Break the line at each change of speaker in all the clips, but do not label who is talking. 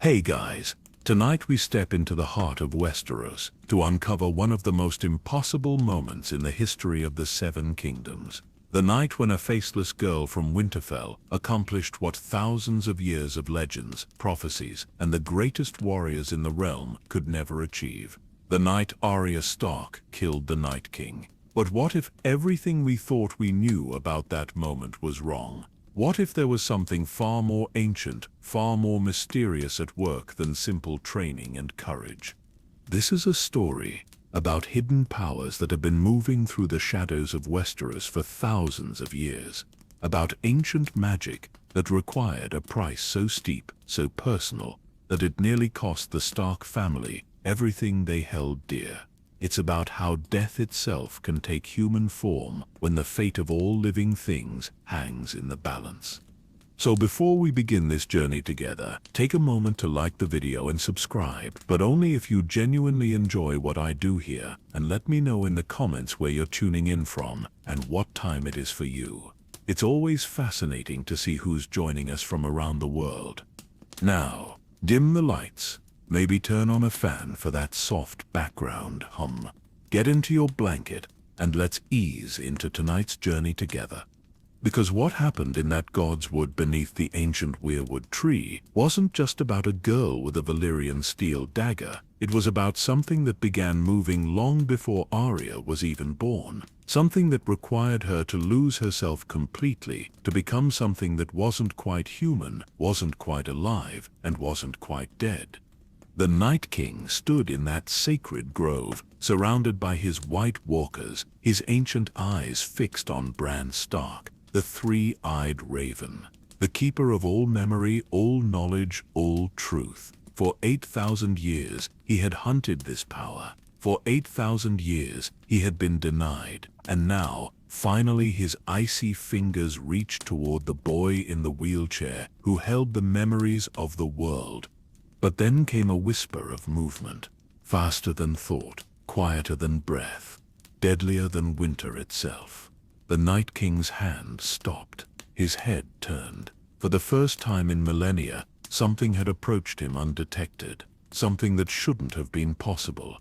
Hey guys, tonight we step into the heart of Westeros to uncover one of the most impossible moments in the history of the Seven Kingdoms. The night when a faceless girl from Winterfell accomplished what thousands of years of legends, prophecies, and the greatest warriors in the realm could never achieve. The night Arya Stark killed the Night King. But what if everything we thought we knew about that moment was wrong? What if there was something far more ancient, far more mysterious at work than simple training and courage? This is a story about hidden powers that have been moving through the shadows of Westeros for thousands of years, about ancient magic that required a price so steep, so personal, that it nearly cost the Stark family everything they held dear. It's about how death itself can take human form when the fate of all living things hangs in the balance. So before we begin this journey together, take a moment to like the video and subscribe, but only if you genuinely enjoy what I do here, and let me know in the comments where you're tuning in from and what time it is for you. It's always fascinating to see who's joining us from around the world. Now, dim the lights. Maybe turn on a fan for that soft background hum. Get into your blanket and let's ease into tonight's journey together. Because what happened in that God's Wood beneath the ancient weirwood tree wasn't just about a girl with a Valyrian steel dagger. It was about something that began moving long before Arya was even born. Something that required her to lose herself completely, to become something that wasn't quite human, wasn't quite alive, and wasn't quite dead. The Night King stood in that sacred grove, surrounded by his white walkers, his ancient eyes fixed on Bran Stark, the three-eyed raven, the keeper of all memory, all knowledge, all truth. For 8,000 years he had hunted this power. For 8,000 years he had been denied, and now, finally his icy fingers reached toward the boy in the wheelchair who held the memories of the world. But then came a whisper of movement, faster than thought, quieter than breath, deadlier than winter itself. The Night King's hand stopped, his head turned. For the first time in millennia, something had approached him undetected, something that shouldn't have been possible.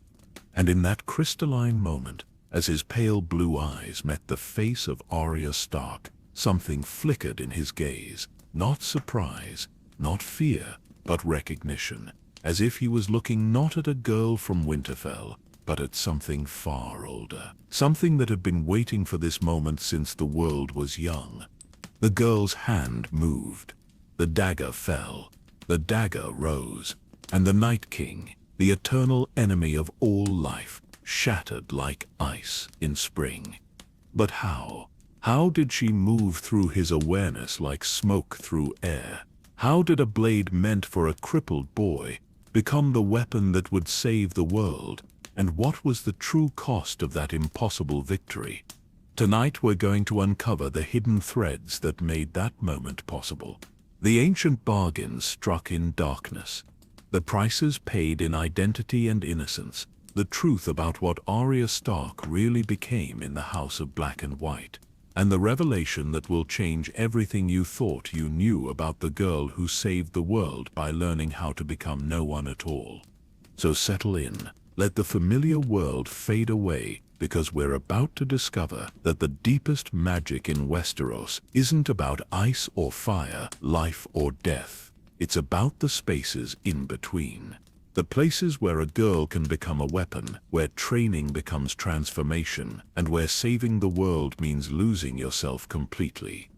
And in that crystalline moment, as his pale blue eyes met the face of Arya Stark, something flickered in his gaze, not surprise, not fear, but recognition, as if he was looking not at a girl from Winterfell, but at something far older, something that had been waiting for this moment since the world was young. The girl's hand moved, the dagger fell, the dagger rose, and the Night King, the eternal enemy of all life, shattered like ice in spring. But how? How did she move through his awareness like smoke through air? How did a blade meant for a crippled boy become the weapon that would save the world? And what was the true cost of that impossible victory? Tonight we're going to uncover the hidden threads that made that moment possible. The ancient bargains struck in darkness. The prices paid in identity and innocence. The truth about what Arya Stark really became in the House of Black and White. And the revelation that will change everything you thought you knew about the girl who saved the world by learning how to become no one at all. So settle in, let the familiar world fade away, because we're about to discover that the deepest magic in Westeros isn't about ice or fire, life or death. It's about the spaces in between. The places where a girl can become a weapon, where training becomes transformation, and where saving the world means losing yourself completely.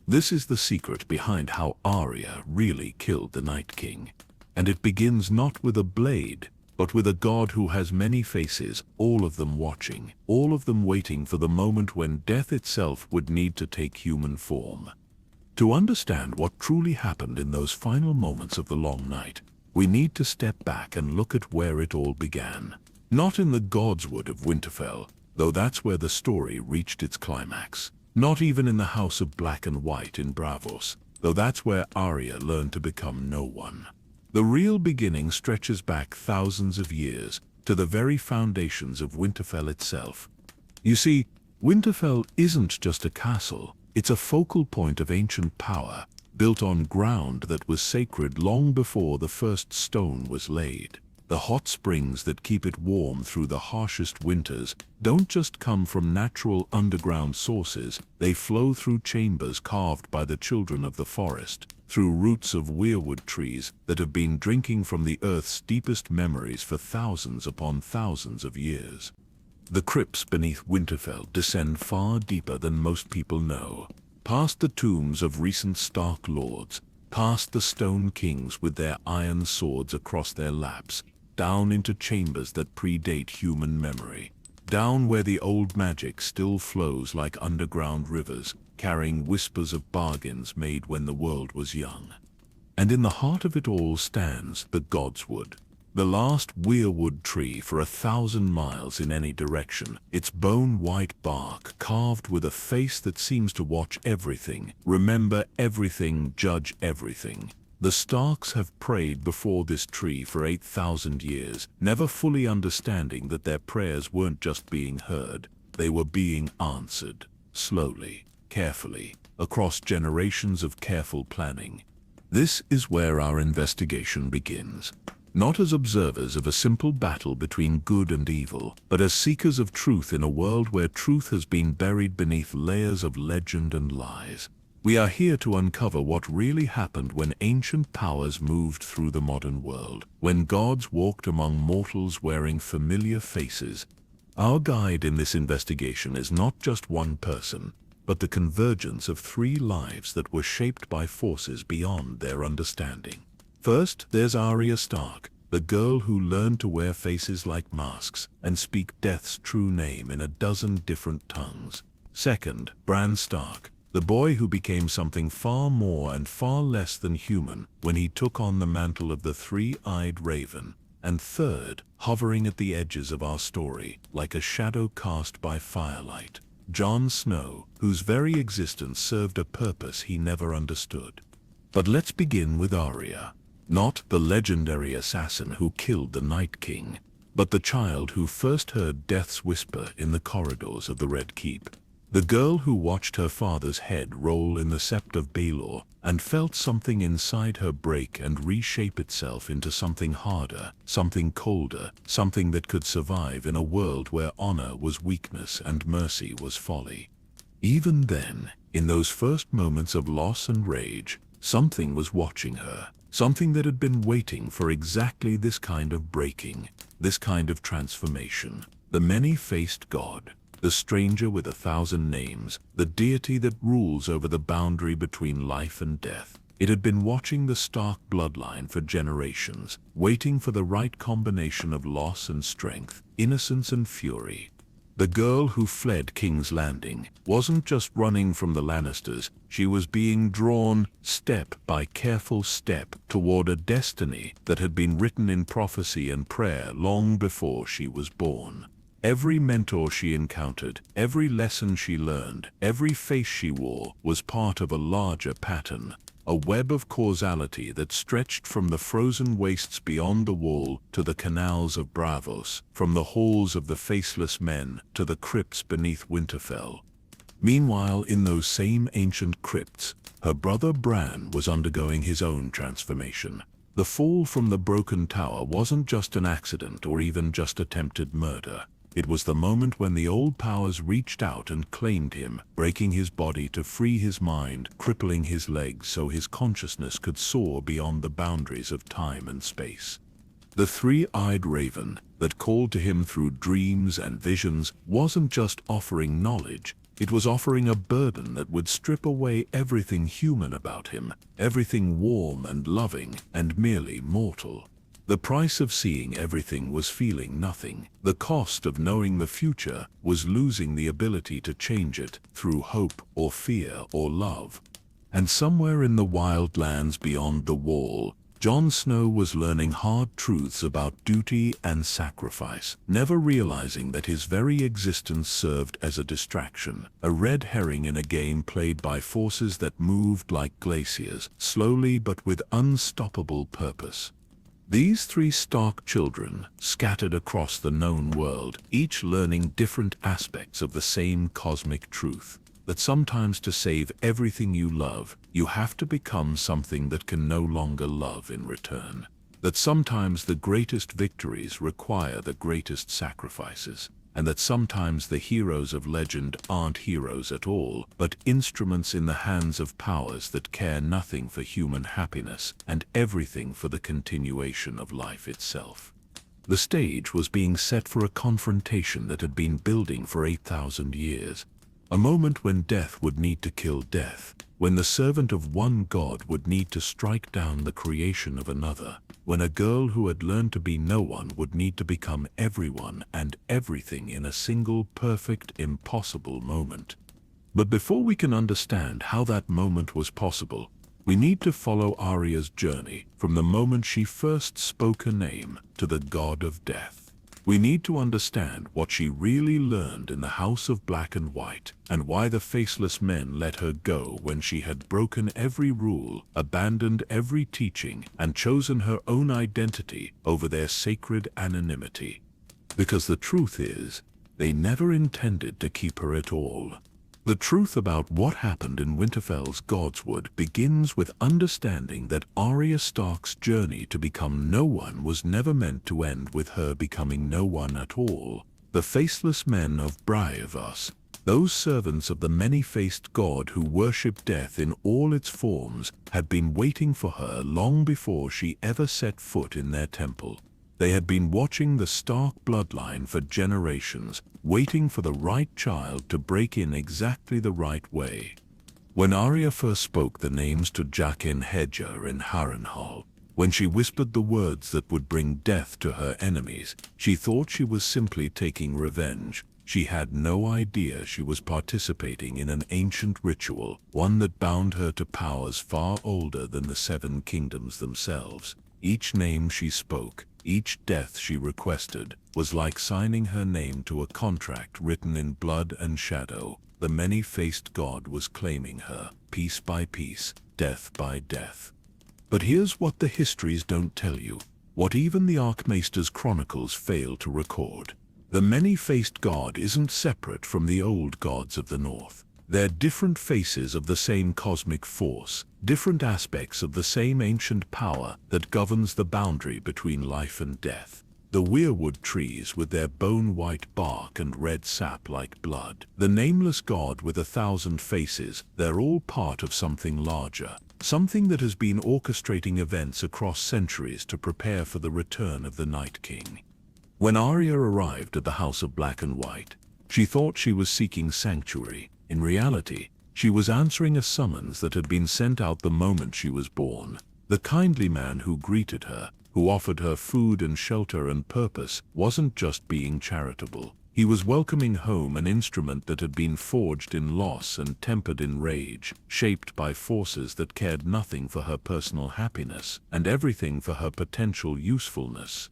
This is the secret behind how Arya really killed the Night King. And it begins not with a blade, but with a god who has many faces, all of them watching, all of them waiting for the moment when death itself would need to take human form. To understand what truly happened in those final moments of the long night, we need to step back and look at where it all began. Not in the God's Wood of Winterfell, though that's where the story reached its climax. Not even in the House of Black and White in Braavos, though that's where Arya learned to become no one. The real beginning stretches back thousands of years, to the very foundations of Winterfell itself. You see, Winterfell isn't just a castle, it's a focal point of ancient power, built on ground that was sacred long before the first stone was laid. The hot springs that keep it warm through the harshest winters don't just come from natural underground sources, they flow through chambers carved by the children of the forest, through roots of weirwood trees that have been drinking from the earth's deepest memories for thousands upon thousands of years. The crypts beneath Winterfell descend far deeper than most people know, past the tombs of recent Stark lords, past the stone kings with their iron swords across their laps, down into chambers that predate human memory, down where the old magic still flows like underground rivers, carrying whispers of bargains made when the world was young. And in the heart of it all stands the Godswood, the last weirwood tree for 1,000 miles in any direction, its bone-white bark carved with a face that seems to watch everything, remember everything, judge everything. The Starks have prayed before this tree for 8,000 years, never fully understanding that their prayers weren't just being heard, they were being answered, slowly, carefully, across generations of careful planning. This is where our investigation begins. Not as observers of a simple battle between good and evil, but as seekers of truth in a world where truth has been buried beneath layers of legend and lies. We are here to uncover what really happened when ancient powers moved through the modern world, when gods walked among mortals wearing familiar faces. Our guide in this investigation is not just one person, but the convergence of 3 lives that were shaped by forces beyond their understanding. First, there's Arya Stark, the girl who learned to wear faces like masks and speak death's true name in a dozen different tongues. Second, Bran Stark, the boy who became something far more and far less than human when he took on the mantle of the 3-eyed raven. And third, hovering at the edges of our story, like a shadow cast by firelight, Jon Snow, whose very existence served a purpose he never understood. But let's begin with Arya. Not the legendary assassin who killed the Night King, but the child who first heard death's whisper in the corridors of the Red Keep. The girl who watched her father's head roll in the Sept of Baelor and felt something inside her break and reshape itself into something harder, something colder, something that could survive in a world where honor was weakness and mercy was folly. Even then, in those first moments of loss and rage, something was watching her, something that had been waiting for exactly this kind of breaking, this kind of transformation. The many-faced god. The stranger with 1,000 names, the deity that rules over the boundary between life and death. It had been watching the Stark bloodline for generations, waiting for the right combination of loss and strength, innocence and fury. The girl who fled King's Landing wasn't just running from the Lannisters, she was being drawn, step by careful step, toward a destiny that had been written in prophecy and prayer long before she was born. Every mentor she encountered, every lesson she learned, every face she wore was part of a larger pattern, a web of causality that stretched from the frozen wastes beyond the wall to the canals of Braavos, from the halls of the faceless men to the crypts beneath Winterfell. Meanwhile, in those same ancient crypts, her brother Bran was undergoing his own transformation. The fall from the broken tower wasn't just an accident or even just attempted murder. It was the moment when the old powers reached out and claimed him, breaking his body to free his mind, crippling his legs so his consciousness could soar beyond the boundaries of time and space. The 3-eyed raven that called to him through dreams and visions wasn't just offering knowledge, it was offering a burden that would strip away everything human about him, everything warm and loving and merely mortal. The price of seeing everything was feeling nothing. The cost of knowing the future was losing the ability to change it through hope or fear or love. And somewhere in the wild lands beyond the wall, Jon Snow was learning hard truths about duty and sacrifice, never realizing that his very existence served as a distraction, a red herring in a game played by forces that moved like glaciers, slowly but with unstoppable purpose. These 3 Stark children, scattered across the known world, each learning different aspects of the same cosmic truth. that sometimes to save everything you love, you have to become something that can no longer love in return. That sometimes the greatest victories require the greatest sacrifices, and that sometimes the heroes of legend aren't heroes at all, but instruments in the hands of powers that care nothing for human happiness and everything for the continuation of life itself. The stage was being set for a confrontation that had been building for 8,000 years. A moment when death would need to kill death, when the servant of one god would need to strike down the creation of another, when a girl who had learned to be no one would need to become everyone and everything in a single perfect, impossible moment. But before we can understand how that moment was possible, we need to follow Arya's journey from the moment she first spoke her name to the god of death. We need to understand what she really learned in the House of Black and White, and why the faceless men let her go when she had broken every rule, abandoned every teaching, and chosen her own identity over their sacred anonymity. Because the truth is, they never intended to keep her at all. The truth about what happened in Winterfell's Godswood begins with understanding that Arya Stark's journey to become no one was never meant to end with her becoming no one at all. The faceless men of Briarvos, those servants of the many-faced god who worship death in all its forms, had been waiting for her long before she ever set foot in their temple. They had been watching the Stark bloodline for generations, waiting for the right child to break in exactly the right way. When Arya first spoke the names to Jaqen H'ghar in Harrenhal, when she whispered the words that would bring death to her enemies, she thought she was simply taking revenge. She had no idea she was participating in an ancient ritual, one that bound her to powers far older than the Seven Kingdoms themselves. Each name she spoke, each death she requested, was like signing her name to a contract written in blood and shadow. The many-faced god was claiming her, piece by piece, death by death. But here's what the histories don't tell you, what even the Archmaester's chronicles fail to record. The many-faced god isn't separate from the old gods of the North. They're different faces of the same cosmic force, different aspects of the same ancient power that governs the boundary between life and death. The weirwood trees with their bone-white bark and red sap like blood. The nameless god with 1,000 faces, they're all part of something larger. Something that has been orchestrating events across centuries to prepare for the return of the Night King. When Arya arrived at the House of Black and White, she thought she was seeking sanctuary. In reality, she was answering a summons that had been sent out the moment she was born. The kindly man who greeted her, who offered her food and shelter and purpose, wasn't just being charitable. He was welcoming home an instrument that had been forged in loss and tempered in rage, shaped by forces that cared nothing for her personal happiness and everything for her potential usefulness.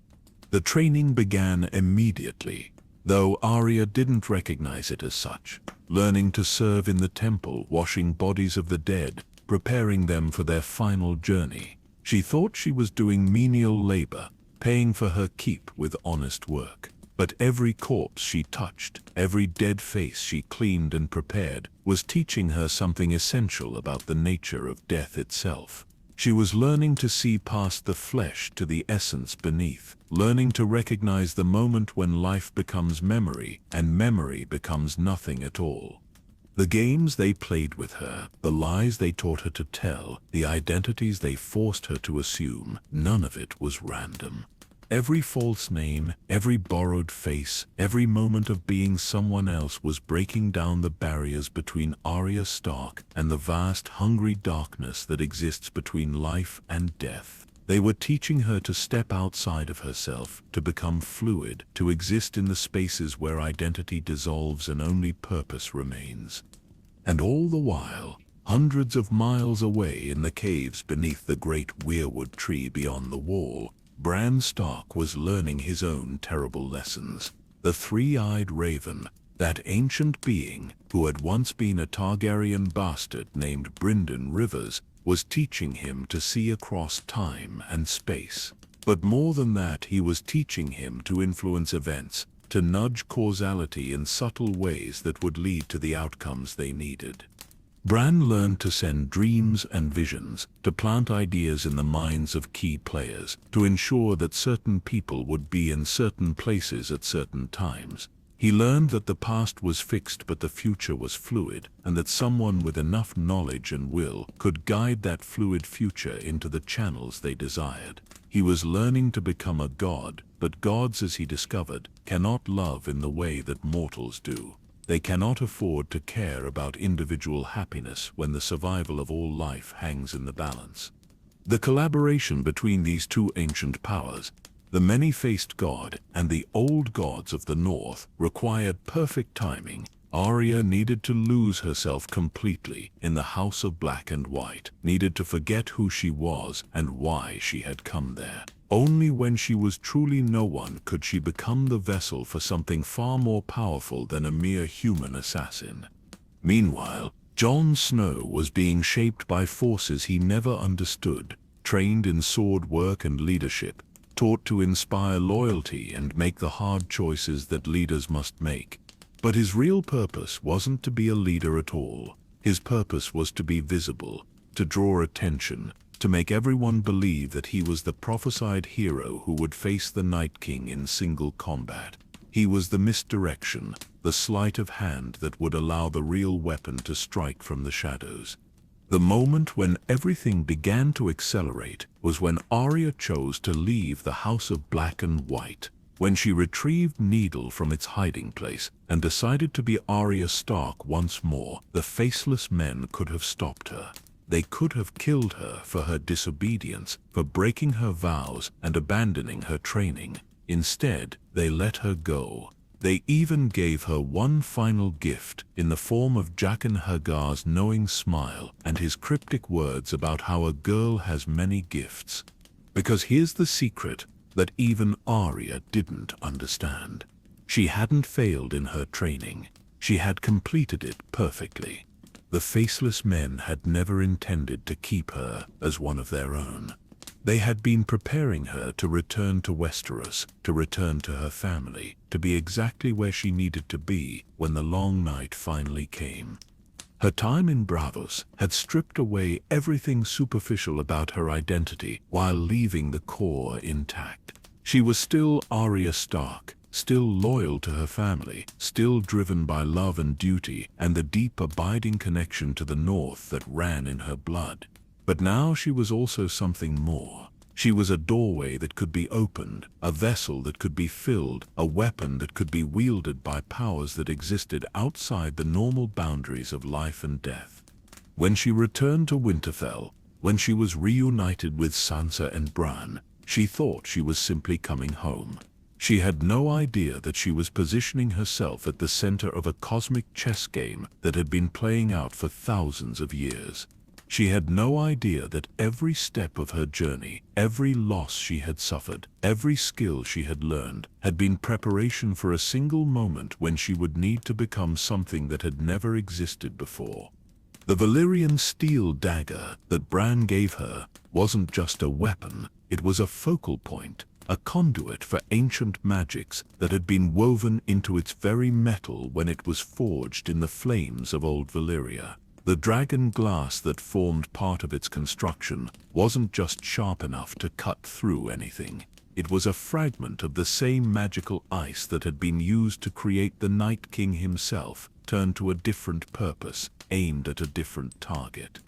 The training began immediately, though Arya didn't recognize it as such. Learning to serve in the temple, washing bodies of the dead, preparing them for their final journey. She thought she was doing menial labor, paying for her keep with honest work. But every corpse she touched, every dead face she cleaned and prepared, was teaching her something essential about the nature of death itself. She was learning to see past the flesh to the essence beneath, learning to recognize the moment when life becomes memory and memory becomes nothing at all. The games they played with her, the lies they taught her to tell, the identities they forced her to assume, none of it was random. Every false name, every borrowed face, every moment of being someone else was breaking down the barriers between Arya Stark and the vast, hungry darkness that exists between life and death. They were teaching her to step outside of herself, to become fluid, to exist in the spaces where identity dissolves and only purpose remains. And all the while, hundreds of miles away in the caves beneath the great weirwood tree beyond the wall, Bran Stark was learning his own terrible lessons. The three-eyed raven, that ancient being who had once been a Targaryen bastard named Brynden Rivers, was teaching him to see across time and space. But more than that, he was teaching him to influence events, to nudge causality in subtle ways that would lead to the outcomes they needed. Bran learned to send dreams and visions, to plant ideas in the minds of key players, to ensure that certain people would be in certain places at certain times. He learned that the past was fixed but the future was fluid, and that someone with enough knowledge and will could guide that fluid future into the channels they desired. He was learning to become a god, but gods, as he discovered, cannot love in the way that mortals do. They cannot afford to care about individual happiness when the survival of all life hangs in the balance. The collaboration between these two ancient powers, the many-faced god and the old gods of the north, required perfect timing. Arya needed to lose herself completely in the House of Black and White, needed to forget who she was and why she had come there. Only when she was truly no one could she become the vessel for something far more powerful than a mere human assassin. Meanwhile, Jon Snow was being shaped by forces he never understood, trained in sword work and leadership, taught to inspire loyalty and make the hard choices that leaders must make. But his real purpose wasn't to be a leader at all. His purpose was to be visible, to draw attention, to make everyone believe that he was the prophesied hero who would face the Night King in single combat. He was the misdirection, the sleight of hand that would allow the real weapon to strike from the shadows. The moment when everything began to accelerate was when Arya chose to leave the House of Black and White, when she retrieved Needle from its hiding place and decided to be Arya Stark once more. The faceless men could have stopped her. They could have killed her for her disobedience, for breaking her vows and abandoning her training. Instead, they let her go. They even gave her one final gift in the form of Jaqen H'ghar's knowing smile and his cryptic words about how a girl has many gifts. Because here's the secret that even Arya didn't understand. She hadn't failed in her training. She had completed it perfectly. The faceless men had never intended to keep her as one of their own. They had been preparing her to return to Westeros, to return to her family, to be exactly where she needed to be when the long night finally came. Her time in Braavos had stripped away everything superficial about her identity while leaving the core intact. She was still Arya Stark, still loyal to her family, still driven by love and duty and the deep abiding connection to the North that ran in her blood. But now she was also something more. She was a doorway that could be opened, a vessel that could be filled, a weapon that could be wielded by powers that existed outside the normal boundaries of life and death. When she returned to Winterfell, when she was reunited with Sansa and Bran, she thought she was simply coming home. She had no idea that she was positioning herself at the center of a cosmic chess game that had been playing out for thousands of years. She had no idea that every step of her journey, every loss she had suffered, every skill she had learned, had been preparation for a single moment when she would need to become something that had never existed before. The Valyrian steel dagger that Bran gave her wasn't just a weapon, it was a focal point, a conduit for ancient magics that had been woven into its very metal when it was forged in the flames of old Valyria. The dragon glass that formed part of its construction wasn't just sharp enough to cut through anything. It was a fragment of the same magical ice that had been used to create the Night King himself, turned to a different purpose, aimed at a different target.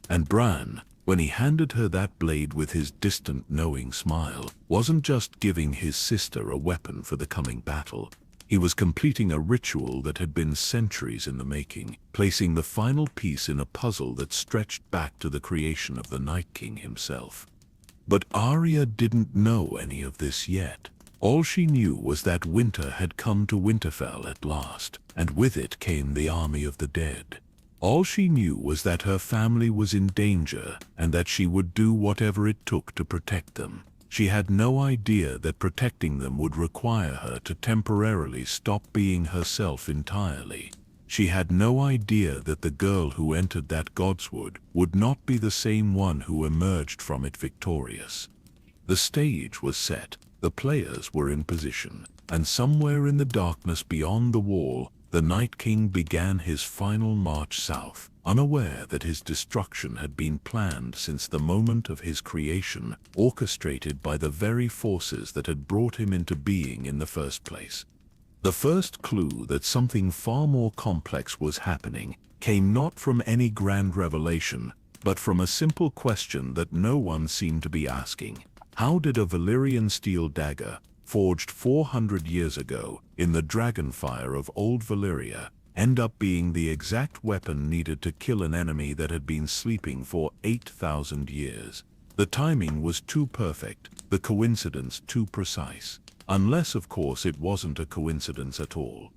And Bran, when he handed her that blade with his distant knowing smile, wasn't just giving his sister a weapon for the coming battle. He was completing a ritual that had been centuries in the making, placing the final piece in a puzzle that stretched back to the creation of the Night King himself. But Arya didn't know any of this yet. All she knew was that winter had come to Winterfell at last, and with it came the army of the dead. All she knew was that her family was in danger and that she would do whatever it took to protect them. She had no idea that protecting them would require her to temporarily stop being herself entirely. She had no idea that the girl who entered that godswood would not be the same one who emerged from it victorious. The stage was set. The players were in position, and somewhere in the darkness beyond the wall, the Night King began his final march south, unaware that his destruction had been planned since the moment of his creation, orchestrated by the very forces that had brought him into being in the first place. The first clue that something far more complex was happening came not from any grand revelation, but from a simple question that no one seemed to be asking. How did a Valyrian steel dagger, forged 400 years ago in the dragonfire of old Valyria, end up being the exact weapon needed to kill an enemy that had been sleeping for 8,000 years? The timing was too perfect, the coincidence too precise. Unless, of course, it wasn't a coincidence at all.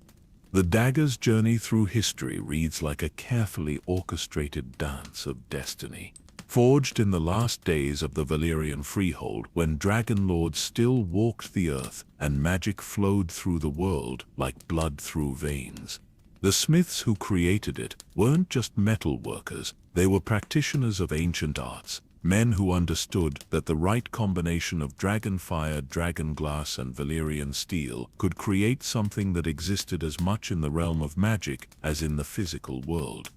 The dagger's journey through history reads like a carefully orchestrated dance of destiny. Forged in the last days of the Valyrian freehold, when dragon lords still walked the earth and magic flowed through the world like blood through veins. The smiths who created it weren't just metal workers, they were practitioners of ancient arts. Men who understood that the right combination of dragon fire, dragon glass, and Valyrian steel could create something that existed as much in the realm of magic as in the physical world.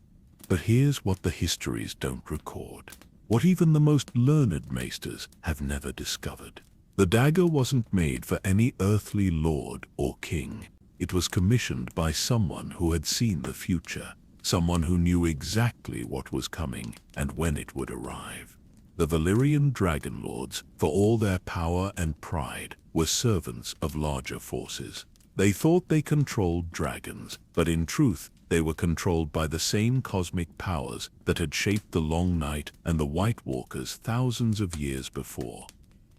But here's what the histories don't record. What even the most learned maesters have never discovered. The dagger wasn't made for any earthly lord or king. It was commissioned by someone who had seen the future. Someone who knew exactly what was coming and when it would arrive. The Valyrian dragon lords, for all their power and pride, were servants of larger forces. They thought they controlled dragons, but in truth, they were controlled by the same cosmic powers that had shaped the Long Night and the White Walkers thousands of years before.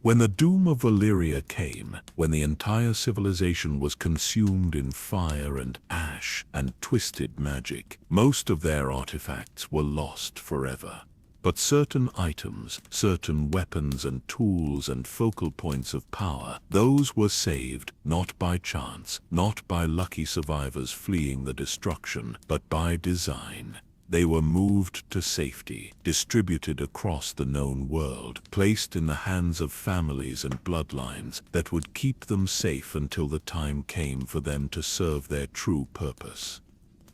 When the doom of Valyria came, when the entire civilization was consumed in fire and ash and twisted magic, most of their artifacts were lost forever. But certain items, certain weapons and tools and focal points of power, those were saved not by chance, not by lucky survivors fleeing the destruction, but by design. They were moved to safety, distributed across the known world, placed in the hands of families and bloodlines that would keep them safe until the time came for them to serve their true purpose.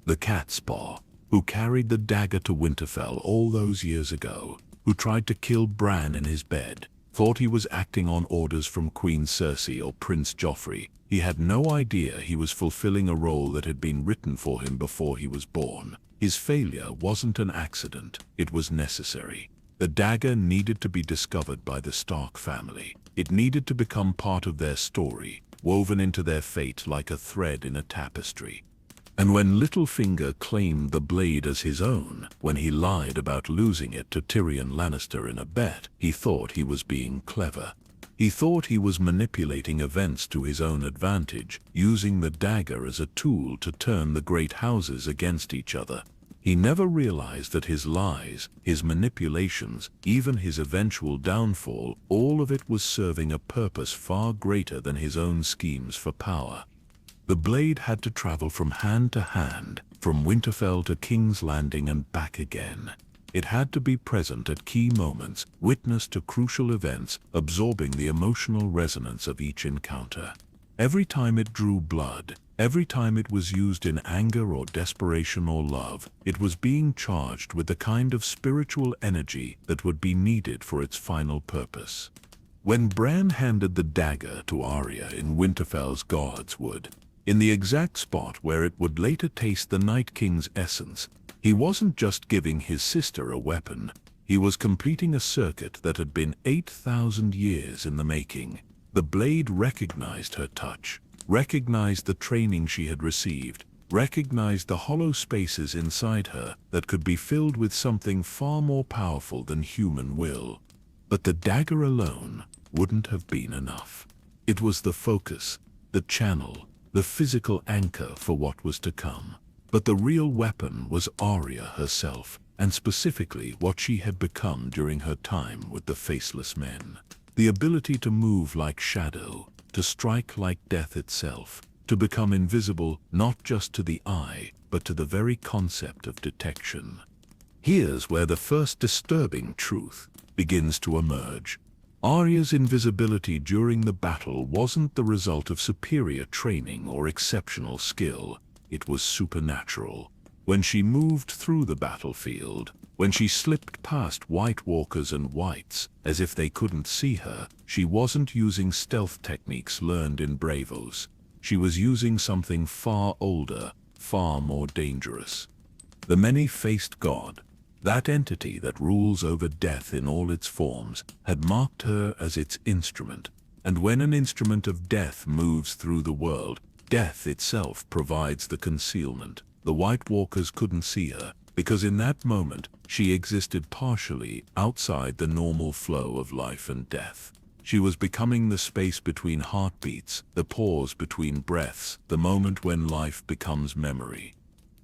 The Catspaw, who carried the dagger to Winterfell all those years ago, who tried to kill Bran in his bed, thought he was acting on orders from Queen Cersei or Prince Joffrey. He had no idea he was fulfilling a role that had been written for him before he was born. His failure wasn't an accident, it was necessary. The dagger needed to be discovered by the Stark family. It needed to become part of their story, woven into their fate like a thread in a tapestry. And when Littlefinger claimed the blade as his own, when he lied about losing it to Tyrion Lannister in a bet, he thought he was being clever. He thought he was manipulating events to his own advantage, using the dagger as a tool to turn the great houses against each other. He never realized that his lies, his manipulations, even his eventual downfall, all of it was serving a purpose far greater than his own schemes for power. The blade had to travel from hand to hand, from Winterfell to King's Landing and back again. It had to be present at key moments, witness to crucial events, absorbing the emotional resonance of each encounter. Every time it drew blood, every time it was used in anger or desperation or love, it was being charged with the kind of spiritual energy that would be needed for its final purpose. When Bran handed the dagger to Arya in Winterfell's Guards Wood, in the exact spot where it would later taste the Night King's essence, he wasn't just giving his sister a weapon, he was completing a circuit that had been 8,000 years in the making. The blade recognized her touch, recognized the training she had received, recognized the hollow spaces inside her that could be filled with something far more powerful than human will. But the dagger alone wouldn't have been enough. It was the focus, the channel, the physical anchor for what was to come. But the real weapon was Arya herself, and specifically what she had become during her time with the Faceless Men. The ability to move like shadow, to strike like death itself, to become invisible not just to the eye, but to the very concept of detection. Here's where the first disturbing truth begins to emerge. Arya's invisibility during the battle wasn't the result of superior training or exceptional skill. It was supernatural. When she moved through the battlefield, when she slipped past White Walkers and Whites, as if they couldn't see her, she wasn't using stealth techniques learned in Bravos. She was using something far older, far more dangerous. The many-faced god, that entity that rules over death in all its forms, had marked her as its instrument. And when an instrument of death moves through the world, death itself provides the concealment. The White Walkers couldn't see her, because in that moment, she existed partially outside the normal flow of life and death. She was becoming the space between heartbeats, the pause between breaths, the moment when life becomes memory.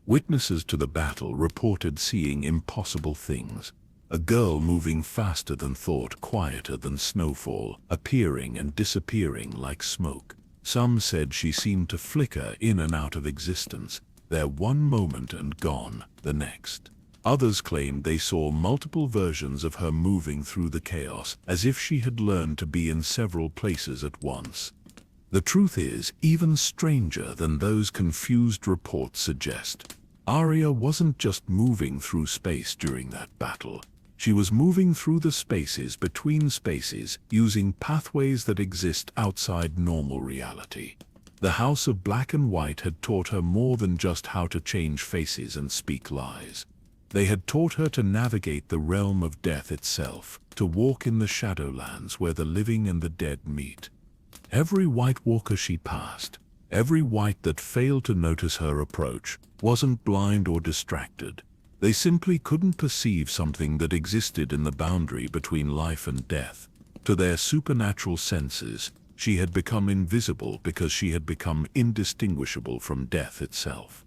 Witnesses to the battle reported seeing impossible things. A girl moving faster than thought, quieter than snowfall, appearing and disappearing like smoke. Some said she seemed to flicker in and out of existence, there one moment and gone the next. Others claimed they saw multiple versions of her moving through the chaos, as if she had learned to be in several places at once. The truth is, even stranger than those confused reports suggest. Arya wasn't just moving through space during that battle. She was moving through the spaces between spaces, using pathways that exist outside normal reality. The House of Black and White had taught her more than just how to change faces and speak lies. They had taught her to navigate the realm of death itself, to walk in the Shadowlands where the living and the dead meet. Every White Walker she passed, every White that failed to notice her approach, wasn't blind or distracted. They simply couldn't perceive something that existed in the boundary between life and death. To their supernatural senses, she had become invisible because she had become indistinguishable from death itself.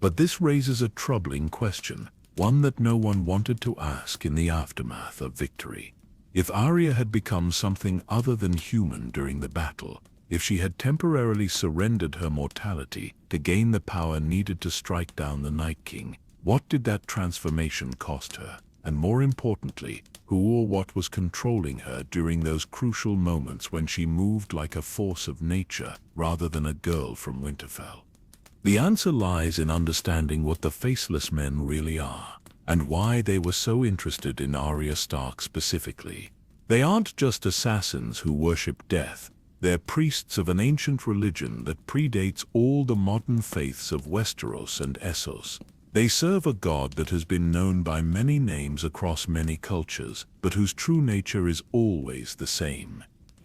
But this raises a troubling question, one that no one wanted to ask in the aftermath of victory. If Arya had become something other than human during the battle, if she had temporarily surrendered her mortality to gain the power needed to strike down the Night King, what did that transformation cost her? And more importantly, who or what was controlling her during those crucial moments when she moved like a force of nature rather than a girl from Winterfell? The answer lies in understanding what the Faceless Men really are, and why they were so interested in Arya Stark specifically. They aren't just assassins who worship death, they're priests of an ancient religion that predates all the modern faiths of Westeros and Essos. They serve a god that has been known by many names across many cultures, but whose true nature is always the same.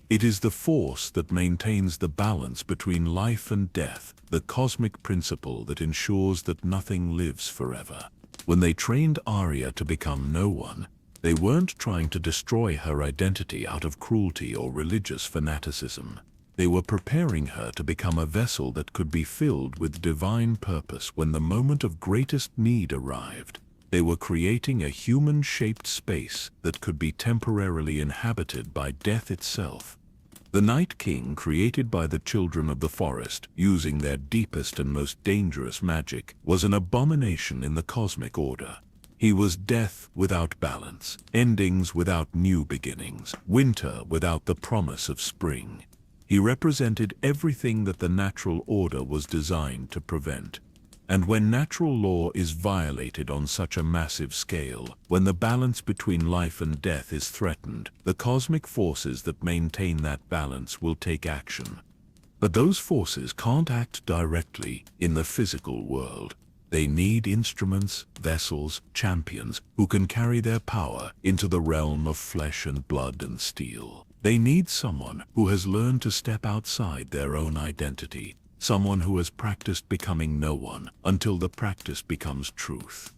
It is the force that maintains the balance between life and death, the cosmic principle that ensures that nothing lives forever. When they trained Arya to become no one, they weren't trying to destroy her identity out of cruelty or religious fanaticism. They were preparing her to become a vessel that could be filled with divine purpose when the moment of greatest need arrived. They were creating a human-shaped space that could be temporarily inhabited by death itself. The Night King, created by the Children of the Forest, using their deepest and most dangerous magic, was an abomination in the cosmic order. He was death without balance, endings without new beginnings, winter without the promise of spring. He represented everything that the natural order was designed to prevent. And when natural law is violated on such a massive scale, when the balance between life and death is threatened, the cosmic forces that maintain that balance will take action. But those forces can't act directly in the physical world. They need instruments, vessels, champions who can carry their power into the realm of flesh and blood and steel. They need someone who has learned to step outside their own identity, someone who has practiced becoming no one until the practice becomes truth.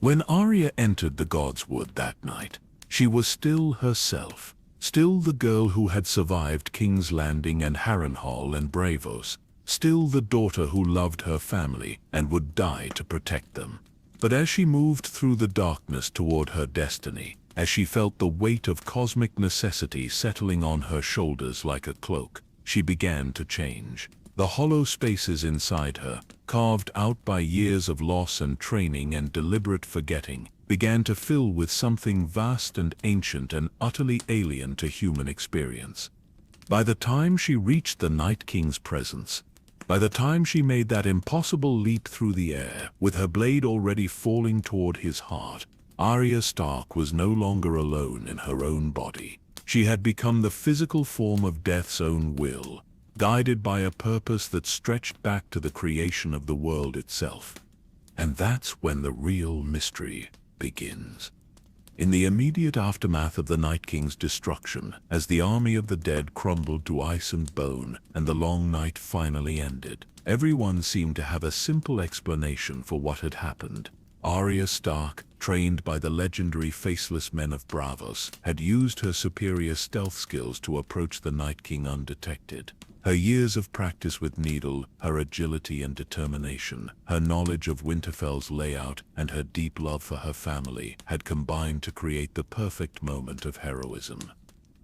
When Arya entered the God's Wood that night, she was still herself, still the girl who had survived King's Landing and Harrenhal and Bravos, still the daughter who loved her family and would die to protect them. But as she moved through the darkness toward her destiny, as she felt the weight of cosmic necessity settling on her shoulders like a cloak, she began to change. The hollow spaces inside her, carved out by years of loss and training and deliberate forgetting, began to fill with something vast and ancient and utterly alien to human experience. By the time she reached the Night King's presence, by the time she made that impossible leap through the air, with her blade already falling toward his heart, Arya Stark was no longer alone in her own body. She had become the physical form of death's own will, guided by a purpose that stretched back to the creation of the world itself. And that's when the real mystery begins. In the immediate aftermath of the Night King's destruction, as the army of the dead crumbled to ice and bone, and the long night finally ended, everyone seemed to have a simple explanation for what had happened. Arya Stark, trained by the legendary Faceless Men of Braavos, had used her superior stealth skills to approach the Night King undetected. Her years of practice with Needle, her agility and determination, her knowledge of Winterfell's layout, and her deep love for her family had combined to create the perfect moment of heroism.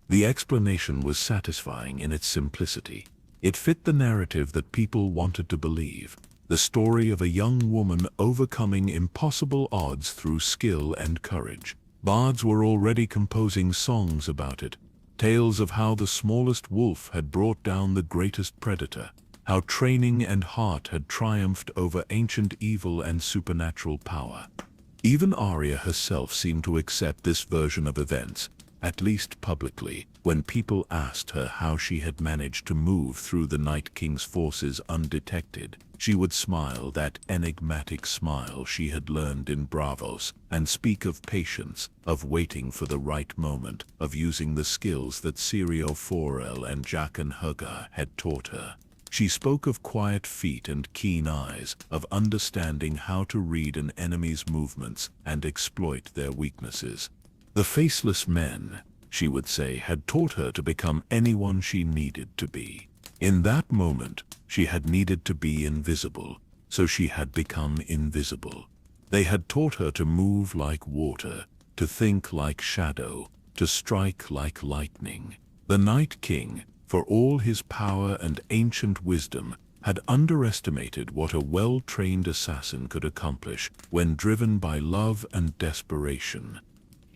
The explanation was satisfying in its simplicity. It fit the narrative that people wanted to believe. The story of a young woman overcoming impossible odds through skill and courage. Bards were already composing songs about it. Tales of how the smallest wolf had brought down the greatest predator, how training and heart had triumphed over ancient evil and supernatural power. Even Arya herself seemed to accept this version of events, at least publicly, when people asked her how she had managed to move through the Night King's forces undetected. She would smile that enigmatic smile she had learned in Braavos, and speak of patience, of waiting for the right moment, of using the skills that Syrio Forel and Jaqen H'ghar had taught her. She spoke of quiet feet and keen eyes, of understanding how to read an enemy's movements and exploit their weaknesses. The Faceless Men, she would say, had taught her to become anyone she needed to be. In that moment, she had needed to be invisible, so she had become invisible. They had taught her to move like water, to think like shadow, to strike like lightning. The Night King, for all his power and ancient wisdom, had underestimated what a well-trained assassin could accomplish when driven by love and desperation.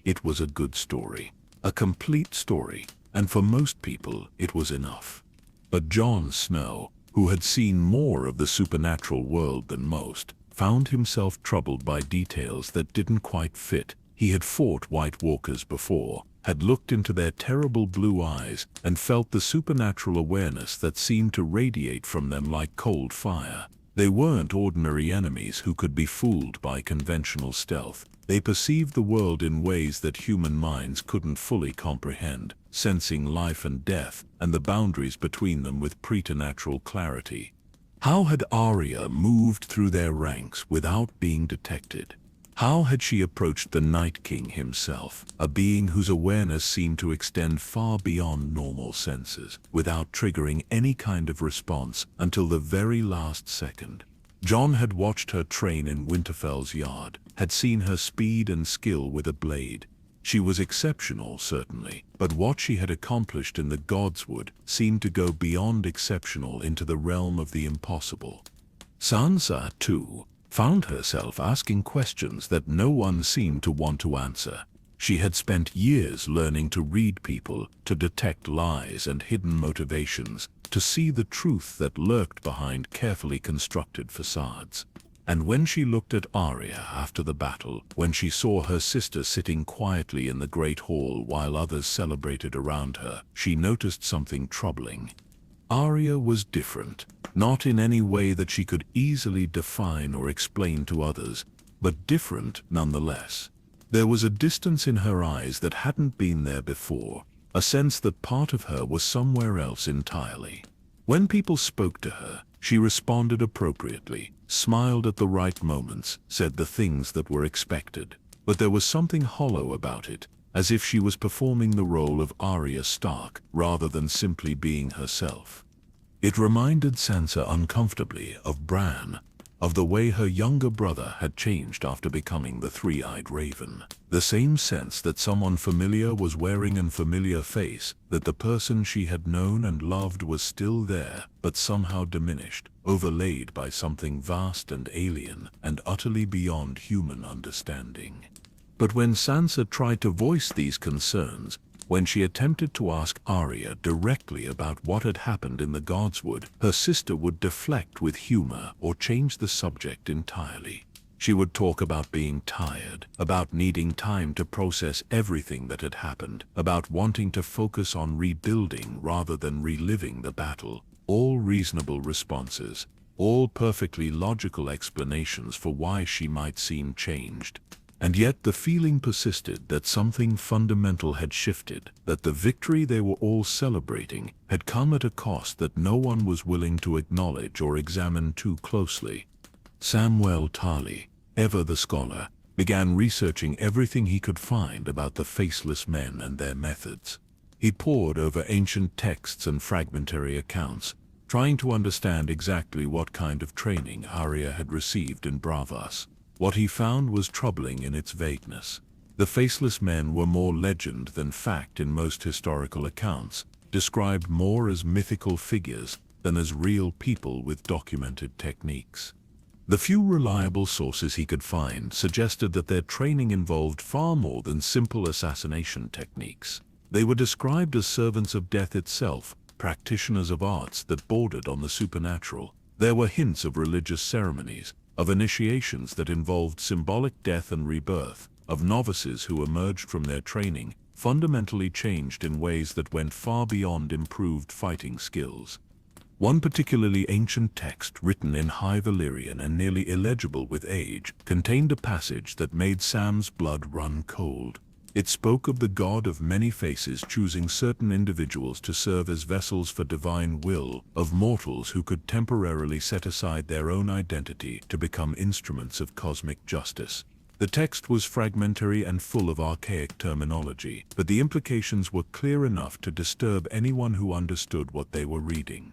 It was a good story, a complete story, and for most people it was enough. But Jon Snow, who had seen more of the supernatural world than most, found himself troubled by details that didn't quite fit. He had fought White Walkers before, had looked into their terrible blue eyes, and felt the supernatural awareness that seemed to radiate from them like cold fire. They weren't ordinary enemies who could be fooled by conventional stealth. They perceived the world in ways that human minds couldn't fully comprehend, sensing life and death and the boundaries between them with preternatural clarity. How had Arya moved through their ranks without being detected? How had she approached the Night King himself, a being whose awareness seemed to extend far beyond normal senses, without triggering any kind of response until the very last second? Jon had watched her train in Winterfell's yard, had seen her speed and skill with a blade. She was exceptional, certainly, but what she had accomplished in the Godswood seemed to go beyond exceptional into the realm of the impossible. Sansa, too, found herself asking questions that no one seemed to want to answer. She had spent years learning to read people, to detect lies and hidden motivations, to see the truth that lurked behind carefully constructed facades. And when she looked at Arya after the battle, when she saw her sister sitting quietly in the great hall while others celebrated around her, she noticed something troubling. Arya was different, not in any way that she could easily define or explain to others, but different nonetheless. There was a distance in her eyes that hadn't been there before, a sense that part of her was somewhere else entirely. When people spoke to her, she responded appropriately, smiled at the right moments, said the things that were expected. But there was something hollow about it, as if she was performing the role of Arya Stark rather than simply being herself. It reminded Sansa uncomfortably of Bran, of the way her younger brother had changed after becoming the Three-Eyed Raven. The same sense that someone familiar was wearing an familiar face, that the person she had known and loved was still there, but somehow diminished, overlaid by something vast and alien and utterly beyond human understanding. But when Sansa tried to voice these concerns, when she attempted to ask Arya directly about what had happened in the Godswood, her sister would deflect with humor or change the subject entirely. She would talk about being tired, about needing time to process everything that had happened, about wanting to focus on rebuilding rather than reliving the battle. All reasonable responses, all perfectly logical explanations for why she might seem changed. And yet the feeling persisted that something fundamental had shifted, that the victory they were all celebrating had come at a cost that no one was willing to acknowledge or examine too closely. Samwell Tarly, ever the scholar, began researching everything he could find about the Faceless Men and their methods. He pored over ancient texts and fragmentary accounts, trying to understand exactly what kind of training Arya had received in Bravas. What he found was troubling in its vagueness. The Faceless Men were more legend than fact in most historical accounts, described more as mythical figures than as real people with documented techniques. The few reliable sources he could find suggested that their training involved far more than simple assassination techniques. They were described as servants of death itself, practitioners of arts that bordered on the supernatural. There were hints of religious ceremonies, of initiations that involved symbolic death and rebirth, of novices who emerged from their training, fundamentally changed in ways that went far beyond improved fighting skills. One particularly ancient text, written in High Valyrian and nearly illegible with age, contained a passage that made Sam's blood run cold. It spoke of the God of many faces choosing certain individuals to serve as vessels for divine will, of mortals who could temporarily set aside their own identity to become instruments of cosmic justice. The text was fragmentary and full of archaic terminology, but the implications were clear enough to disturb anyone who understood what they were reading.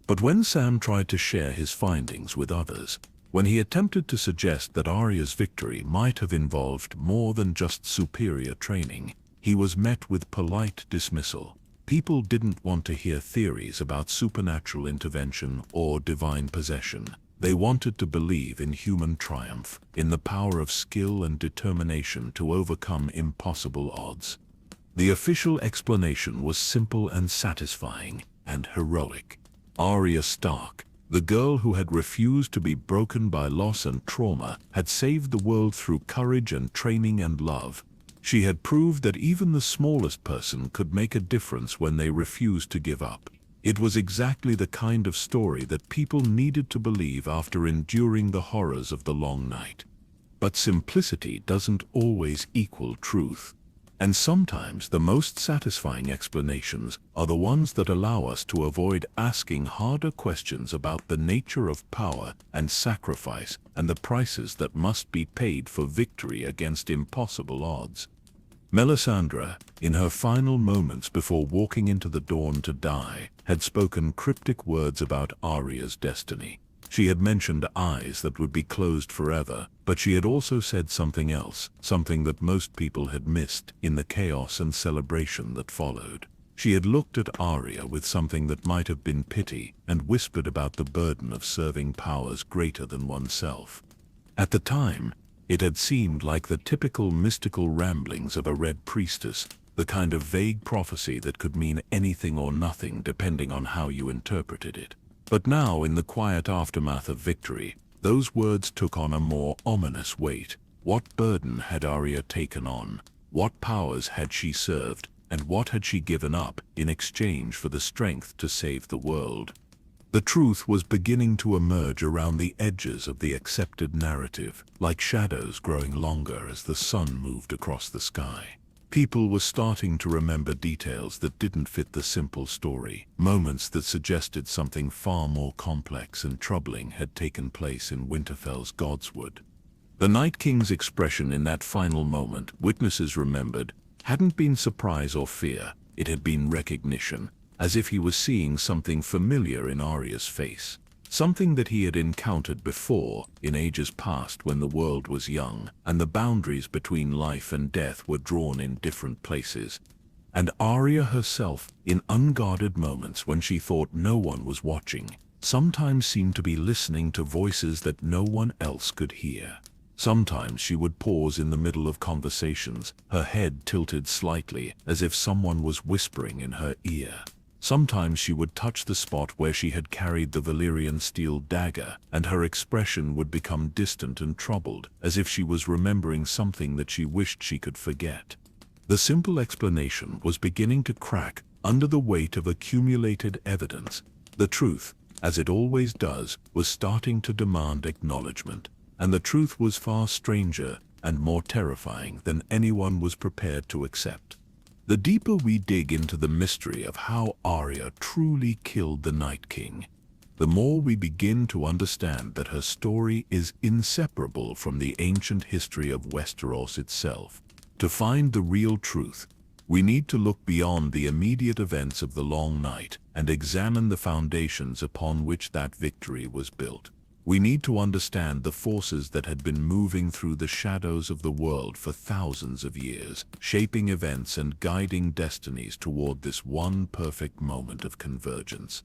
But when Sam tried to share his findings with others, when he attempted to suggest that Arya's victory might have involved more than just superior training, he was met with polite dismissal. People didn't want to hear theories about supernatural intervention or divine possession. They wanted to believe in human triumph, in the power of skill and determination to overcome impossible odds. The official explanation was simple and satisfying, and heroic. Arya Stark, the girl who had refused to be broken by loss and trauma, had saved the world through courage and training and love. She had proved that even the smallest person could make a difference when they refused to give up. It was exactly the kind of story that people needed to believe after enduring the horrors of the long night. But simplicity doesn't always equal truth. And sometimes the most satisfying explanations are the ones that allow us to avoid asking harder questions about the nature of power and sacrifice and the prices that must be paid for victory against impossible odds. Melisandre, in her final moments before walking into the dawn to die, had spoken cryptic words about Arya's destiny. She had mentioned eyes that would be closed forever, but she had also said something else, something that most people had missed in the chaos and celebration that followed. She had looked at Arya with something that might have been pity and whispered about the burden of serving powers greater than oneself. At the time, it had seemed like the typical mystical ramblings of a red priestess, the kind of vague prophecy that could mean anything or nothing depending on how you interpreted it. But now, in the quiet aftermath of victory, those words took on a more ominous weight. What burden had Arya taken on? What powers had she served? And what had she given up in exchange for the strength to save the world? The truth was beginning to emerge around the edges of the accepted narrative, like shadows growing longer as the sun moved across the sky. People were starting to remember details that didn't fit the simple story, moments that suggested something far more complex and troubling had taken place in Winterfell's Godswood. The Night King's expression in that final moment, witnesses remembered, hadn't been surprise or fear, it had been recognition, as if he was seeing something familiar in Arya's face. Something that he had encountered before, in ages past when the world was young, and the boundaries between life and death were drawn in different places. And Arya herself, in unguarded moments when she thought no one was watching, sometimes seemed to be listening to voices that no one else could hear. Sometimes she would pause in the middle of conversations, her head tilted slightly, as if someone was whispering in her ear. Sometimes she would touch the spot where she had carried the Valyrian steel dagger, and her expression would become distant and troubled, as if she was remembering something that she wished she could forget. The simple explanation was beginning to crack under the weight of accumulated evidence. The truth, as it always does, was starting to demand acknowledgement. And the truth was far stranger and more terrifying than anyone was prepared to accept. The deeper we dig into the mystery of how Arya truly killed the Night King, the more we begin to understand that her story is inseparable from the ancient history of Westeros itself. To find the real truth, we need to look beyond the immediate events of the Long Night and examine the foundations upon which that victory was built. We need to understand the forces that had been moving through the shadows of the world for thousands of years, shaping events and guiding destinies toward this one perfect moment of convergence.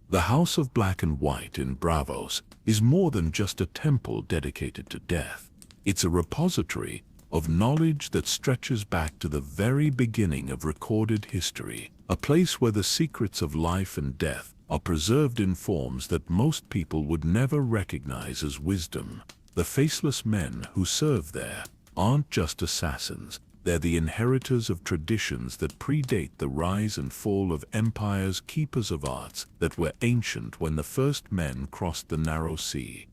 The House of Black and White in Braavos is more than just a temple dedicated to death. It's a repository of knowledge that stretches back to the very beginning of recorded history, a place where the secrets of life and death are preserved in forms that most people would never recognize as wisdom. The faceless men who serve there aren't just assassins, they're the inheritors of traditions that predate the rise and fall of empires, keepers of arts that were ancient when the first men crossed the narrow sea.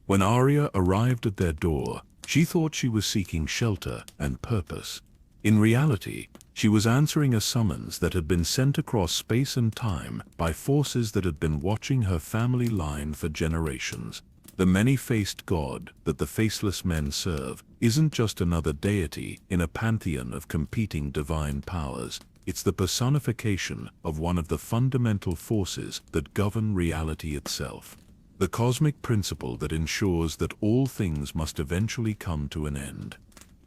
When Arya arrived at their door, she thought she was seeking shelter and purpose. In reality, she was answering a summons that had been sent across space and time by forces that had been watching her family line for generations. The many-faced god that the faceless men serve isn't just another deity in a pantheon of competing divine powers. It's the personification of one of the fundamental forces that govern reality itself. The cosmic principle that ensures that all things must eventually come to an end.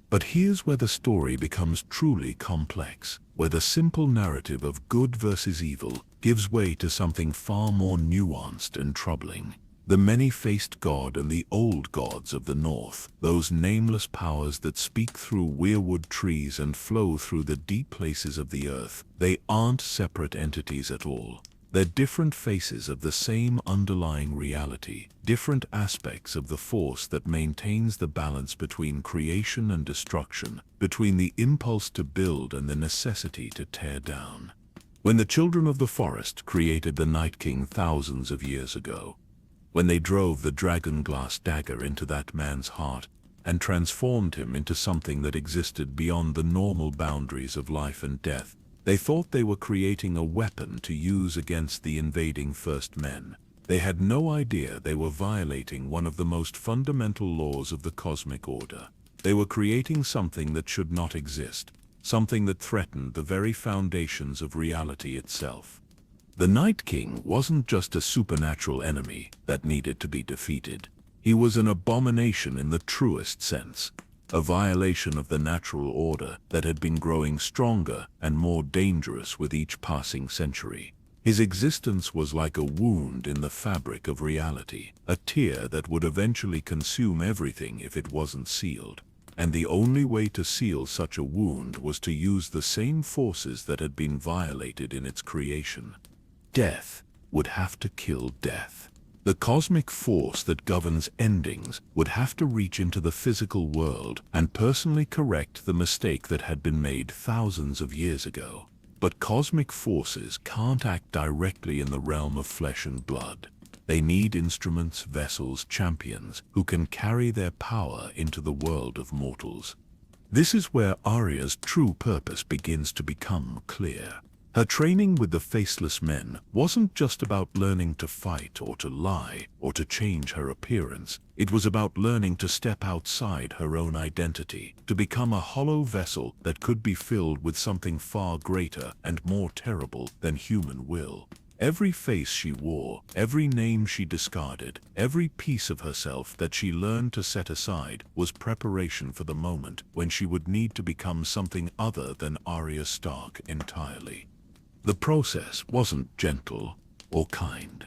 But here's where the story becomes truly complex, where the simple narrative of good versus evil gives way to something far more nuanced and troubling. The many-faced god and the old gods of the north, those nameless powers that speak through weirwood trees and flow through the deep places of the earth, they aren't separate entities at all. They're different faces of the same underlying reality, different aspects of the force that maintains the balance between creation and destruction, between the impulse to build and the necessity to tear down. When the children of the forest created the Night King thousands of years ago, when they drove the dragon-glass dagger into that man's heart and transformed him into something that existed beyond the normal boundaries of life and death, they thought they were creating a weapon to use against the invading First Men. They had no idea they were violating one of the most fundamental laws of the cosmic order. They were creating something that should not exist, something that threatened the very foundations of reality itself. The Night King wasn't just a supernatural enemy that needed to be defeated. He was an abomination in the truest sense. A violation of the natural order that had been growing stronger and more dangerous with each passing century. His existence was like a wound in the fabric of reality, a tear that would eventually consume everything if it wasn't sealed. And the only way to seal such a wound was to use the same forces that had been violated in its creation. Death would have to kill death. The cosmic force that governs endings would have to reach into the physical world and personally correct the mistake that had been made thousands of years ago. But cosmic forces can't act directly in the realm of flesh and blood. They need instruments, vessels, champions who can carry their power into the world of mortals. This is where Arya's true purpose begins to become clear. Her training with the Faceless Men wasn't just about learning to fight or to lie or to change her appearance. It was about learning to step outside her own identity, to become a hollow vessel that could be filled with something far greater and more terrible than human will. Every face she wore, every name she discarded, every piece of herself that she learned to set aside was preparation for the moment when she would need to become something other than Arya Stark entirely. The process wasn't gentle or kind.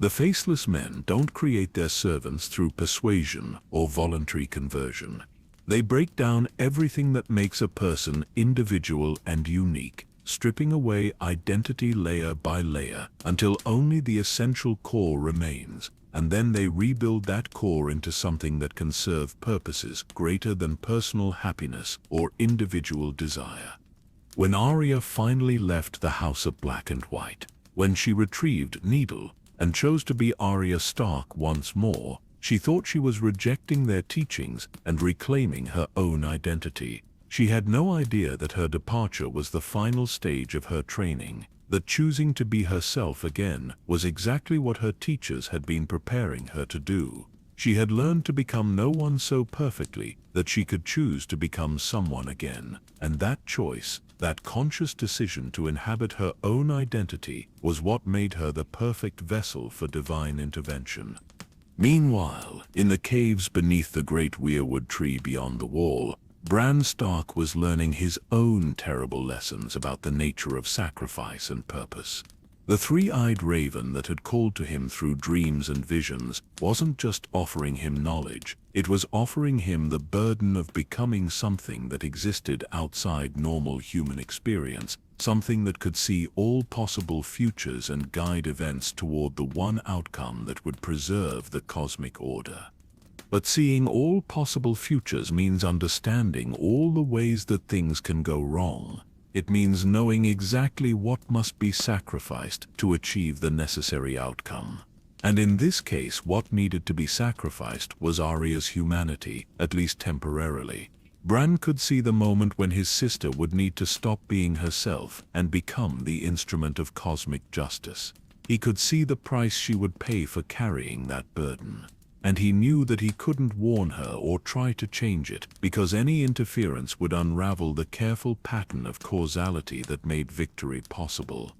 The faceless men don't create their servants through persuasion or voluntary conversion. They break down everything that makes a person individual and unique, stripping away identity layer by layer until only the essential core remains, and then they rebuild that core into something that can serve purposes greater than personal happiness or individual desire. When Arya finally left the House of Black and White, when she retrieved Needle and chose to be Arya Stark once more, she thought she was rejecting their teachings and reclaiming her own identity. She had no idea that her departure was the final stage of her training, that choosing to be herself again was exactly what her teachers had been preparing her to do. She had learned to become no one so perfectly that she could choose to become someone again, and that choice, that conscious decision to inhabit her own identity, was what made her the perfect vessel for divine intervention. Meanwhile, in the caves beneath the great weirwood tree beyond the wall, Bran Stark was learning his own terrible lessons about the nature of sacrifice and purpose. The three-eyed raven that had called to him through dreams and visions wasn't just offering him knowledge, it was offering him the burden of becoming something that existed outside normal human experience, something that could see all possible futures and guide events toward the one outcome that would preserve the cosmic order. But seeing all possible futures means understanding all the ways that things can go wrong. It means knowing exactly what must be sacrificed to achieve the necessary outcome. And in this case, what needed to be sacrificed was Arya's humanity, at least temporarily. Bran could see the moment when his sister would need to stop being herself and become the instrument of cosmic justice. He could see the price she would pay for carrying that burden. And he knew that he couldn't warn her or try to change it, because any interference would unravel the careful pattern of causality that made victory possible.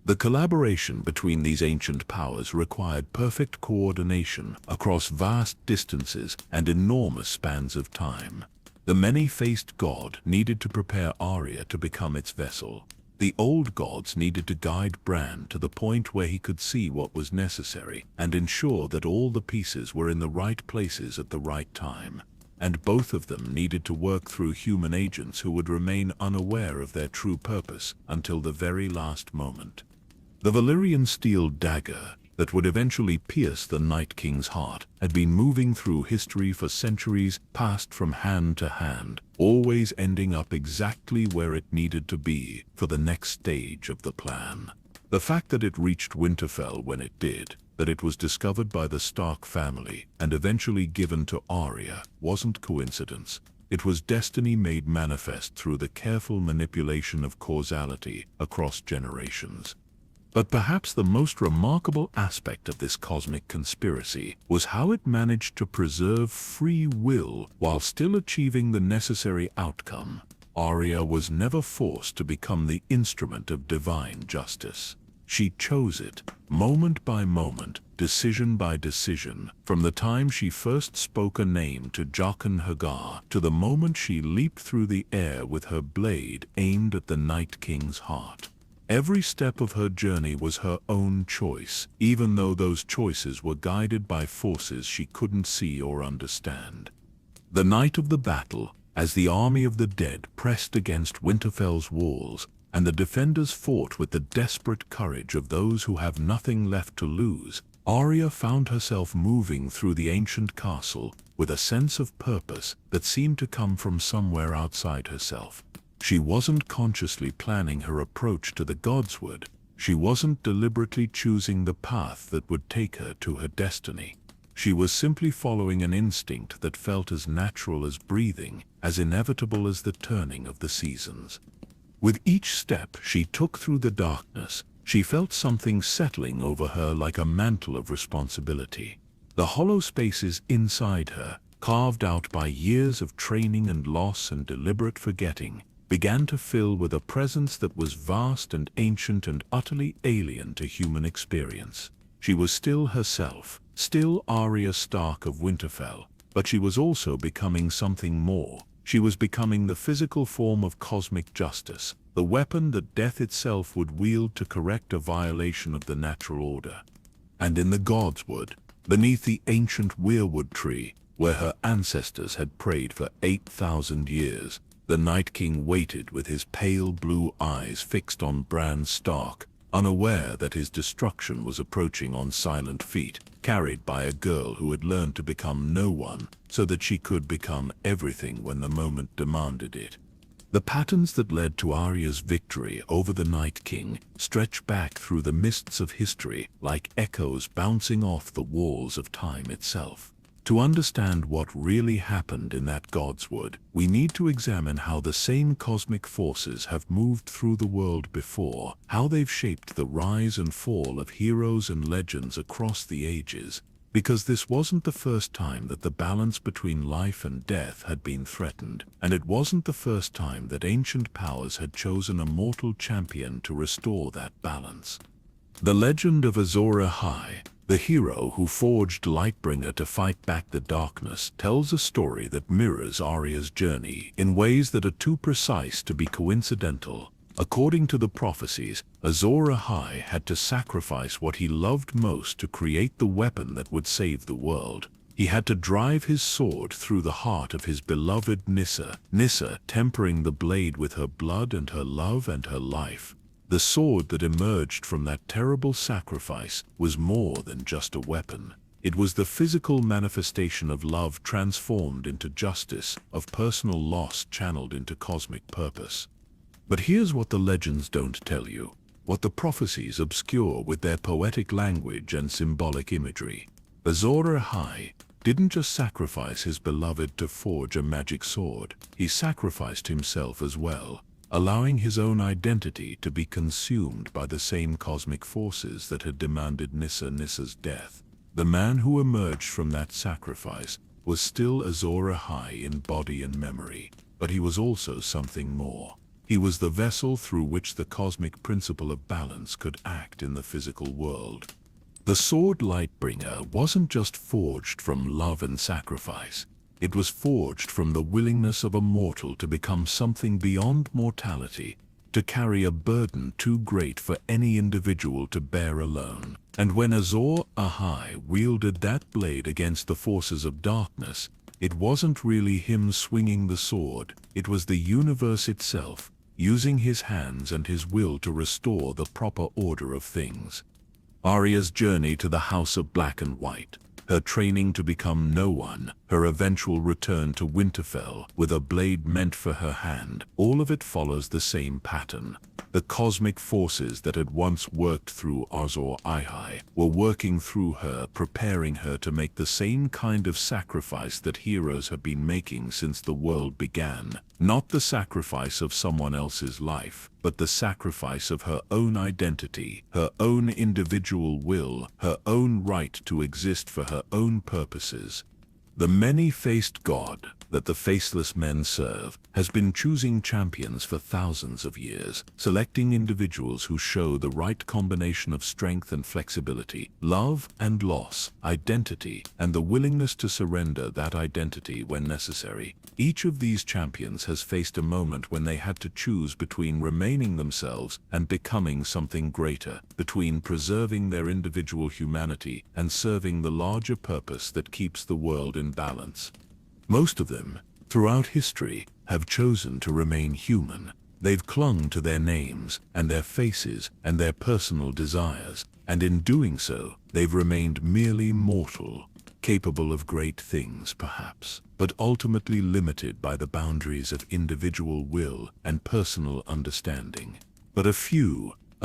The collaboration between these ancient powers required perfect coordination across vast distances and enormous spans of time. The many-faced god needed to prepare Arya to become its vessel. The old gods needed to guide Bran to the point where he could see what was necessary and ensure that all the pieces were in the right places at the right time. And both of them needed to work through human agents who would remain unaware of their true purpose until the very last moment. The Valyrian steel dagger that would eventually pierce the Night King's heart had been moving through history for centuries, passed from hand to hand, always ending up exactly where it needed to be for the next stage of the plan. The fact that it reached Winterfell when it did, that it was discovered by the Stark family and eventually given to Arya, wasn't coincidence. It was destiny made manifest through the careful manipulation of causality across generations. But perhaps the most remarkable aspect of this cosmic conspiracy was how it managed to preserve free will while still achieving the necessary outcome. Arya was never forced to become the instrument of divine justice. She chose it, moment by moment, decision by decision, from the time she first spoke a name to Jaqen H'ghar to the moment she leaped through the air with her blade aimed at the Night King's heart. Every step of her journey was her own choice, even though those choices were guided by forces she couldn't see or understand. The night of the battle, as the army of the dead pressed against Winterfell's walls, and the defenders fought with the desperate courage of those who have nothing left to lose, Arya found herself moving through the ancient castle with a sense of purpose that seemed to come from somewhere outside herself. She wasn't consciously planning her approach to the Godswood. She wasn't deliberately choosing the path that would take her to her destiny. She was simply following an instinct that felt as natural as breathing, as inevitable as the turning of the seasons. With each step she took through the darkness, she felt something settling over her like a mantle of responsibility. The hollow spaces inside her, carved out by years of training and loss and deliberate forgetting, began to fill with a presence that was vast and ancient and utterly alien to human experience. She was still herself, still Arya Stark of Winterfell, but she was also becoming something more. She was becoming the physical form of cosmic justice, the weapon that death itself would wield to correct a violation of the natural order. And in the God's Wood, beneath the ancient weirwood tree, where her ancestors had prayed for 8,000 years, the Night King waited with his pale blue eyes fixed on Bran Stark, unaware that his destruction was approaching on silent feet, carried by a girl who had learned to become no one so that she could become everything when the moment demanded it. The patterns that led to Arya's victory over the Night King stretch back through the mists of history like echoes bouncing off the walls of time itself. To understand what really happened in that God's Wood, we need to examine how the same cosmic forces have moved through the world before, how they've shaped the rise and fall of heroes and legends across the ages, because this wasn't the first time that the balance between life and death had been threatened, and it wasn't the first time that ancient powers had chosen a mortal champion to restore that balance. The legend of Azor Ahai, the hero who forged Lightbringer to fight back the darkness, tells a story that mirrors Arya's journey in ways that are too precise to be coincidental. According to the prophecies, Azor Ahai had to sacrifice what he loved most to create the weapon that would save the world. He had to drive his sword through the heart of his beloved Nyssa, tempering the blade with her blood and her love and her life. The sword that emerged from that terrible sacrifice was more than just a weapon. It was the physical manifestation of love transformed into justice, of personal loss channeled into cosmic purpose. But here's what the legends don't tell you, what the prophecies obscure with their poetic language and symbolic imagery. Azor Ahai didn't just sacrifice his beloved to forge a magic sword, he sacrificed himself as well, allowing his own identity to be consumed by the same cosmic forces that had demanded Nyss's death. The man who emerged from that sacrifice was still Azor Ahai in body and memory, but he was also something more. He was the vessel through which the cosmic principle of balance could act in the physical world. The sword Lightbringer wasn't just forged from love and sacrifice. It was forged from the willingness of a mortal to become something beyond mortality, to carry a burden too great for any individual to bear alone. And when Azor Ahai wielded that blade against the forces of darkness, it wasn't really him swinging the sword, it was the universe itself, using his hands and his will to restore the proper order of things. Arya's journey to the House of Black and White, her training to become no one, her eventual return to Winterfell with a blade meant for her hand, all of it follows the same pattern. The cosmic forces that had once worked through Azor Ahai were working through her, preparing her to make the same kind of sacrifice that heroes have been making since the world began. Not the sacrifice of someone else's life, but the sacrifice of her own identity, her own individual will, her own right to exist for her own purposes. The many-faced God that the faceless men serve has been choosing champions for thousands of years, selecting individuals who show the right combination of strength and flexibility, love and loss, identity, and the willingness to surrender that identity when necessary. Each of these champions has faced a moment when they had to choose between remaining themselves and becoming something greater, between preserving their individual humanity and serving the larger purpose that keeps the world in balance. Most of them, throughout history, have chosen to remain human. They've clung to their names and their faces and their personal desires, and in doing so, they've remained merely mortal, capable of great things perhaps, but ultimately limited by the boundaries of individual will and personal understanding. But a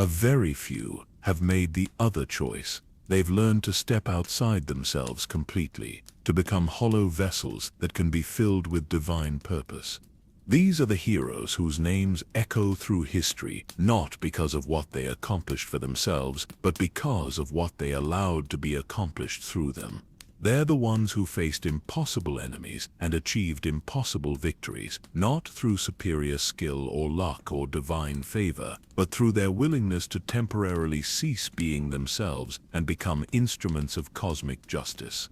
very few, have made the other choice. They've learned to step outside themselves completely, to become hollow vessels that can be filled with divine purpose. These are the heroes whose names echo through history, not because of what they accomplished for themselves, but because of what they allowed to be accomplished through them. They're the ones who faced impossible enemies and achieved impossible victories, not through superior skill or luck or divine favor, but through their willingness to temporarily cease being themselves and become instruments of cosmic justice.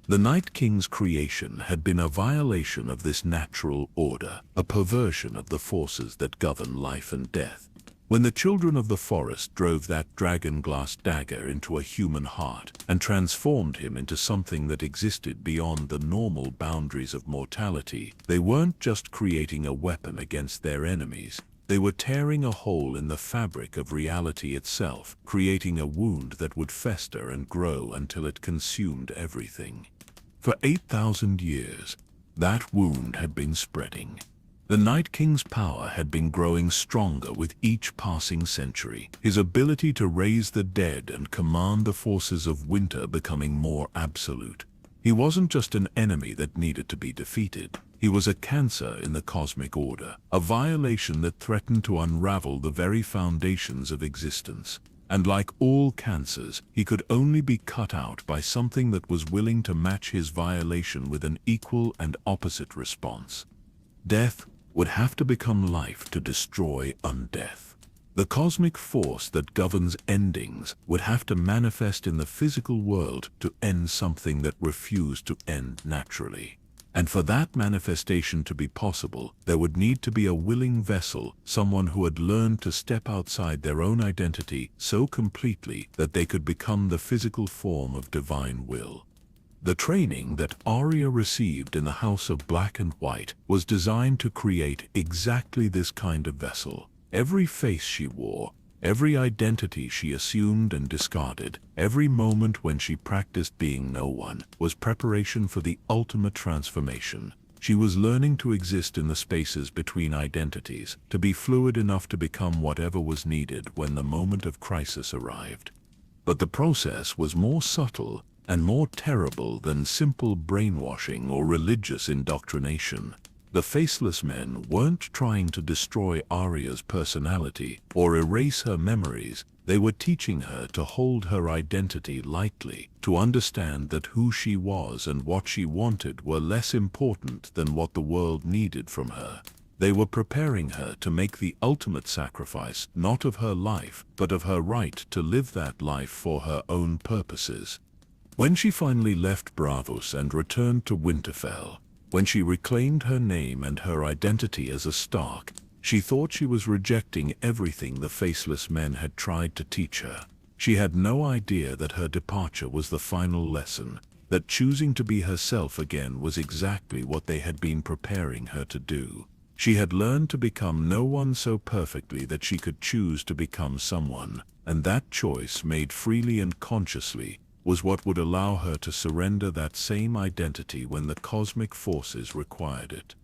The Night King's creation had been a violation of this natural order, a perversion of the forces that govern life and death. When the children of the forest drove that dragon-glass dagger into a human heart and transformed him into something that existed beyond the normal boundaries of mortality, they weren't just creating a weapon against their enemies. They were tearing a hole in the fabric of reality itself, creating a wound that would fester and grow until it consumed everything. For 8,000 years, that wound had been spreading. The Night King's power had been growing stronger with each passing century, his ability to raise the dead and command the forces of winter becoming more absolute. He wasn't just an enemy that needed to be defeated. He was a cancer in the cosmic order, a violation that threatened to unravel the very foundations of existence. And like all cancers, he could only be cut out by something that was willing to match his violation with an equal and opposite response. Death would have to become life to destroy undeath. The cosmic force that governs endings would have to manifest in the physical world to end something that refused to end naturally. And for that manifestation to be possible, there would need to be a willing vessel, someone who had learned to step outside their own identity so completely that they could become the physical form of divine will. The training that Arya received in the House of Black and White was designed to create exactly this kind of vessel. Every face she wore, every identity she assumed and discarded, every moment when she practiced being no one, was preparation for the ultimate transformation. She was learning to exist in the spaces between identities, to be fluid enough to become whatever was needed when the moment of crisis arrived. But the process was more subtle and more terrible than simple brainwashing or religious indoctrination. The Faceless Men weren't trying to destroy Arya's personality or erase her memories. They were teaching her to hold her identity lightly, to understand that who she was and what she wanted were less important than what the world needed from her. They were preparing her to make the ultimate sacrifice, not of her life, but of her right to live that life for her own purposes. When she finally left Bravos and returned to Winterfell, when she reclaimed her name and her identity as a Stark, she thought she was rejecting everything the Faceless Men had tried to teach her. She had no idea that her departure was the final lesson, that choosing to be herself again was exactly what they had been preparing her to do. She had learned to become no one so perfectly that she could choose to become someone, and that choice, made freely and consciously, was what would allow her to surrender that same identity when the cosmic forces required it.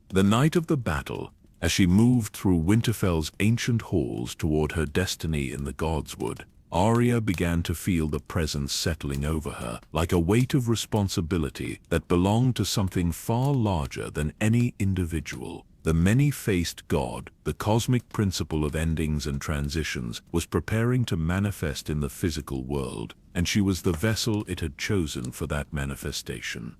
The night of the battle, as she moved through Winterfell's ancient halls toward her destiny in the Godswood, Arya began to feel the presence settling over her, like a weight of responsibility that belonged to something far larger than any individual. The many-faced god, the cosmic principle of endings and transitions, was preparing to manifest in the physical world, and she was the vessel it had chosen for that manifestation.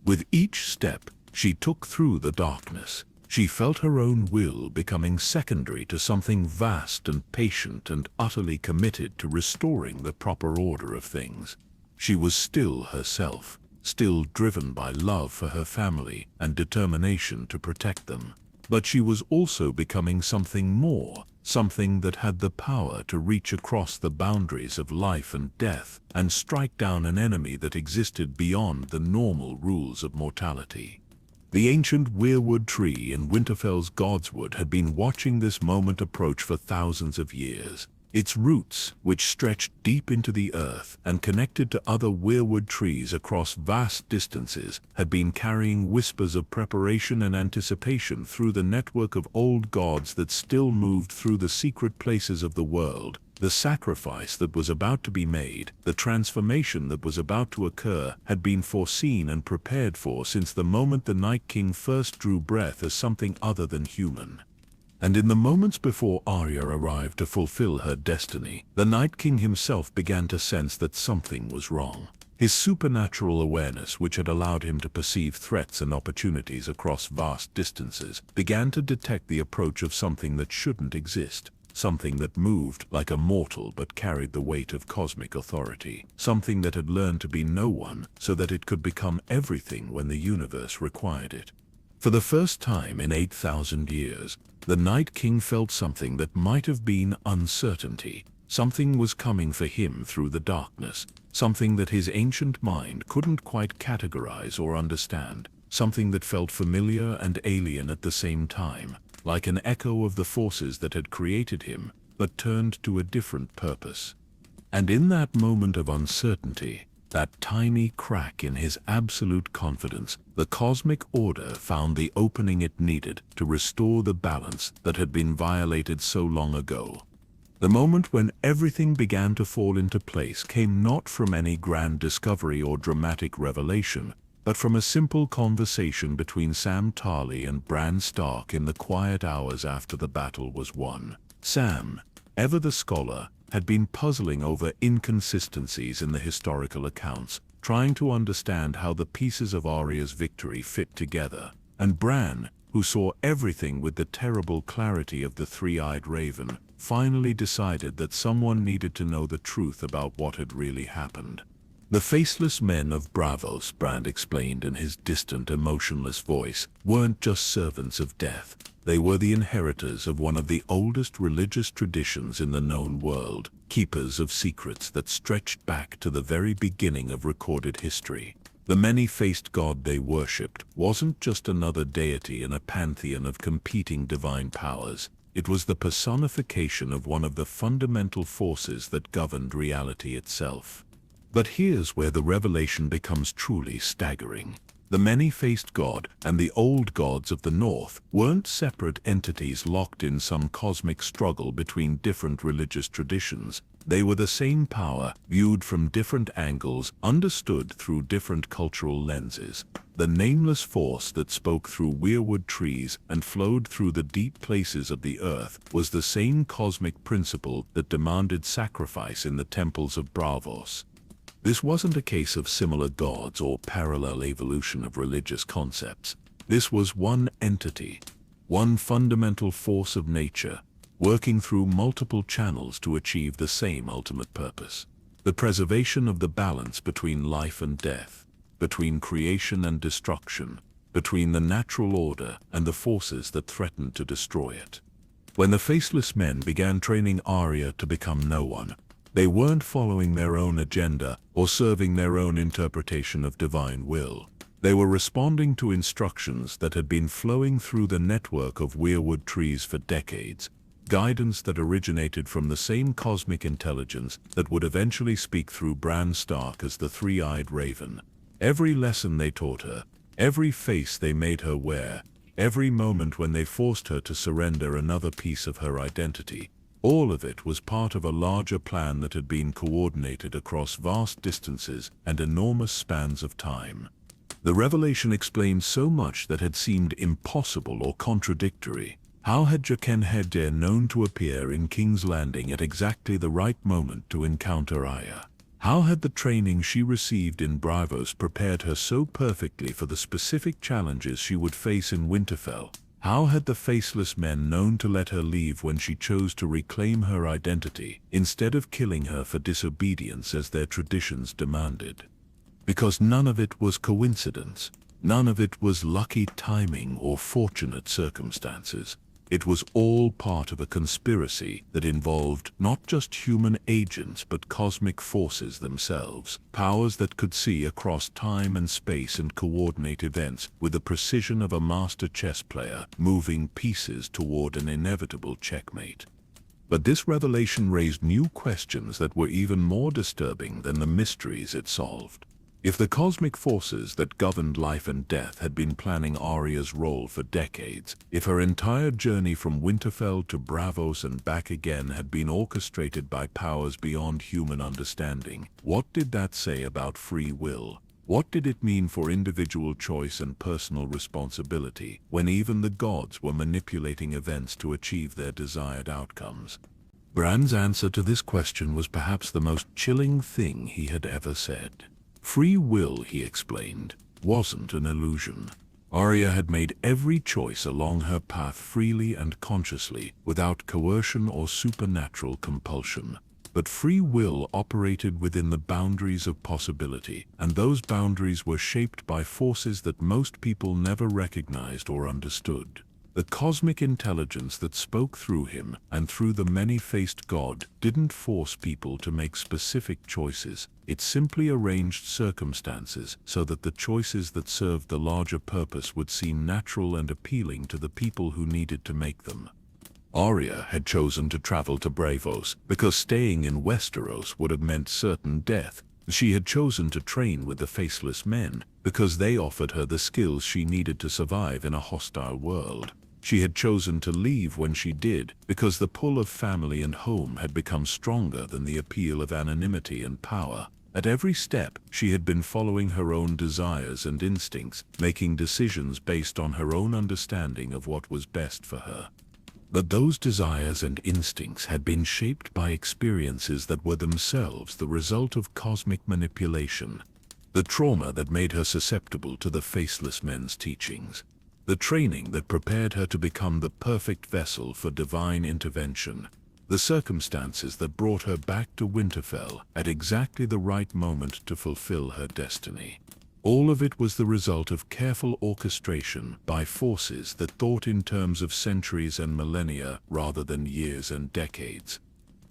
With each step she took through the darkness, she felt her own will becoming secondary to something vast and patient and utterly committed to restoring the proper order of things. She was still herself, still driven by love for her family and determination to protect them. But she was also becoming something more, something that had the power to reach across the boundaries of life and death and strike down an enemy that existed beyond the normal rules of mortality. The ancient weirwood tree in Winterfell's Godswood had been watching this moment approach for thousands of years. Its roots, which stretched deep into the earth and connected to other weirwood trees across vast distances, had been carrying whispers of preparation and anticipation through the network of old gods that still moved through the secret places of the world. The sacrifice that was about to be made, the transformation that was about to occur, had been foreseen and prepared for since the moment the Night King first drew breath as something other than human. And in the moments before Arya arrived to fulfill her destiny, the Night King himself began to sense that something was wrong. His supernatural awareness, which had allowed him to perceive threats and opportunities across vast distances, began to detect the approach of something that shouldn't exist. Something that moved like a mortal but carried the weight of cosmic authority. Something that had learned to be no one so that it could become everything when the universe required it. For the first time in 8,000 years, The Night King felt something that might have been uncertainty. Something was coming for him through the darkness, something that his ancient mind couldn't quite categorize or understand, something that felt familiar and alien at the same time, like an echo of the forces that had created him, but turned to a different purpose. And in that moment of uncertainty, that tiny crack in his absolute confidence, the cosmic order found the opening it needed to restore the balance that had been violated so long ago. The moment when everything began to fall into place came not from any grand discovery or dramatic revelation, but from a simple conversation between Sam Tarly and Bran Stark in the quiet hours after the battle was won. Sam, ever the scholar, had been puzzling over inconsistencies in the historical accounts, trying to understand how the pieces of Arya's victory fit together, and Bran, who saw everything with the terrible clarity of the three-eyed raven, finally decided that someone needed to know the truth about what had really happened. The faceless men of Braavos, Bran explained in his distant, emotionless voice, weren't just servants of death. They were the inheritors of one of the oldest religious traditions in the known world, keepers of secrets that stretched back to the very beginning of recorded history. The many-faced god they worshipped wasn't just another deity in a pantheon of competing divine powers. It was the personification of one of the fundamental forces that governed reality itself. But here's where the revelation becomes truly staggering. The many-faced god and the old gods of the north weren't separate entities locked in some cosmic struggle between different religious traditions. They were the same power, viewed from different angles, understood through different cultural lenses. The nameless force that spoke through weirwood trees and flowed through the deep places of the earth was the same cosmic principle that demanded sacrifice in the temples of Braavos. This wasn't a case of similar gods or parallel evolution of religious concepts. This was one entity, one fundamental force of nature, working through multiple channels to achieve the same ultimate purpose: the preservation of the balance between life and death, between creation and destruction, between the natural order and the forces that threatened to destroy it. When the faceless men began training Arya to become no one, they weren't following their own agenda or serving their own interpretation of divine will. They were responding to instructions that had been flowing through the network of weirwood trees for decades, guidance that originated from the same cosmic intelligence that would eventually speak through Bran Stark as the three-eyed raven. Every lesson they taught her, every face they made her wear, every moment when they forced her to surrender another piece of her identity, all of it was part of a larger plan that had been coordinated across vast distances and enormous spans of time. The revelation explained so much that had seemed impossible or contradictory. How had Jaqen H'gheddair known to appear in King's Landing at exactly the right moment to encounter Arya? How had the training she received in Braavos prepared her so perfectly for the specific challenges she would face in Winterfell? How had the faceless men known to let her leave when she chose to reclaim her identity, instead of killing her for disobedience as their traditions demanded? Because none of it was coincidence. None of it was lucky timing or fortunate circumstances. It was all part of a conspiracy that involved not just human agents but cosmic forces themselves, powers that could see across time and space and coordinate events with the precision of a master chess player moving pieces toward an inevitable checkmate. But this revelation raised new questions that were even more disturbing than the mysteries it solved. If the cosmic forces that governed life and death had been planning Arya's role for decades, if her entire journey from Winterfell to Braavos and back again had been orchestrated by powers beyond human understanding, what did that say about free will? What did it mean for individual choice and personal responsibility when even the gods were manipulating events to achieve their desired outcomes? Bran's answer to this question was perhaps the most chilling thing he had ever said. Free will, he explained, wasn't an illusion. Arya had made every choice along her path freely and consciously, without coercion or supernatural compulsion. But free will operated within the boundaries of possibility, and those boundaries were shaped by forces that most people never recognized or understood. The cosmic intelligence that spoke through him and through the many-faced god didn't force people to make specific choices. It simply arranged circumstances so that the choices that served the larger purpose would seem natural and appealing to the people who needed to make them. Arya had chosen to travel to Braavos because staying in Westeros would have meant certain death. She had chosen to train with the Faceless Men because they offered her the skills she needed to survive in a hostile world. She had chosen to leave when she did because the pull of family and home had become stronger than the appeal of anonymity and power. At every step, she had been following her own desires and instincts, making decisions based on her own understanding of what was best for her. But those desires and instincts had been shaped by experiences that were themselves the result of cosmic manipulation. The trauma that made her susceptible to the Faceless Men's teachings. The training that prepared her to become the perfect vessel for divine intervention. The circumstances that brought her back to Winterfell at exactly the right moment to fulfill her destiny. All of it was the result of careful orchestration by forces that thought in terms of centuries and millennia rather than years and decades.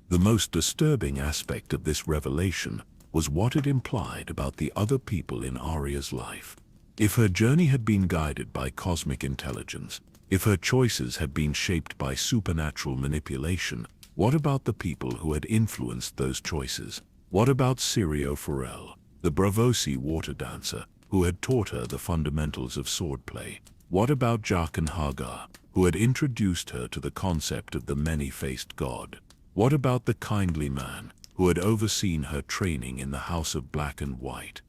The most disturbing aspect of this revelation was what it implied about the other people in Arya's life. If her journey had been guided by cosmic intelligence, if her choices had been shaped by supernatural manipulation, what about the people who had influenced those choices? What about Syrio Forel, the Braavosi water dancer, who had taught her the fundamentals of swordplay? What about Jaqen Hagar, who had introduced her to the concept of the many-faced god? What about the kindly man, who had overseen her training in the House of Black and White?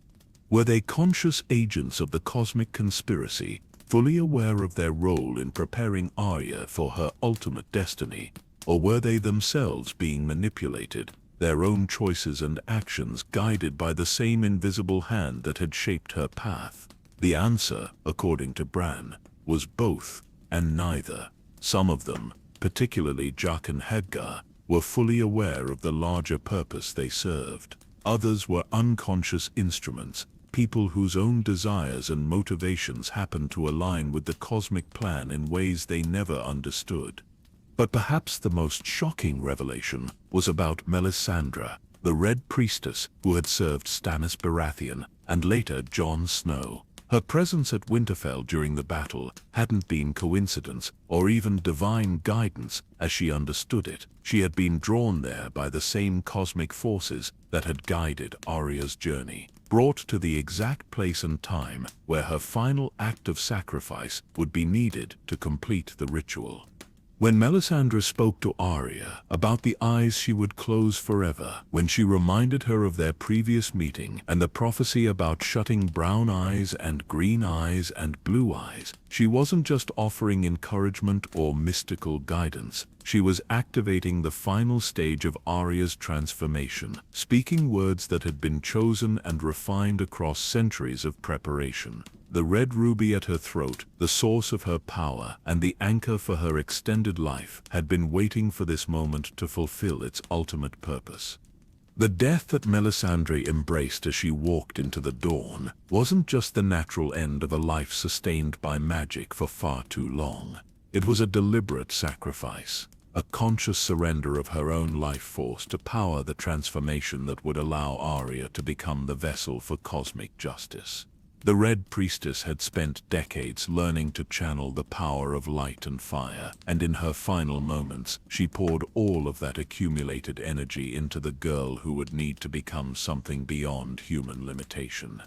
Were they conscious agents of the cosmic conspiracy, fully aware of their role in preparing Arya for her ultimate destiny? Or were they themselves being manipulated, their own choices and actions guided by the same invisible hand that had shaped her path? The answer, according to Bran, was both and neither. Some of them, particularly Jaqen Hagar, were fully aware of the larger purpose they served. Others were unconscious instruments, people whose own desires and motivations happened to align with the cosmic plan in ways they never understood. But perhaps the most shocking revelation was about Melisandre, the Red Priestess who had served Stannis Baratheon and later Jon Snow. Her presence at Winterfell during the battle hadn't been coincidence or even divine guidance as she understood it. She had been drawn there by the same cosmic forces that had guided Arya's journey, brought to the exact place and time where her final act of sacrifice would be needed to complete the ritual. When Melisandre spoke to Arya about the eyes she would close forever, when she reminded her of their previous meeting and the prophecy about shutting brown eyes and green eyes and blue eyes, she wasn't just offering encouragement or mystical guidance. She was activating the final stage of Arya's transformation, speaking words that had been chosen and refined across centuries of preparation. The red ruby at her throat, the source of her power and the anchor for her extended life, had been waiting for this moment to fulfill its ultimate purpose. The death that Melisandre embraced as she walked into the dawn wasn't just the natural end of a life sustained by magic for far too long. It was a deliberate sacrifice, a conscious surrender of her own life force to power the transformation that would allow Arya to become the vessel for cosmic justice. The Red Priestess had spent decades learning to channel the power of light and fire, and in her final moments, she poured all of that accumulated energy into the girl who would need to become something beyond human limitation.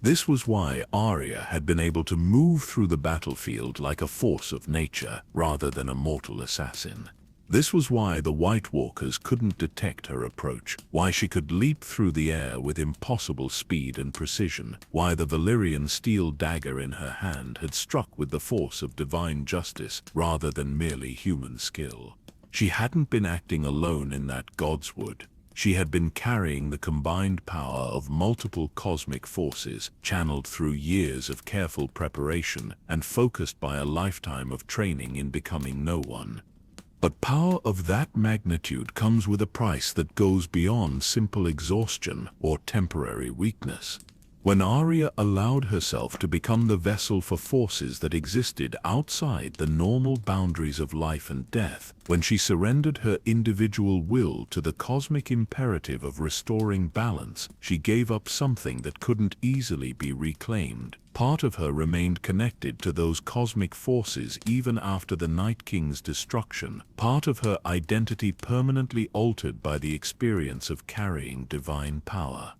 This was why Arya had been able to move through the battlefield like a force of nature rather than a mortal assassin. This was why the White Walkers couldn't detect her approach, why she could leap through the air with impossible speed and precision, why the Valyrian steel dagger in her hand had struck with the force of divine justice rather than merely human skill. She hadn't been acting alone in that godswood. She had been carrying the combined power of multiple cosmic forces, channeled through years of careful preparation and focused by a lifetime of training in becoming no one. But power of that magnitude comes with a price that goes beyond simple exhaustion or temporary weakness. When Arya allowed herself to become the vessel for forces that existed outside the normal boundaries of life and death, when she surrendered her individual will to the cosmic imperative of restoring balance, she gave up something that couldn't easily be reclaimed. Part of her remained connected to those cosmic forces even after the Night King's destruction, part of her identity permanently altered by the experience of carrying divine power.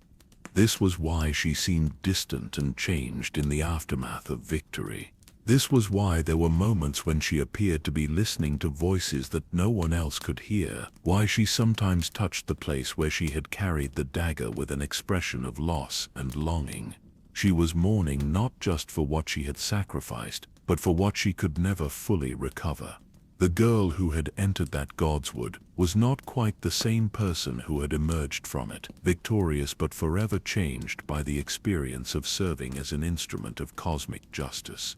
This was why she seemed distant and changed in the aftermath of victory. This was why there were moments when she appeared to be listening to voices that no one else could hear, why she sometimes touched the place where she had carried the dagger with an expression of loss and longing. She was mourning not just for what she had sacrificed, but for what she could never fully recover. The girl who had entered that godswood was not quite the same person who had emerged from it, victorious but forever changed by the experience of serving as an instrument of cosmic justice.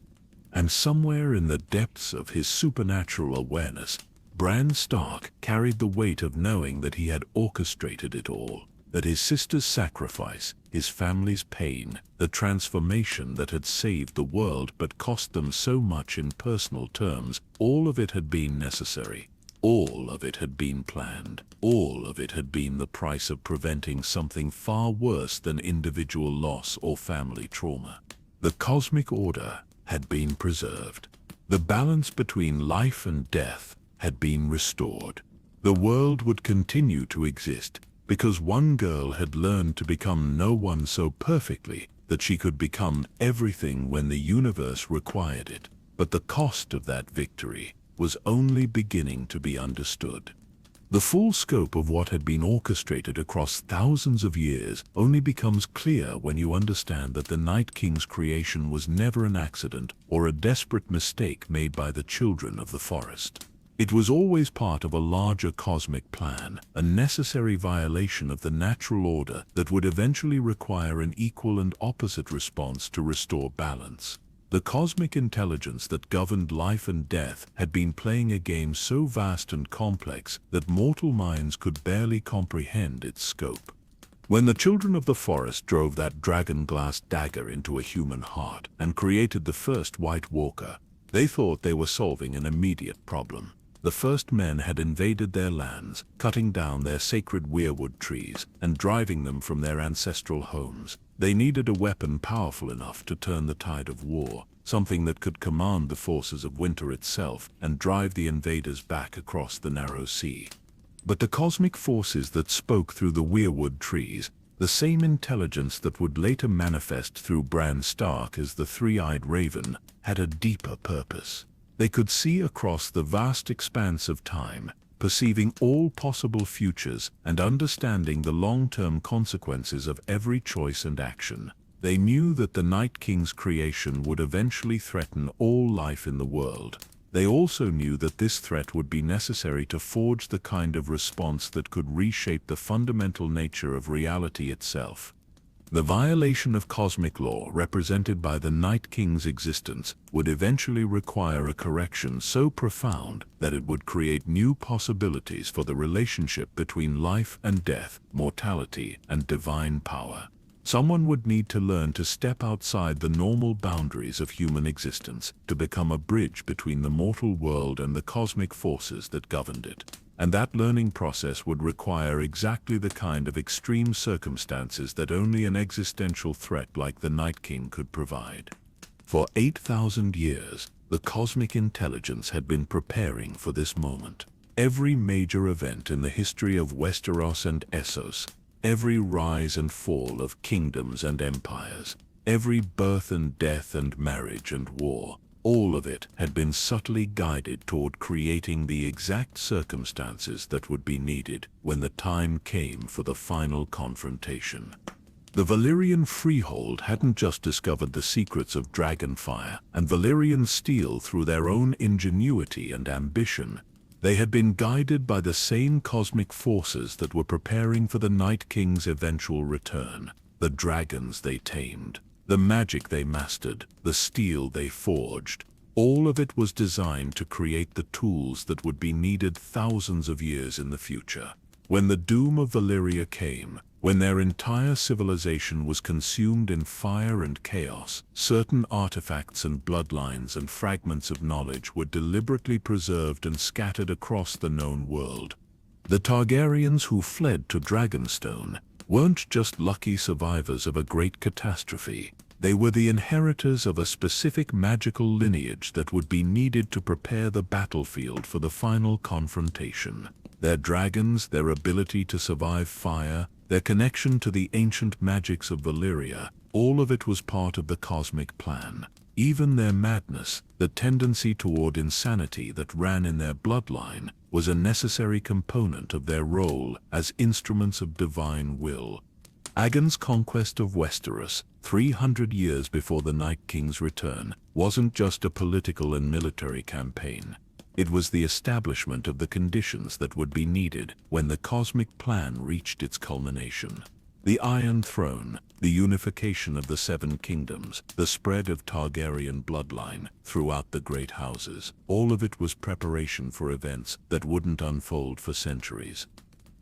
And somewhere in the depths of his supernatural awareness, Bran Stark carried the weight of knowing that he had orchestrated it all, that his sister's sacrifice, his family's pain, the transformation that had saved the world but cost them so much in personal terms, all of it had been necessary. All of it had been planned. All of it had been the price of preventing something far worse than individual loss or family trauma. The cosmic order had been preserved. The balance between life and death had been restored. The world would continue to exist, because one girl had learned to become no one so perfectly that she could become everything when the universe required it. But the cost of that victory was only beginning to be understood. The full scope of what had been orchestrated across thousands of years only becomes clear when you understand that the Night King's creation was never an accident or a desperate mistake made by the children of the forest. It was always part of a larger cosmic plan, a necessary violation of the natural order that would eventually require an equal and opposite response to restore balance. The cosmic intelligence that governed life and death had been playing a game so vast and complex that mortal minds could barely comprehend its scope. When the children of the forest drove that dragon-glass dagger into a human heart and created the first White Walker, they thought they were solving an immediate problem. The first men had invaded their lands, cutting down their sacred weirwood trees and driving them from their ancestral homes. They needed a weapon powerful enough to turn the tide of war, something that could command the forces of winter itself and drive the invaders back across the narrow sea. But the cosmic forces that spoke through the weirwood trees, the same intelligence that would later manifest through Bran Stark as the three-eyed raven, had a deeper purpose. They could see across the vast expanse of time, perceiving all possible futures and understanding the long-term consequences of every choice and action. They knew that the Night King's creation would eventually threaten all life in the world. They also knew that this threat would be necessary to forge the kind of response that could reshape the fundamental nature of reality itself. The violation of cosmic law represented by the Night King's existence would eventually require a correction so profound that it would create new possibilities for the relationship between life and death, mortality and divine power. Someone would need to learn to step outside the normal boundaries of human existence, to become a bridge between the mortal world and the cosmic forces that governed it. And that learning process would require exactly the kind of extreme circumstances that only an existential threat like the Night King could provide. For 8,000 years, the cosmic intelligence had been preparing for this moment. Every major event in the history of Westeros and Essos, every rise and fall of kingdoms and empires, every birth and death and marriage and war, all of it had been subtly guided toward creating the exact circumstances that would be needed when the time came for the final confrontation. The Valyrian Freehold hadn't just discovered the secrets of dragonfire and Valyrian steel through their own ingenuity and ambition. They had been guided by the same cosmic forces that were preparing for the Night King's eventual return. The dragons they tamed, the magic they mastered, the steel they forged, all of it was designed to create the tools that would be needed thousands of years in the future. When the doom of Valyria came, When their entire civilization was consumed in fire and chaos, certain artifacts and bloodlines and fragments of knowledge were deliberately preserved and scattered across the known world. The Targaryens who fled to Dragonstone weren't just lucky survivors of a great catastrophe. They were the inheritors of a specific magical lineage that would be needed to prepare the battlefield for the final confrontation. Their dragons, their ability to survive fire, their connection to the ancient magics of Valyria, all of it was part of the cosmic plan. Even their madness, the tendency toward insanity that ran in their bloodline, was a necessary component of their role as instruments of divine will. Aegon's conquest of Westeros, 300 years before the Night King's return, wasn't just a political and military campaign. It was the establishment of the conditions that would be needed when the cosmic plan reached its culmination. The Iron Throne, the unification of the Seven Kingdoms, the spread of Targaryen bloodline throughout the great houses, all of it was preparation for events that wouldn't unfold for centuries.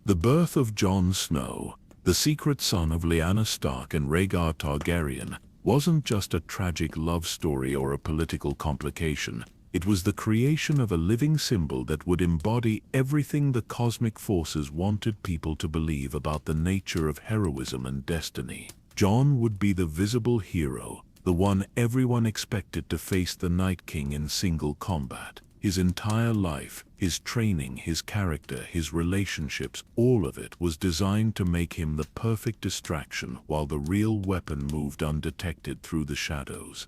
The birth of Jon Snow, the secret son of Lyanna Stark and Rhaegar Targaryen, wasn't just a tragic love story or a political complication. It was the creation of a living symbol that would embody everything the cosmic forces wanted people to believe about the nature of heroism and destiny. Jon would be the visible hero, the one everyone expected to face the Night King in single combat. His entire life, his training, his character, his relationships, all of it was designed to make him the perfect distraction while the real weapon moved undetected through the shadows.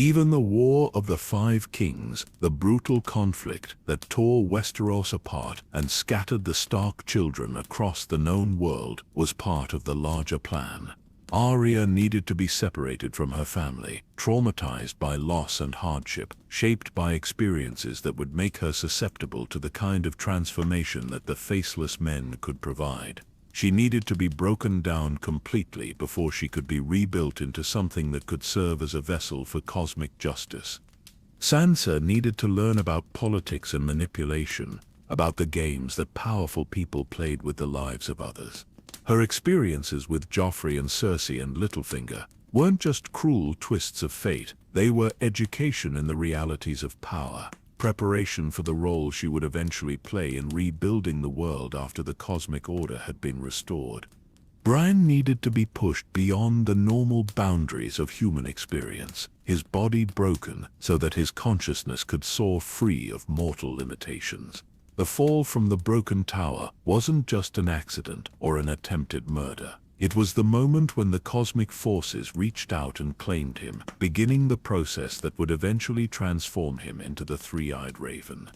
Even the War of the Five Kings, the brutal conflict that tore Westeros apart and scattered the Stark children across the known world, was part of the larger plan. Arya needed to be separated from her family, traumatized by loss and hardship, shaped by experiences that would make her susceptible to the kind of transformation that the Faceless Men could provide. She needed to be broken down completely before she could be rebuilt into something that could serve as a vessel for cosmic justice. Sansa needed to learn about politics and manipulation, about the games that powerful people played with the lives of others. Her experiences with Joffrey and Cersei and Littlefinger weren't just cruel twists of fate, they were education in the realities of power. Preparation for the role she would eventually play in rebuilding the world after the cosmic order had been restored. Bran needed to be pushed beyond the normal boundaries of human experience, his body broken so that his consciousness could soar free of mortal limitations. The fall from the broken tower wasn't just an accident or an attempted murder. It was the moment when the cosmic forces reached out and claimed him, beginning the process that would eventually transform him into the Three-Eyed Raven.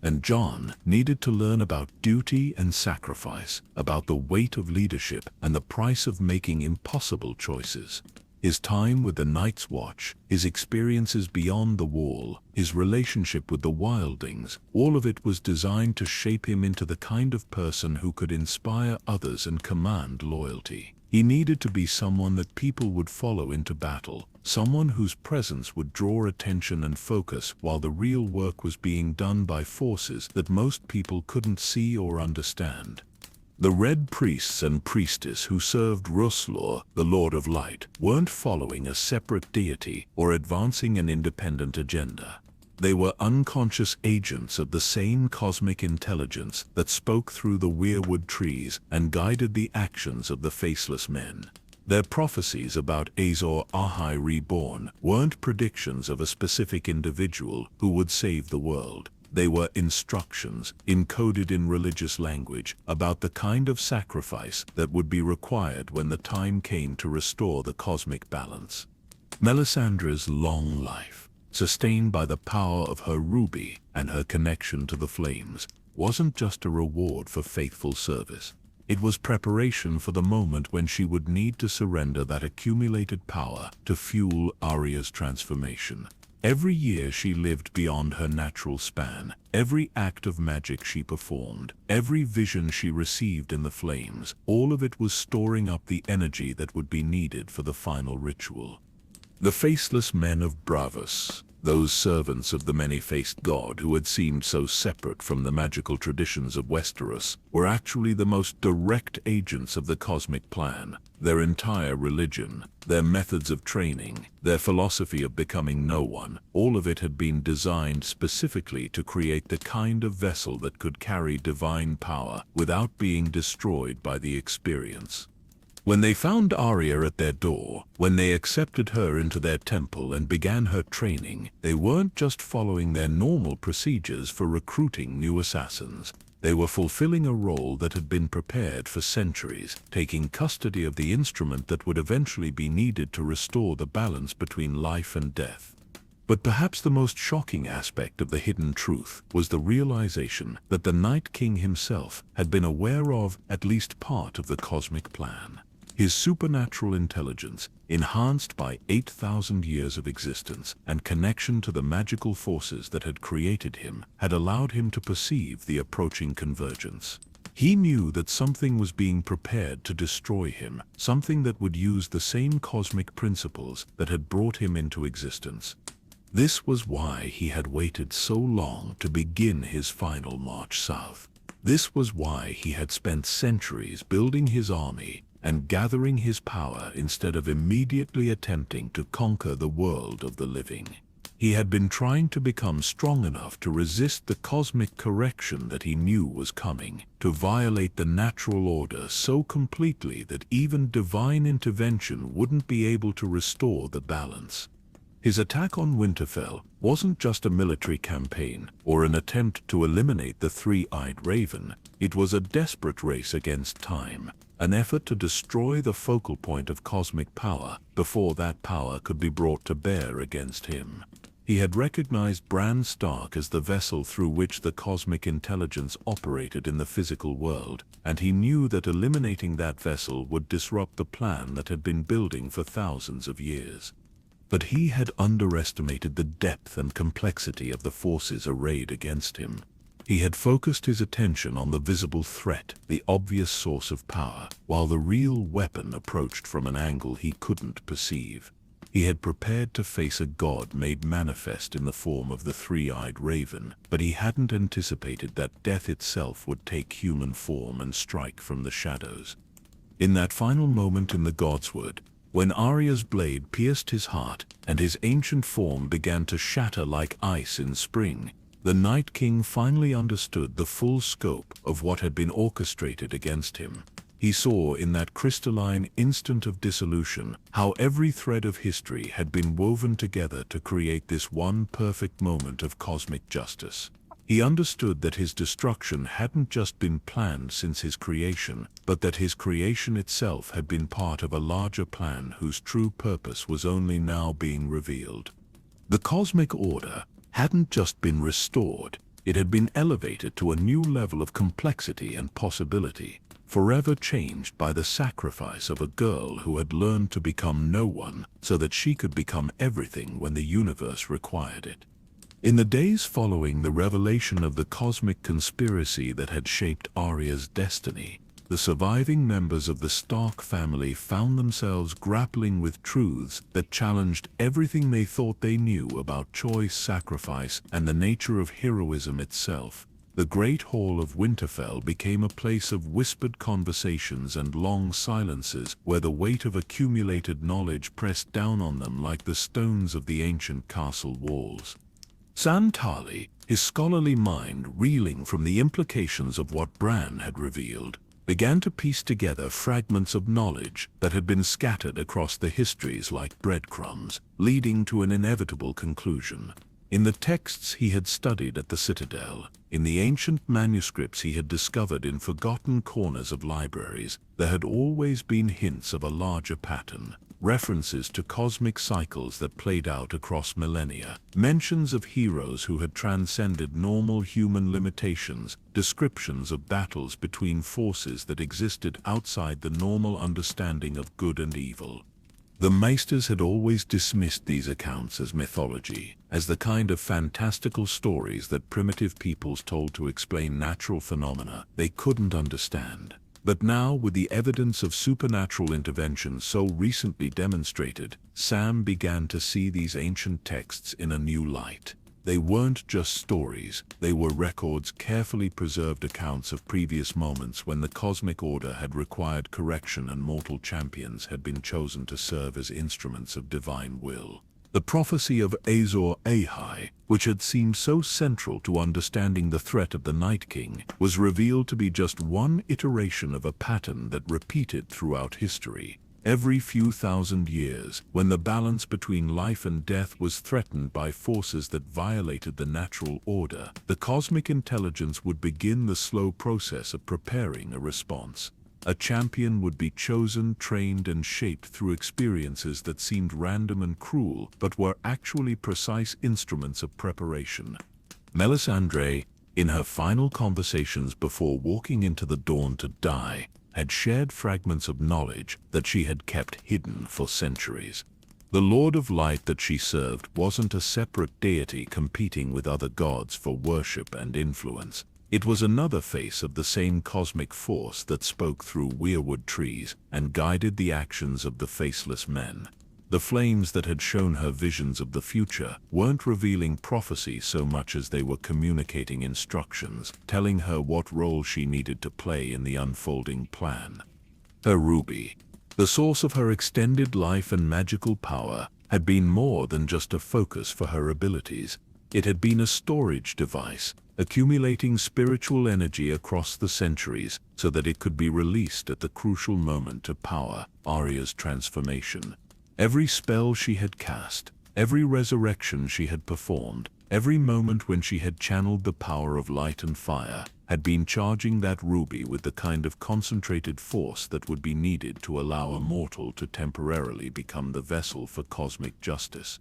And Jon needed to learn about duty and sacrifice, about the weight of leadership and the price of making impossible choices. His time with the Night's Watch, his experiences beyond the Wall, his relationship with the Wildlings, all of it was designed to shape him into the kind of person who could inspire others and command loyalty. He needed to be someone that people would follow into battle, someone whose presence would draw attention and focus while the real work was being done by forces that most people couldn't see or understand. The Red Priests and Priestess who served Ruslor, the Lord of Light, weren't following a separate deity or advancing an independent agenda. They were unconscious agents of the same cosmic intelligence that spoke through the weirwood trees and guided the actions of the Faceless Men. Their prophecies about Azor Ahai Reborn weren't predictions of a specific individual who would save the world. They were instructions, encoded in religious language, about the kind of sacrifice that would be required when the time came to restore the cosmic balance. Melisandre's long life, sustained by the power of her ruby and her connection to the flames, wasn't just a reward for faithful service. It was preparation for the moment when she would need to surrender that accumulated power to fuel Arya's transformation. Every year she lived beyond her natural span, every act of magic she performed, every vision she received in the flames, all of it was storing up the energy that would be needed for the final ritual. The Faceless Men of Bravos, Those servants of the many-faced god who had seemed so separate from the magical traditions of Westeros were actually the most direct agents of the cosmic plan. Their entire religion, their methods of training, their philosophy of becoming no one, all of it had been designed specifically to create the kind of vessel that could carry divine power without being destroyed by the experience. When they found Arya at their door, when they accepted her into their temple and began her training, they weren't just following their normal procedures for recruiting new assassins. They were fulfilling a role that had been prepared for centuries, taking custody of the instrument that would eventually be needed to restore the balance between life and death. But perhaps the most shocking aspect of the hidden truth was the realization that the Night King himself had been aware of at least part of the cosmic plan. His supernatural intelligence, enhanced by 8,000 years of existence and connection to the magical forces that had created him, had allowed him to perceive the approaching convergence. He knew that something was being prepared to destroy him, something that would use the same cosmic principles that had brought him into existence. This was why he had waited so long to begin his final march south. This was why he had spent centuries building his army and gathering his power instead of immediately attempting to conquer the world of the living. He had been trying to become strong enough to resist the cosmic correction that he knew was coming, to violate the natural order so completely that even divine intervention wouldn't be able to restore the balance. His attack on Winterfell wasn't just a military campaign or an attempt to eliminate the three-eyed raven. It was a desperate race against time, an effort to destroy the focal point of cosmic power before that power could be brought to bear against him. He had recognized Bran Stark as the vessel through which the cosmic intelligence operated in the physical world, and he knew that eliminating that vessel would disrupt the plan that had been building for thousands of years. But he had underestimated the depth and complexity of the forces arrayed against him. He had focused his attention on the visible threat, the obvious source of power, while the real weapon approached from an angle he couldn't perceive. He had prepared to face a god made manifest in the form of the three-eyed raven, but he hadn't anticipated that death itself would take human form and strike from the shadows. In that final moment in the Godswood, when Arya's blade pierced his heart and his ancient form began to shatter like ice in spring, the Night King finally understood the full scope of what had been orchestrated against him. He saw in that crystalline instant of dissolution how every thread of history had been woven together to create this one perfect moment of cosmic justice. He understood that his destruction hadn't just been planned since his creation, but that his creation itself had been part of a larger plan whose true purpose was only now being revealed. The cosmic order hadn't just been restored, it had been elevated to a new level of complexity and possibility, forever changed by the sacrifice of a girl who had learned to become no one so that she could become everything when the universe required it. In the days following the revelation of the cosmic conspiracy that had shaped Arya's destiny, the surviving members of the Stark family found themselves grappling with truths that challenged everything they thought they knew about choice, sacrifice, and the nature of heroism itself. The Great Hall of Winterfell became a place of whispered conversations and long silences where the weight of accumulated knowledge pressed down on them like the stones of the ancient castle walls. Santali, his scholarly mind reeling from the implications of what Bran had revealed, began to piece together fragments of knowledge that had been scattered across the histories like breadcrumbs, leading to an inevitable conclusion. In the texts he had studied at the Citadel, in the ancient manuscripts he had discovered in forgotten corners of libraries, there had always been hints of a larger pattern. References to cosmic cycles that played out across millennia, mentions of heroes who had transcended normal human limitations, descriptions of battles between forces that existed outside the normal understanding of good and evil. The Maesters had always dismissed these accounts as mythology, as the kind of fantastical stories that primitive peoples told to explain natural phenomena they couldn't understand. But now, with the evidence of supernatural intervention so recently demonstrated, Sam began to see these ancient texts in a new light. They weren't just stories, they were records, carefully preserved accounts of previous moments when the cosmic order had required correction and mortal champions had been chosen to serve as instruments of divine will. The prophecy of Azor Ahai, which had seemed so central to understanding the threat of the Night King, was revealed to be just one iteration of a pattern that repeated throughout history. Every few thousand years, when the balance between life and death was threatened by forces that violated the natural order, the cosmic intelligence would begin the slow process of preparing a response. A champion would be chosen, trained, and shaped through experiences that seemed random and cruel, but were actually precise instruments of preparation. Melisandre, in her final conversations before walking into the dawn to die, had shared fragments of knowledge that she had kept hidden for centuries. The Lord of Light that she served wasn't a separate deity competing with other gods for worship and influence. It was another face of the same cosmic force that spoke through weirwood trees and guided the actions of the faceless men. The flames that had shown her visions of the future weren't revealing prophecy so much as they were communicating instructions, telling her what role she needed to play in the unfolding plan. Her ruby, the source of her extended life and magical power, had been more than just a focus for her abilities. It had been a storage device, accumulating spiritual energy across the centuries so that it could be released at the crucial moment to power Arya's transformation. Every spell she had cast, every resurrection she had performed, every moment when she had channeled the power of light and fire, had been charging that ruby with the kind of concentrated force that would be needed to allow a mortal to temporarily become the vessel for cosmic justice.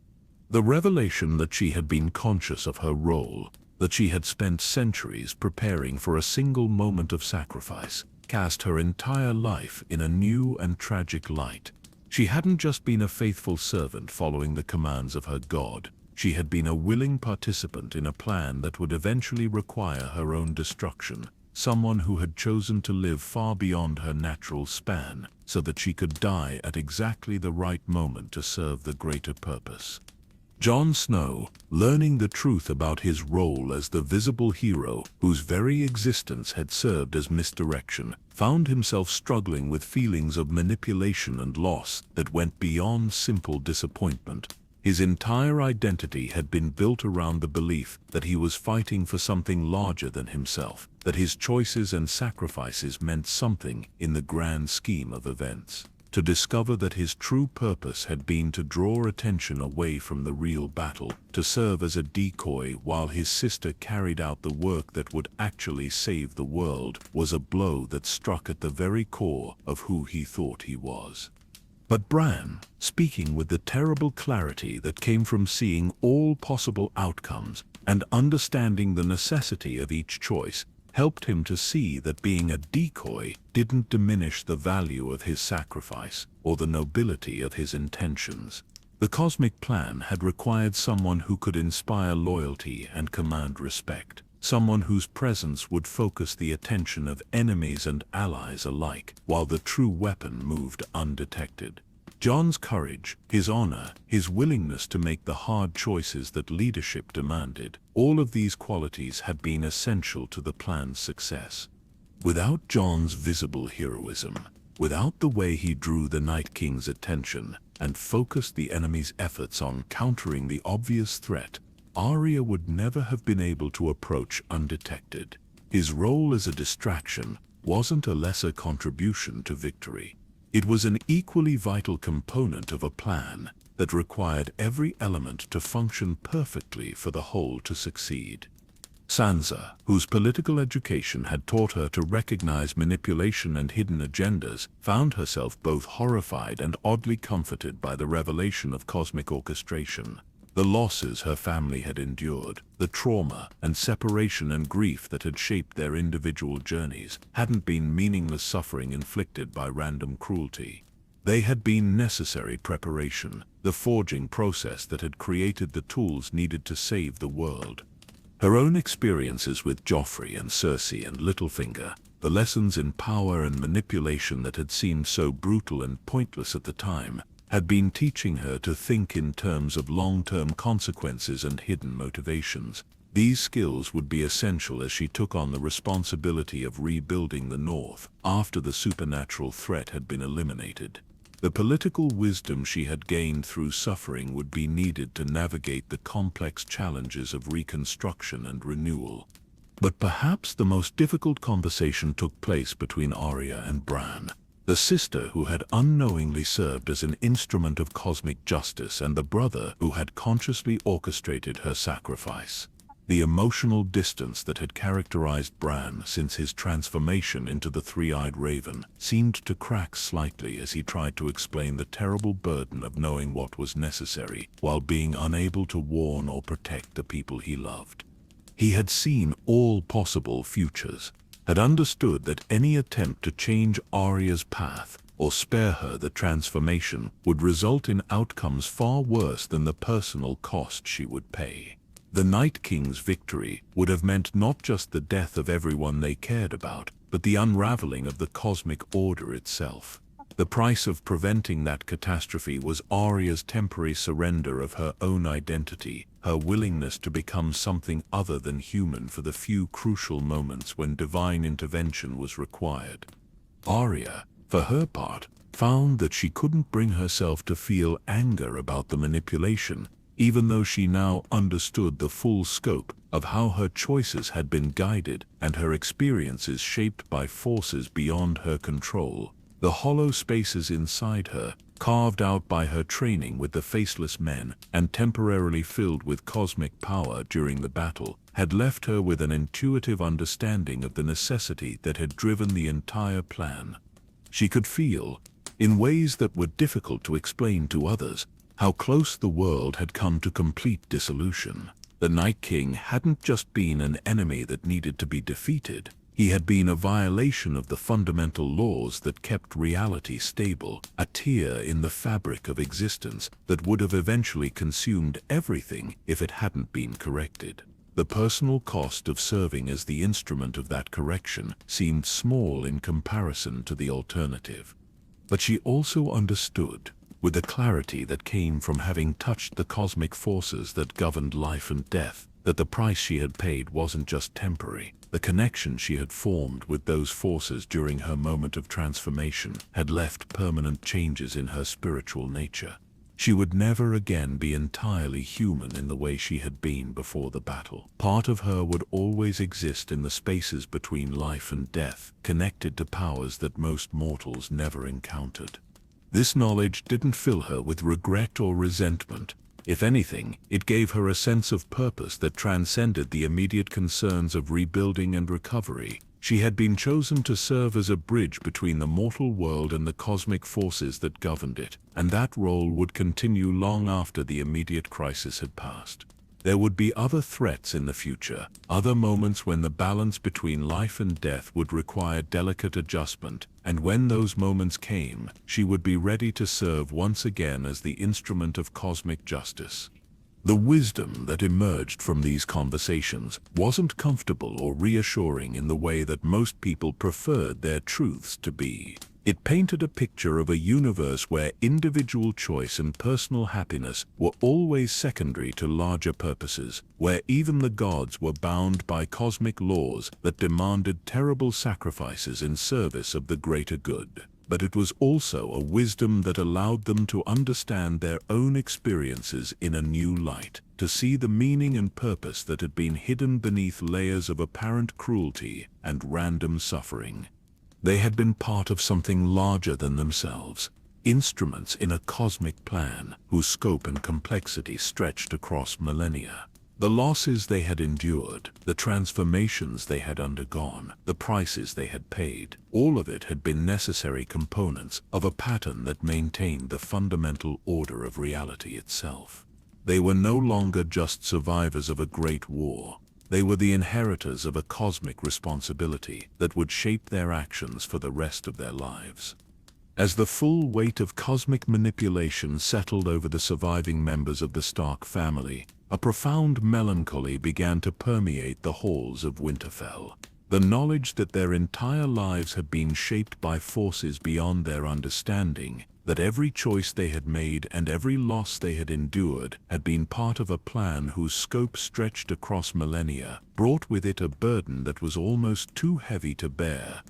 The revelation that she had been conscious of her role, that she had spent centuries preparing for a single moment of sacrifice, cast her entire life in a new and tragic light. She hadn't just been a faithful servant following the commands of her god, she had been a willing participant in a plan that would eventually require her own destruction, someone who had chosen to live far beyond her natural span, so that she could die at exactly the right moment to serve the greater purpose. Jon Snow, learning the truth about his role as the visible hero whose very existence had served as misdirection, found himself struggling with feelings of manipulation and loss that went beyond simple disappointment. His entire identity had been built around the belief that he was fighting for something larger than himself, that his choices and sacrifices meant something in the grand scheme of events. To discover that his true purpose had been to draw attention away from the real battle, to serve as a decoy while his sister carried out the work that would actually save the world, was a blow that struck at the very core of who he thought he was. But Bran, speaking with the terrible clarity that came from seeing all possible outcomes and understanding the necessity of each choice, helped him to see that being a decoy didn't diminish the value of his sacrifice or the nobility of his intentions. The cosmic plan had required someone who could inspire loyalty and command respect, someone whose presence would focus the attention of enemies and allies alike, while the true weapon moved undetected. Jon's courage, his honor, his willingness to make the hard choices that leadership demanded, all of these qualities had been essential to the plan's success. Without Jon's visible heroism, without the way he drew the Night King's attention and focused the enemy's efforts on countering the obvious threat, Arya would never have been able to approach undetected. His role as a distraction wasn't a lesser contribution to victory. It was an equally vital component of a plan that required every element to function perfectly for the whole to succeed. Sansa, whose political education had taught her to recognize manipulation and hidden agendas, found herself both horrified and oddly comforted by the revelation of cosmic orchestration. The losses her family had endured, the trauma and separation and grief that had shaped their individual journeys, hadn't been meaningless suffering inflicted by random cruelty. They had been necessary preparation, the forging process that had created the tools needed to save the world. Her own experiences with Joffrey and Cersei and Littlefinger, The lessons in power and manipulation that had seemed so brutal and pointless at the time had been teaching her to think in terms of long-term consequences and hidden motivations. These skills would be essential as she took on the responsibility of rebuilding the North after the supernatural threat had been eliminated. The political wisdom she had gained through suffering would be needed to navigate the complex challenges of reconstruction and renewal. But perhaps the most difficult conversation took place between Arya and Bran, the sister who had unknowingly served as an instrument of cosmic justice and the brother who had consciously orchestrated her sacrifice. The emotional distance that had characterized Bran since his transformation into the three-eyed raven seemed to crack slightly as he tried to explain the terrible burden of knowing what was necessary while being unable to warn or protect the people he loved. He had seen all possible futures, had understood that any attempt to change Arya's path or spare her the transformation would result in outcomes far worse than the personal cost she would pay. The Night King's victory would have meant not just the death of everyone they cared about, but the unraveling of the cosmic order itself. The price of preventing that catastrophe was Arya's temporary surrender of her own identity, her willingness to become something other than human for the few crucial moments when divine intervention was required. Arya, for her part, found that she couldn't bring herself to feel anger about the manipulation, even though she now understood the full scope of how her choices had been guided and her experiences shaped by forces beyond her control. The hollow spaces inside her, carved out by her training with the Faceless Men and temporarily filled with cosmic power during the battle, had left her with an intuitive understanding of the necessity that had driven the entire plan. She could feel, in ways that were difficult to explain to others, how close the world had come to complete dissolution. The Night King hadn't just been an enemy that needed to be defeated. He had been a violation of the fundamental laws that kept reality stable, a tear in the fabric of existence that would have eventually consumed everything if it hadn't been corrected. The personal cost of serving as the instrument of that correction seemed small in comparison to the alternative. But she also understood, with the clarity that came from having touched the cosmic forces that governed life and death, that the price she had paid wasn't just temporary. The connection she had formed with those forces during her moment of transformation had left permanent changes in her spiritual nature. She would never again be entirely human in the way she had been before the battle. Part of her would always exist in the spaces between life and death, connected to powers that most mortals never encountered. This knowledge didn't fill her with regret or resentment. If anything, it gave her a sense of purpose that transcended the immediate concerns of rebuilding and recovery. She had been chosen to serve as a bridge between the mortal world and the cosmic forces that governed it, and that role would continue long after the immediate crisis had passed. There would be other threats in the future, other moments when the balance between life and death would require delicate adjustment, and when those moments came, she would be ready to serve once again as the instrument of cosmic justice. The wisdom that emerged from these conversations wasn't comfortable or reassuring in the way that most people preferred their truths to be. It painted a picture of a universe where individual choice and personal happiness were always secondary to larger purposes, where even the gods were bound by cosmic laws that demanded terrible sacrifices in service of the greater good. But it was also a wisdom that allowed them to understand their own experiences in a new light, to see the meaning and purpose that had been hidden beneath layers of apparent cruelty and random suffering. They had been part of something larger than themselves, instruments in a cosmic plan whose scope and complexity stretched across millennia. The losses they had endured, the transformations they had undergone, the prices they had paid, all of it had been necessary components of a pattern that maintained the fundamental order of reality itself. They were no longer just survivors of a great war. They were the inheritors of a cosmic responsibility that would shape their actions for the rest of their lives. As the full weight of cosmic manipulation settled over the surviving members of the Stark family, a profound melancholy began to permeate the halls of Winterfell. The knowledge that their entire lives had been shaped by forces beyond their understanding, that every choice they had made and every loss they had endured had been part of a plan whose scope stretched across millennia, brought with it a burden that was almost too heavy to bear.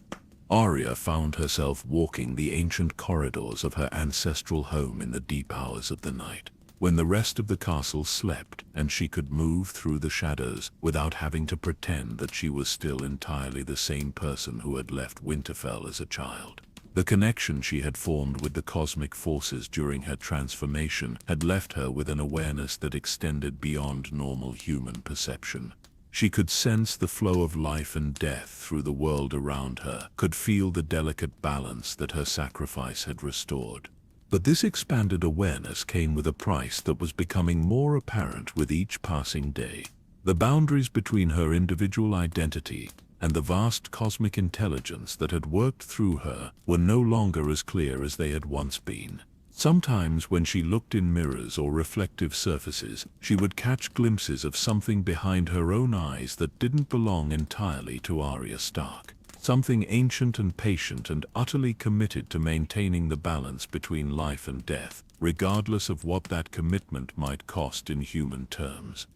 Arya found herself walking the ancient corridors of her ancestral home in the deep hours of the night, when the rest of the castle slept and she could move through the shadows without having to pretend that she was still entirely the same person who had left Winterfell as a child. The connection she had formed with the cosmic forces during her transformation had left her with an awareness that extended beyond normal human perception. She could sense the flow of life and death through the world around her, could feel the delicate balance that her sacrifice had restored. But this expanded awareness came with a price that was becoming more apparent with each passing day. The boundaries between her individual identity and the vast cosmic intelligence that had worked through her were no longer as clear as they had once been. Sometimes when she looked in mirrors or reflective surfaces, she would catch glimpses of something behind her own eyes that didn't belong entirely to Arya Stark. Something ancient and patient and utterly committed to maintaining the balance between life and death, regardless of what that commitment might cost in human terms.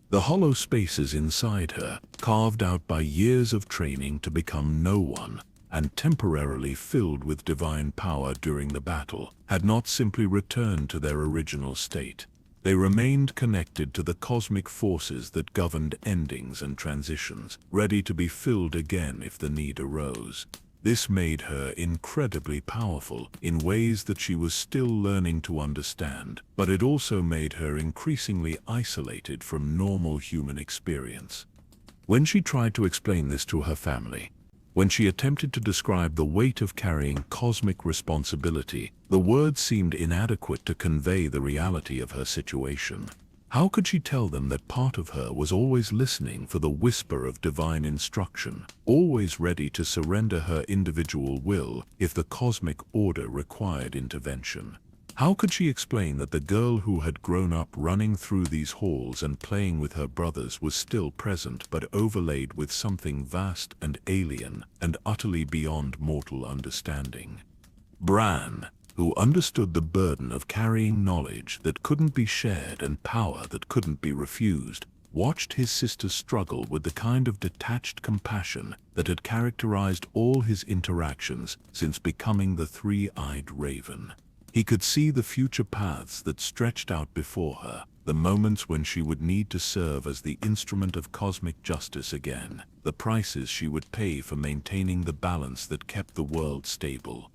The hollow spaces inside her, carved out by years of training to become no one, and temporarily filled with divine power during the battle, had not simply returned to their original state. They remained connected to the cosmic forces that governed endings and transitions, ready to be filled again if the need arose. This made her incredibly powerful in ways that she was still learning to understand, but it also made her increasingly isolated from normal human experience. When she tried to explain this to her family, when she attempted to describe the weight of carrying cosmic responsibility, the words seemed inadequate to convey the reality of her situation. How could she tell them that part of her was always listening for the whisper of divine instruction, always ready to surrender her individual will if the cosmic order required intervention? How could she explain that the girl who had grown up running through these halls and playing with her brothers was still present but overlaid with something vast and alien and utterly beyond mortal understanding? Bran, who understood the burden of carrying knowledge that couldn't be shared and power that couldn't be refused, watched his sister struggle with the kind of detached compassion that had characterized all his interactions since becoming the three-eyed raven. He could see the future paths that stretched out before her, the moments when she would need to serve as the instrument of cosmic justice again, the prices she would pay for maintaining the balance that kept the world stable.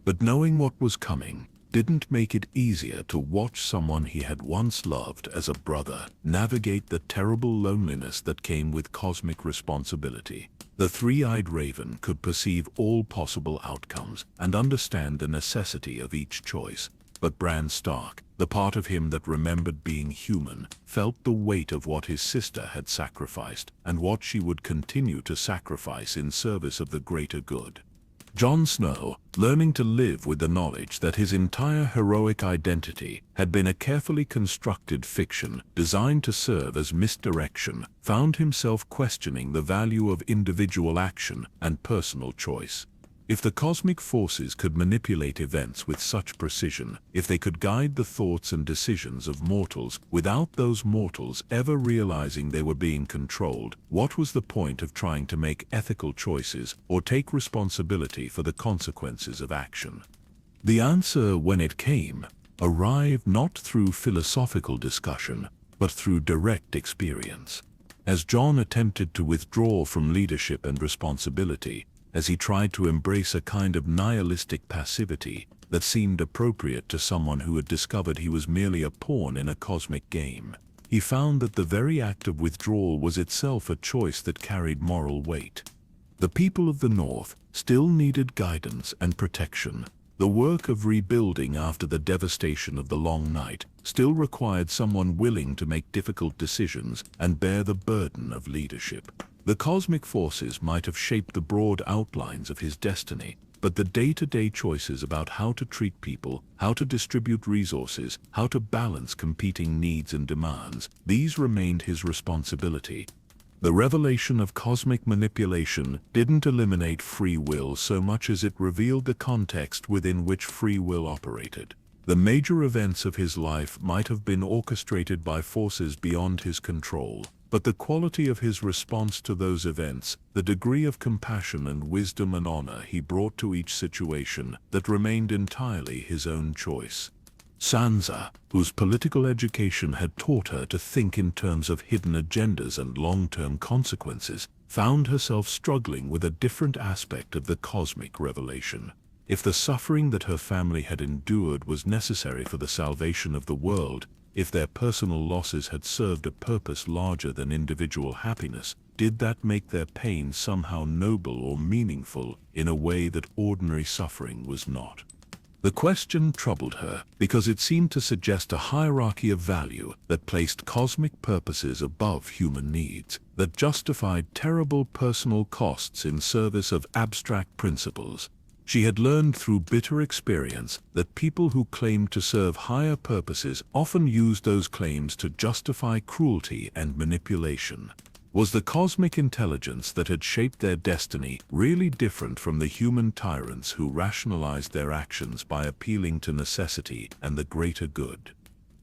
But knowing what was coming didn't make it easier to watch someone he had once loved as a brother navigate the terrible loneliness that came with cosmic responsibility. The three-eyed raven could perceive all possible outcomes and understand the necessity of each choice, but Bran Stark, the part of him that remembered being human, felt the weight of what his sister had sacrificed and what she would continue to sacrifice in service of the greater good. Jon Snow, learning to live with the knowledge that his entire heroic identity had been a carefully constructed fiction designed to serve as misdirection, found himself questioning the value of individual action and personal choice. If the cosmic forces could manipulate events with such precision, if they could guide the thoughts and decisions of mortals without those mortals ever realizing they were being controlled, what was the point of trying to make ethical choices or take responsibility for the consequences of action? The answer, when it came, arrived not through philosophical discussion, but through direct experience. As Jon attempted to withdraw from leadership and responsibility, as he tried to embrace a kind of nihilistic passivity that seemed appropriate to someone who had discovered he was merely a pawn in a cosmic game, he found that the very act of withdrawal was itself a choice that carried moral weight. The people of the North still needed guidance and protection. The work of rebuilding after the devastation of the Long Night still required someone willing to make difficult decisions and bear the burden of leadership. The cosmic forces might have shaped the broad outlines of his destiny, but the day-to-day choices about how to treat people, how to distribute resources, how to balance competing needs and demands, these remained his responsibility. The revelation of cosmic manipulation didn't eliminate free will so much as it revealed the context within which free will operated. The major events of his life might have been orchestrated by forces beyond his control, but the quality of his response to those events, the degree of compassion and wisdom and honor he brought to each situation, that remained entirely his own choice. Sansa, whose political education had taught her to think in terms of hidden agendas and long-term consequences, found herself struggling with a different aspect of the cosmic revelation. If the suffering that her family had endured was necessary for the salvation of the world, if their personal losses had served a purpose larger than individual happiness, did that make their pain somehow noble or meaningful in a way that ordinary suffering was not? The question troubled her because it seemed to suggest a hierarchy of value that placed cosmic purposes above human needs, that justified terrible personal costs in service of abstract principles. She had learned through bitter experience that people who claimed to serve higher purposes often used those claims to justify cruelty and manipulation. Was the cosmic intelligence that had shaped their destiny really different from the human tyrants who rationalized their actions by appealing to necessity and the greater good?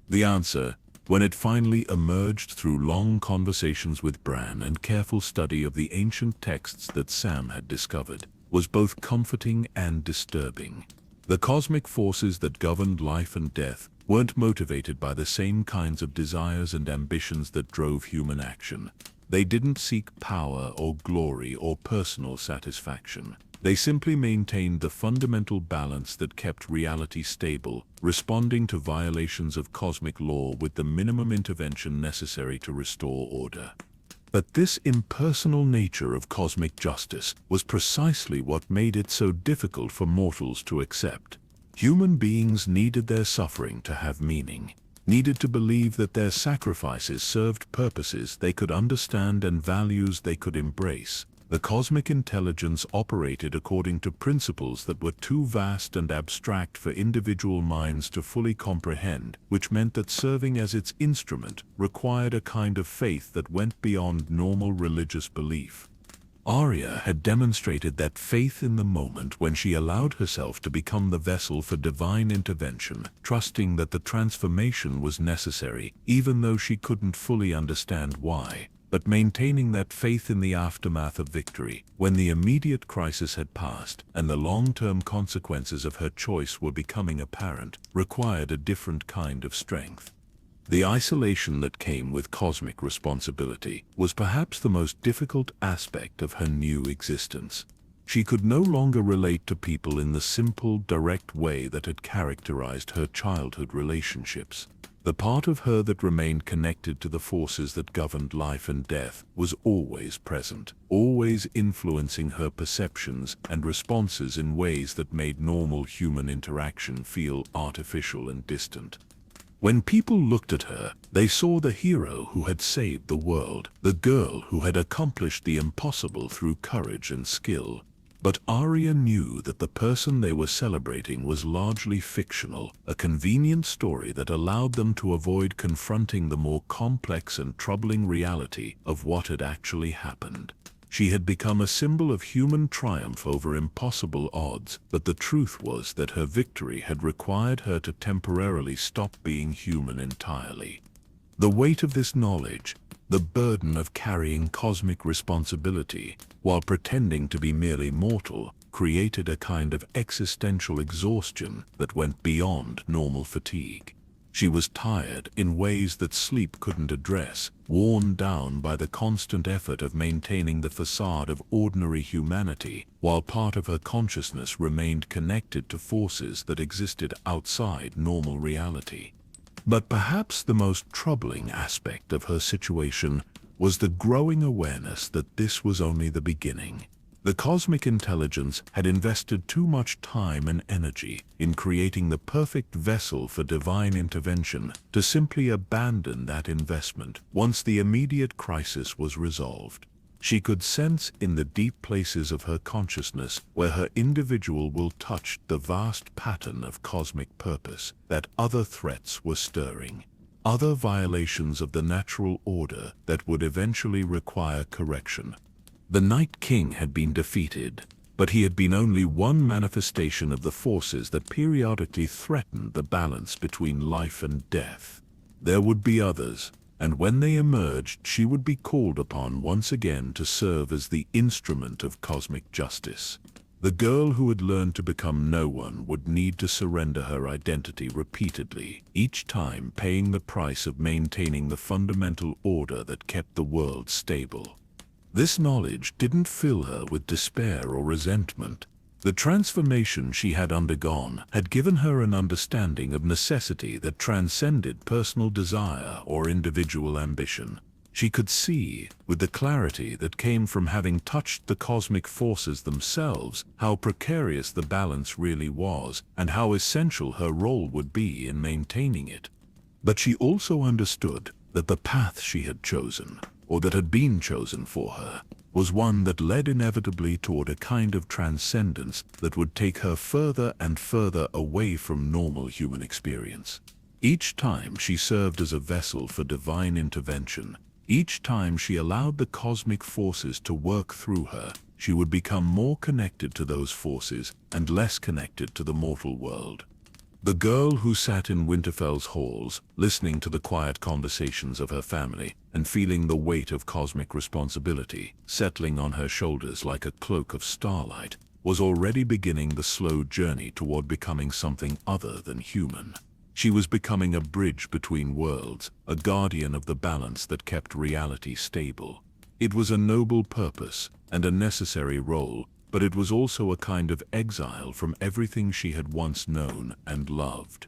The answer, when it finally emerged through long conversations with Bran and careful study of the ancient texts that Sam had discovered, was both comforting and disturbing. The cosmic forces that governed life and death weren't motivated by the same kinds of desires and ambitions that drove human action. They didn't seek power or glory or personal satisfaction. They simply maintained the fundamental balance that kept reality stable, responding to violations of cosmic law with the minimum intervention necessary to restore order. But this impersonal nature of cosmic justice was precisely what made it so difficult for mortals to accept. Human beings needed their suffering to have meaning, needed to believe that their sacrifices served purposes they could understand and values they could embrace. The cosmic intelligence operated according to principles that were too vast and abstract for individual minds to fully comprehend, which meant that serving as its instrument required a kind of faith that went beyond normal religious belief. Arya had demonstrated that faith in the moment when she allowed herself to become the vessel for divine intervention, trusting that the transformation was necessary, even though she couldn't fully understand why, but maintaining that faith in the aftermath of victory, when the immediate crisis had passed and the long-term consequences of her choice were becoming apparent, required a different kind of strength. The isolation that came with cosmic responsibility was perhaps the most difficult aspect of her new existence. She could no longer relate to people in the simple, direct way that had characterized her childhood relationships. The part of her that remained connected to the forces that governed life and death was always present, always influencing her perceptions and responses in ways that made normal human interaction feel artificial and distant. When people looked at her, they saw the hero who had saved the world, the girl who had accomplished the impossible through courage and skill. But Arya knew that the person they were celebrating was largely fictional, a convenient story that allowed them to avoid confronting the more complex and troubling reality of what had actually happened. She had become a symbol of human triumph over impossible odds, but the truth was that her victory had required her to temporarily stop being human entirely. The weight of this knowledge, the burden of carrying cosmic responsibility, while pretending to be merely mortal, created a kind of existential exhaustion that went beyond normal fatigue. She was tired in ways that sleep couldn't address, worn down by the constant effort of maintaining the facade of ordinary humanity, while part of her consciousness remained connected to forces that existed outside normal reality. But perhaps the most troubling aspect of her situation was the growing awareness that this was only the beginning. The cosmic intelligence had invested too much time and energy in creating the perfect vessel for divine intervention to simply abandon that investment once the immediate crisis was resolved. She could sense in the deep places of her consciousness where her individual will touched the vast pattern of cosmic purpose that other threats were stirring. other violations of the natural order that would eventually require correction. The Night King had been defeated, but he had been only one manifestation of the forces that periodically threatened the balance between life and death. There would be others, and when they emerged, she would be called upon once again to serve as the instrument of cosmic justice. The girl who had learned to become no one would need to surrender her identity repeatedly, each time paying the price of maintaining the fundamental order that kept the world stable. This knowledge didn't fill her with despair or resentment. The transformation she had undergone had given her an understanding of necessity that transcended personal desire or individual ambition. She could see, with the clarity that came from having touched the cosmic forces themselves, how precarious the balance really was and how essential her role would be in maintaining it. But she also understood that the path she had chosen, or that had been chosen for her, was one that led inevitably toward a kind of transcendence that would take her further and further away from normal human experience. Each time she served as a vessel for divine intervention, each time she allowed the cosmic forces to work through her, she would become more connected to those forces and less connected to the mortal world. The girl who sat in Winterfell's halls, listening to the quiet conversations of her family and feeling the weight of cosmic responsibility settling on her shoulders like a cloak of starlight, was already beginning the slow journey toward becoming something other than human. She was becoming a bridge between worlds, a guardian of the balance that kept reality stable. It was a noble purpose and a necessary role, but it was also a kind of exile from everything she had once known and loved.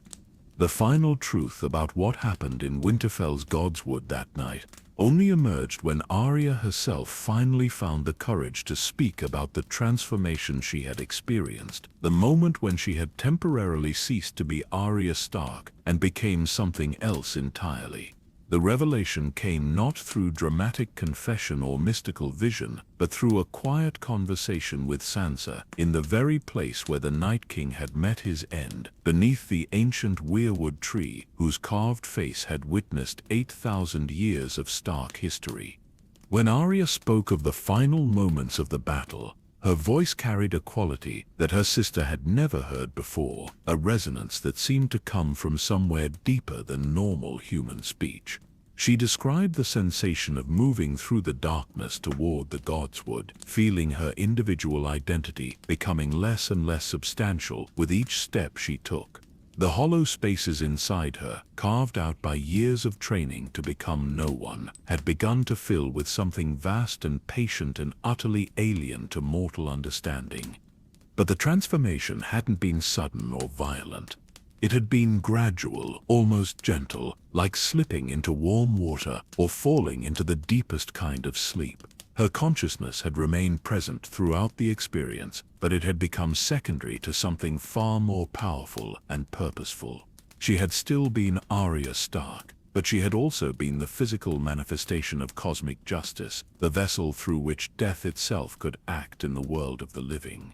The final truth about what happened in Winterfell's Godswood that night only emerged when Arya herself finally found the courage to speak about the transformation she had experienced, the moment when she had temporarily ceased to be Arya Stark and became something else entirely. The revelation came not through dramatic confession or mystical vision, but through a quiet conversation with Sansa, in the very place where the Night King had met his end, beneath the ancient weirwood tree whose carved face had witnessed 8,000 years of Stark history. When Arya spoke of the final moments of the battle, her voice carried a quality that her sister had never heard before, a resonance that seemed to come from somewhere deeper than normal human speech. She described the sensation of moving through the darkness toward the Godswood, feeling her individual identity becoming less and less substantial with each step she took. The hollow spaces inside her, carved out by years of training to become no one, had begun to fill with something vast and patient and utterly alien to mortal understanding. But the transformation hadn't been sudden or violent. It had been gradual, almost gentle, like slipping into warm water or falling into the deepest kind of sleep. Her consciousness had remained present throughout the experience, but it had become secondary to something far more powerful and purposeful. She had still been Arya Stark, but she had also been the physical manifestation of cosmic justice, the vessel through which death itself could act in the world of the living.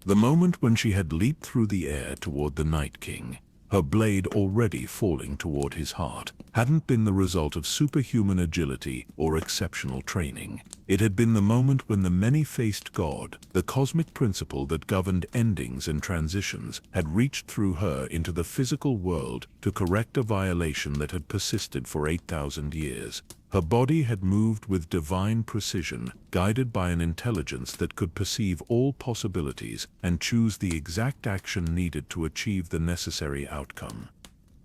The moment when she had leaped through the air toward the Night King, her blade already falling toward his heart, hadn't been the result of superhuman agility or exceptional training. It had been the moment when the many-faced god, the cosmic principle that governed endings and transitions, had reached through her into the physical world to correct a violation that had persisted for 8,000 years. Her body had moved with divine precision, guided by an intelligence that could perceive all possibilities and choose the exact action needed to achieve the necessary outcome.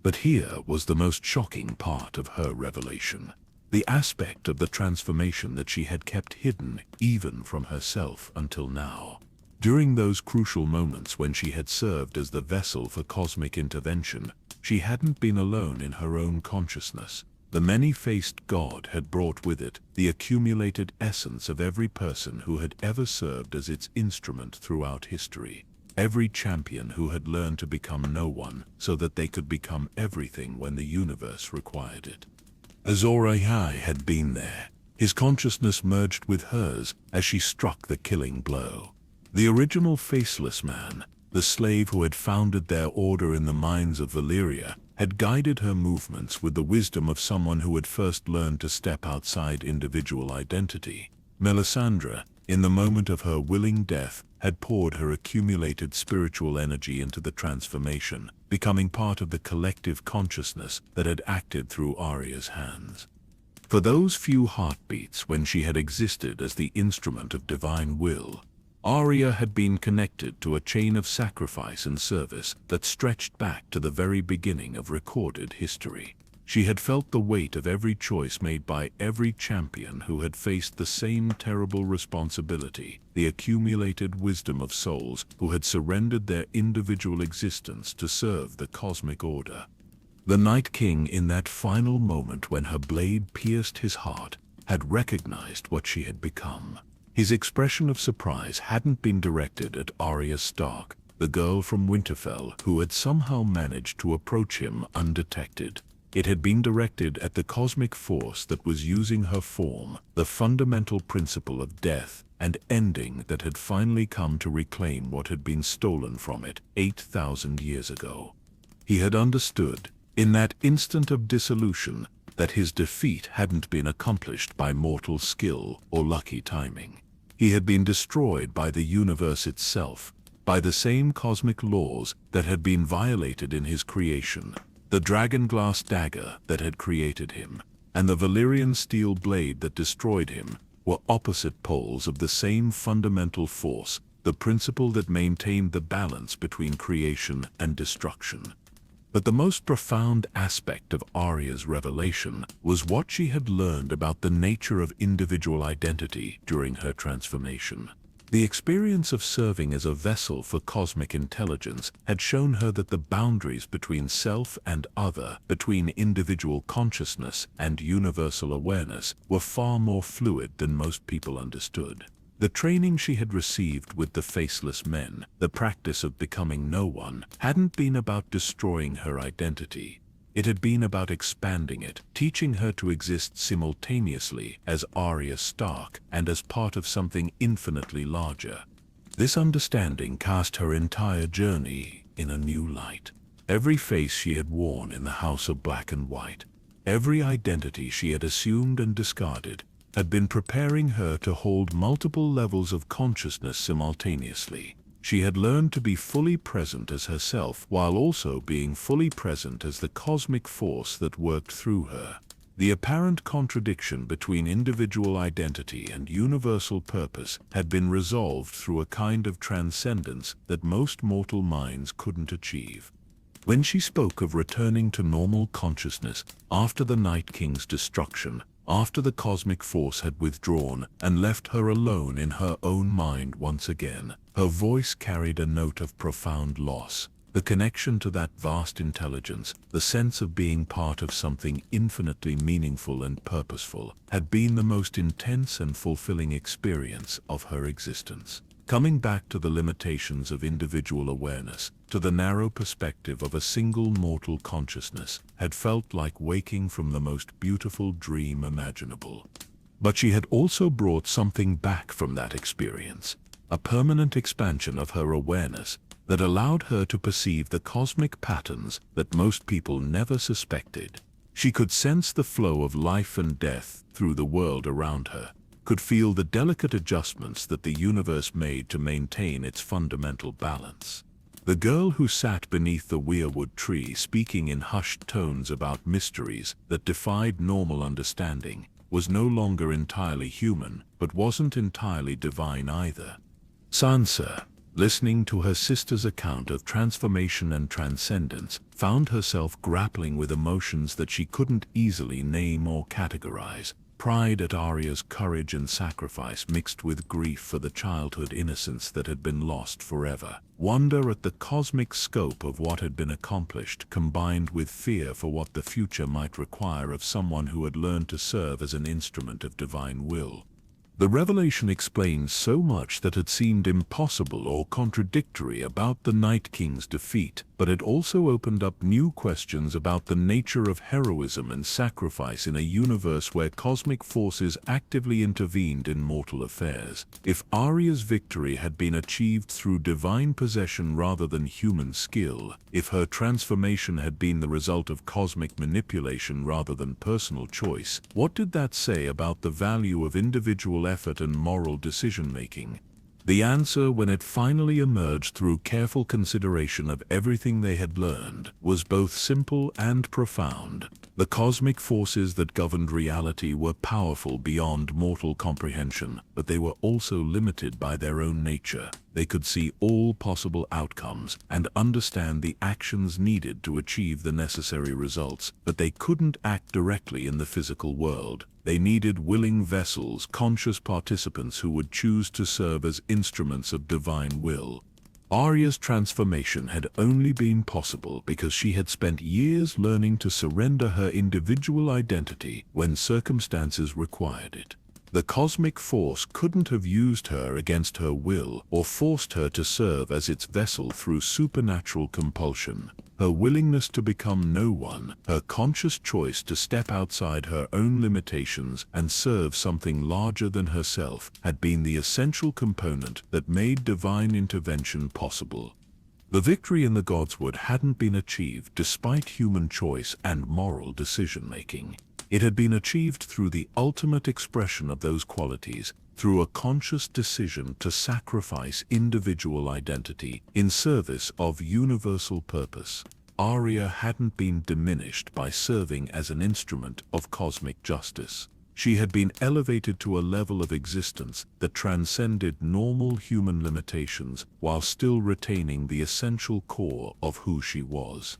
But here was the most shocking part of her revelation. The aspect of the transformation that she had kept hidden even from herself until now. During those crucial moments when she had served as the vessel for cosmic intervention, she hadn't been alone in her own consciousness. The many-faced god had brought with it the accumulated essence of every person who had ever served as its instrument throughout history. Every champion who had learned to become no one so that they could become everything when the universe required it. Arya had been there. His consciousness merged with hers as she struck the killing blow. The original faceless man, the slave who had founded their order in the mines of Valyria, had guided her movements with the wisdom of someone who had first learned to step outside individual identity. Melisandre, in the moment of her willing death, had poured her accumulated spiritual energy into the transformation, becoming part of the collective consciousness that had acted through Arya's hands. For those few heartbeats when she had existed as the instrument of divine will, Arya had been connected to a chain of sacrifice and service that stretched back to the very beginning of recorded history. She had felt the weight of every choice made by every champion who had faced the same terrible responsibility, the accumulated wisdom of souls who had surrendered their individual existence to serve the cosmic order. The Night King, in that final moment when her blade pierced his heart, had recognized what she had become. His expression of surprise hadn't been directed at Arya Stark, the girl from Winterfell who had somehow managed to approach him undetected. It had been directed at the cosmic force that was using her form, the fundamental principle of death and ending that had finally come to reclaim what had been stolen from it 8,000 years ago. He had understood, in that instant of dissolution, that his defeat hadn't been accomplished by mortal skill or lucky timing. He had been destroyed by the universe itself, by the same cosmic laws that had been violated in his creation. The dragonglass dagger that had created him, and the Valyrian steel blade that destroyed him, were opposite poles of the same fundamental force, the principle that maintained the balance between creation and destruction. But the most profound aspect of Arya's revelation was what she had learned about the nature of individual identity during her transformation. The experience of serving as a vessel for cosmic intelligence had shown her that the boundaries between self and other, between individual consciousness and universal awareness, were far more fluid than most people understood. The training she had received with the Faceless Men, the practice of becoming no one, hadn't been about destroying her identity. It had been about expanding it, teaching her to exist simultaneously as Arya Stark and as part of something infinitely larger. This understanding cast her entire journey in a new light. Every face she had worn in the House of Black and White, every identity she had assumed and discarded, had been preparing her to hold multiple levels of consciousness simultaneously. She had learned to be fully present as herself while also being fully present as the cosmic force that worked through her. The apparent contradiction between individual identity and universal purpose had been resolved through a kind of transcendence that most mortal minds couldn't achieve. When she spoke of returning to normal consciousness after the Night King's destruction, after the cosmic force had withdrawn and left her alone in her own mind once again, her voice carried a note of profound loss. The connection to that vast intelligence, the sense of being part of something infinitely meaningful and purposeful, had been the most intense and fulfilling experience of her existence. Coming back to the limitations of individual awareness, to the narrow perspective of a single mortal consciousness, had felt like waking from the most beautiful dream imaginable. But she had also brought something back from that experience, a permanent expansion of her awareness that allowed her to perceive the cosmic patterns that most people never suspected. She could sense the flow of life and death through the world around her, could feel the delicate adjustments that the universe made to maintain its fundamental balance. The girl who sat beneath the weirwood tree speaking in hushed tones about mysteries that defied normal understanding was no longer entirely human, but wasn't entirely divine either. Sansa, listening to her sister's account of transformation and transcendence, found herself grappling with emotions that she couldn't easily name or categorize. Pride at Arya's courage and sacrifice mixed with grief for the childhood innocence that had been lost forever. Wonder at the cosmic scope of what had been accomplished, combined with fear for what the future might require of someone who had learned to serve as an instrument of divine will. The revelation explains so much that had seemed impossible or contradictory about the Night King's defeat, but it also opened up new questions about the nature of heroism and sacrifice in a universe where cosmic forces actively intervened in mortal affairs. If Arya's victory had been achieved through divine possession rather than human skill, if her transformation had been the result of cosmic manipulation rather than personal choice, what did that say about the value of individual effort and moral decision-making? The answer, when it finally emerged through careful consideration of everything they had learned, was both simple and profound. The cosmic forces that governed reality were powerful beyond mortal comprehension, but they were also limited by their own nature. They could see all possible outcomes and understand the actions needed to achieve the necessary results, but they couldn't act directly in the physical world. They needed willing vessels, conscious participants who would choose to serve as instruments of divine will. Arya's transformation had only been possible because she had spent years learning to surrender her individual identity when circumstances required it. The cosmic force couldn't have used her against her will or forced her to serve as its vessel through supernatural compulsion. Her willingness to become no one, her conscious choice to step outside her own limitations and serve something larger than herself, had been the essential component that made divine intervention possible. The victory in the Godswood hadn't been achieved despite human choice and moral decision-making. It had been achieved through the ultimate expression of those qualities, through a conscious decision to sacrifice individual identity in service of universal purpose. Arya hadn't been diminished by serving as an instrument of cosmic justice. She had been elevated to a level of existence that transcended normal human limitations while still retaining the essential core of who she was.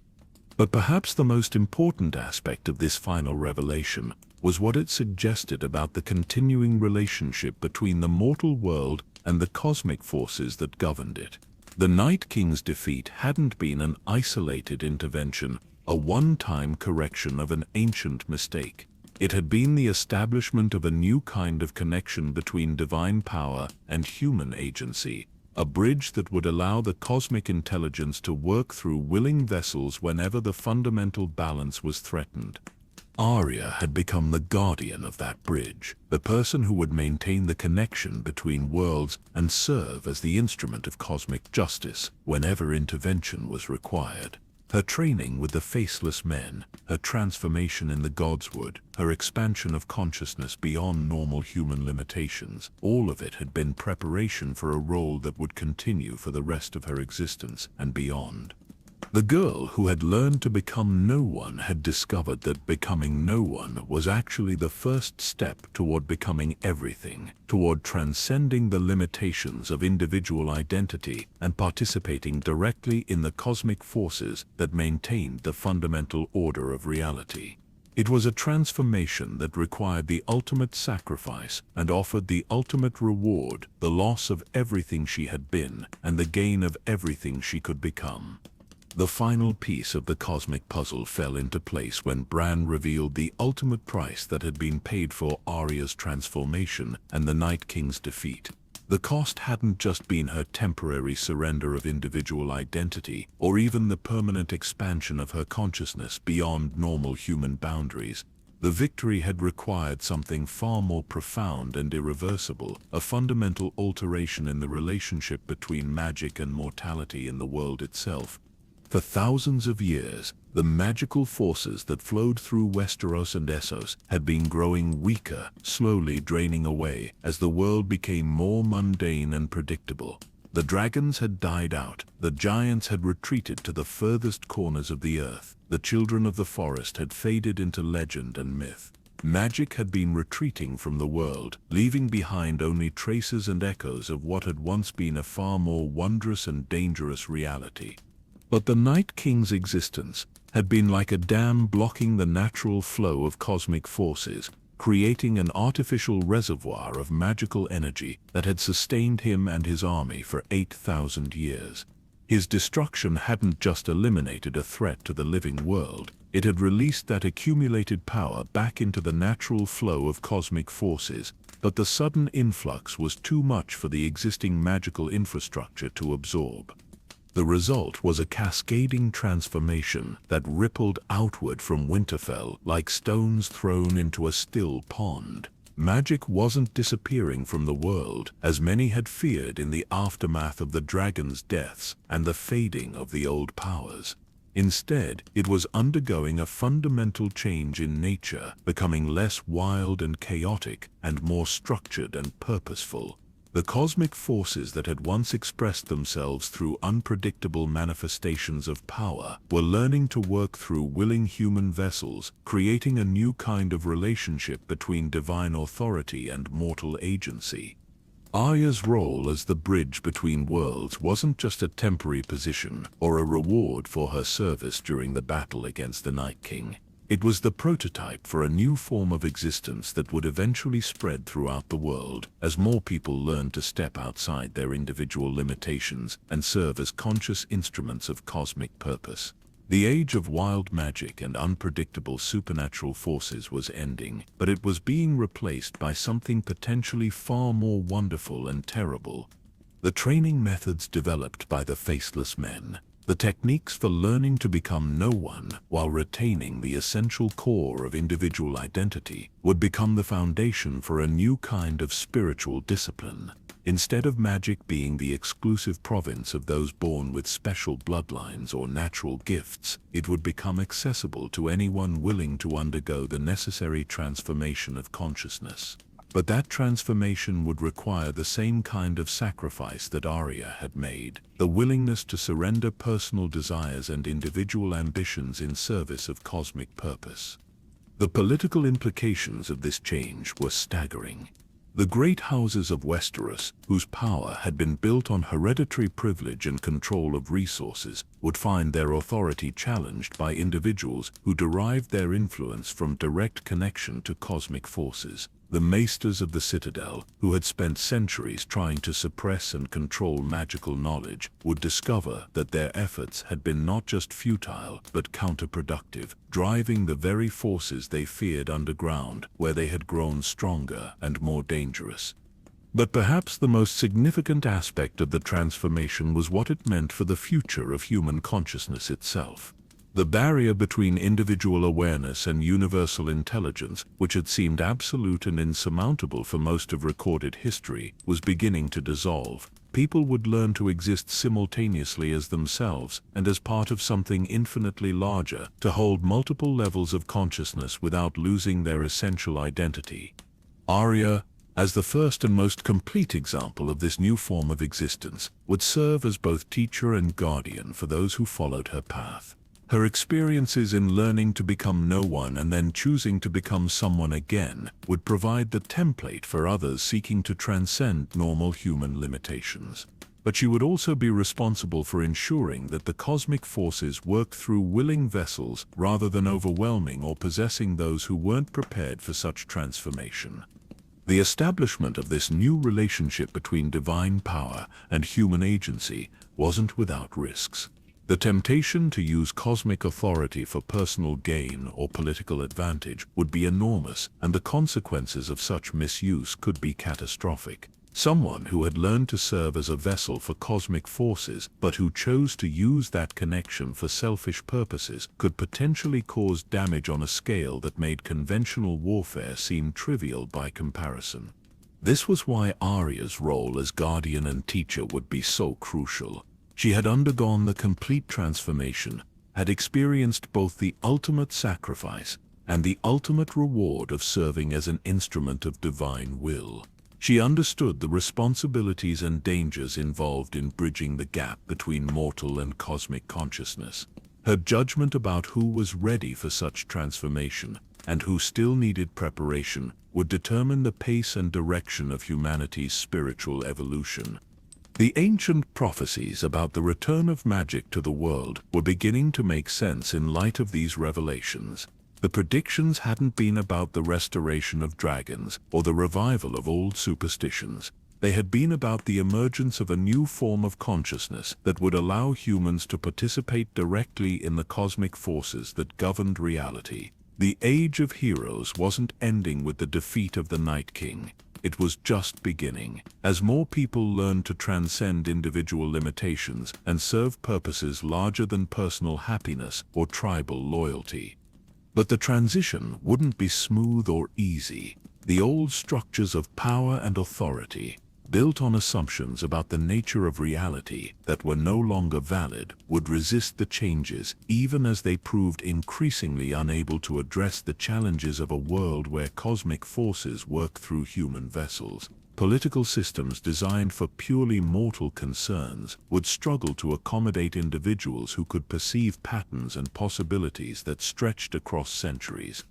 But perhaps the most important aspect of this final revelation was what it suggested about the continuing relationship between the mortal world and the cosmic forces that governed it. The Night King's defeat hadn't been an isolated intervention, a one-time correction of an ancient mistake. It had been the establishment of a new kind of connection between divine power and human agency, a bridge that would allow the cosmic intelligence to work through willing vessels whenever the fundamental balance was threatened. Arya had become the guardian of that bridge, the person who would maintain the connection between worlds and serve as the instrument of cosmic justice whenever intervention was required. Her training with the Faceless Men, her transformation in the Godswood, her expansion of consciousness beyond normal human limitations, all of it had been preparation for a role that would continue for the rest of her existence and beyond. The girl who had learned to become no one had discovered that becoming no one was actually the first step toward becoming everything, toward transcending the limitations of individual identity and participating directly in the cosmic forces that maintained the fundamental order of reality. It was a transformation that required the ultimate sacrifice and offered the ultimate reward, the loss of everything she had been and the gain of everything she could become. The final piece of the cosmic puzzle fell into place when Bran revealed the ultimate price that had been paid for Arya's transformation and the Night King's defeat. The cost hadn't just been her temporary surrender of individual identity, or even the permanent expansion of her consciousness beyond normal human boundaries. The victory had required something far more profound and irreversible, a fundamental alteration in the relationship between magic and mortality in the world itself. For thousands of years, the magical forces that flowed through Westeros and Essos had been growing weaker, slowly draining away as the world became more mundane and predictable. The dragons had died out, the giants had retreated to the furthest corners of the earth, the children of the forest had faded into legend and myth. Magic had been retreating from the world, leaving behind only traces and echoes of what had once been a far more wondrous and dangerous reality. But the Night King's existence had been like a dam blocking the natural flow of cosmic forces, creating an artificial reservoir of magical energy that had sustained him and his army for 8,000 years. His destruction hadn't just eliminated a threat to the living world, it had released that accumulated power back into the natural flow of cosmic forces, but the sudden influx was too much for the existing magical infrastructure to absorb. The result was a cascading transformation that rippled outward from Winterfell like stones thrown into a still pond. Magic wasn't disappearing from the world, as many had feared in the aftermath of the dragons' deaths and the fading of the old powers. Instead, it was undergoing a fundamental change in nature, becoming less wild and chaotic and more structured and purposeful. The cosmic forces that had once expressed themselves through unpredictable manifestations of power were learning to work through willing human vessels, creating a new kind of relationship between divine authority and mortal agency. Arya's role as the bridge between worlds wasn't just a temporary position or a reward for her service during the battle against the Night King. It was the prototype for a new form of existence that would eventually spread throughout the world as more people learned to step outside their individual limitations and serve as conscious instruments of cosmic purpose. The age of wild magic and unpredictable supernatural forces was ending, but it was being replaced by something potentially far more wonderful and terrible. The training methods developed by the Faceless Men, the techniques for learning to become no one while retaining the essential core of individual identity, would become the foundation for a new kind of spiritual discipline. Instead of magic being the exclusive province of those born with special bloodlines or natural gifts, it would become accessible to anyone willing to undergo the necessary transformation of consciousness. But that transformation would require the same kind of sacrifice that Arya had made, the willingness to surrender personal desires and individual ambitions in service of cosmic purpose. The political implications of this change were staggering. The great houses of Westeros, whose power had been built on hereditary privilege and control of resources, would find their authority challenged by individuals who derived their influence from direct connection to cosmic forces. The Maesters of the Citadel, who had spent centuries trying to suppress and control magical knowledge, would discover that their efforts had been not just futile but counterproductive, driving the very forces they feared underground, where they had grown stronger and more dangerous. But perhaps the most significant aspect of the transformation was what it meant for the future of human consciousness itself. The barrier between individual awareness and universal intelligence, which had seemed absolute and insurmountable for most of recorded history, was beginning to dissolve. People would learn to exist simultaneously as themselves and as part of something infinitely larger, to hold multiple levels of consciousness without losing their essential identity. Arya, as the first and most complete example of this new form of existence, would serve as both teacher and guardian for those who followed her path. Her experiences in learning to become no one and then choosing to become someone again would provide the template for others seeking to transcend normal human limitations. But she would also be responsible for ensuring that the cosmic forces worked through willing vessels rather than overwhelming or possessing those who weren't prepared for such transformation. The establishment of this new relationship between divine power and human agency wasn't without risks. The temptation to use cosmic authority for personal gain or political advantage would be enormous, and the consequences of such misuse could be catastrophic. Someone who had learned to serve as a vessel for cosmic forces, but who chose to use that connection for selfish purposes, could potentially cause damage on a scale that made conventional warfare seem trivial by comparison. This was why Arya's role as guardian and teacher would be so crucial. She had undergone the complete transformation, had experienced both the ultimate sacrifice and the ultimate reward of serving as an instrument of divine will. She understood the responsibilities and dangers involved in bridging the gap between mortal and cosmic consciousness. Her judgment about who was ready for such transformation and who still needed preparation would determine the pace and direction of humanity's spiritual evolution. The ancient prophecies about the return of magic to the world were beginning to make sense in light of these revelations. The predictions hadn't been about the restoration of dragons or the revival of old superstitions. They had been about the emergence of a new form of consciousness that would allow humans to participate directly in the cosmic forces that governed reality. The Age of Heroes wasn't ending with the defeat of the Night King. It was just beginning, as more people learned to transcend individual limitations and serve purposes larger than personal happiness or tribal loyalty. But the transition wouldn't be smooth or easy. The old structures of power and authority, built on assumptions about the nature of reality that were no longer valid, would resist the changes even as they proved increasingly unable to address the challenges of a world where cosmic forces work through human vessels. Political systems designed for purely mortal concerns would struggle to accommodate individuals who could perceive patterns and possibilities that stretched across centuries.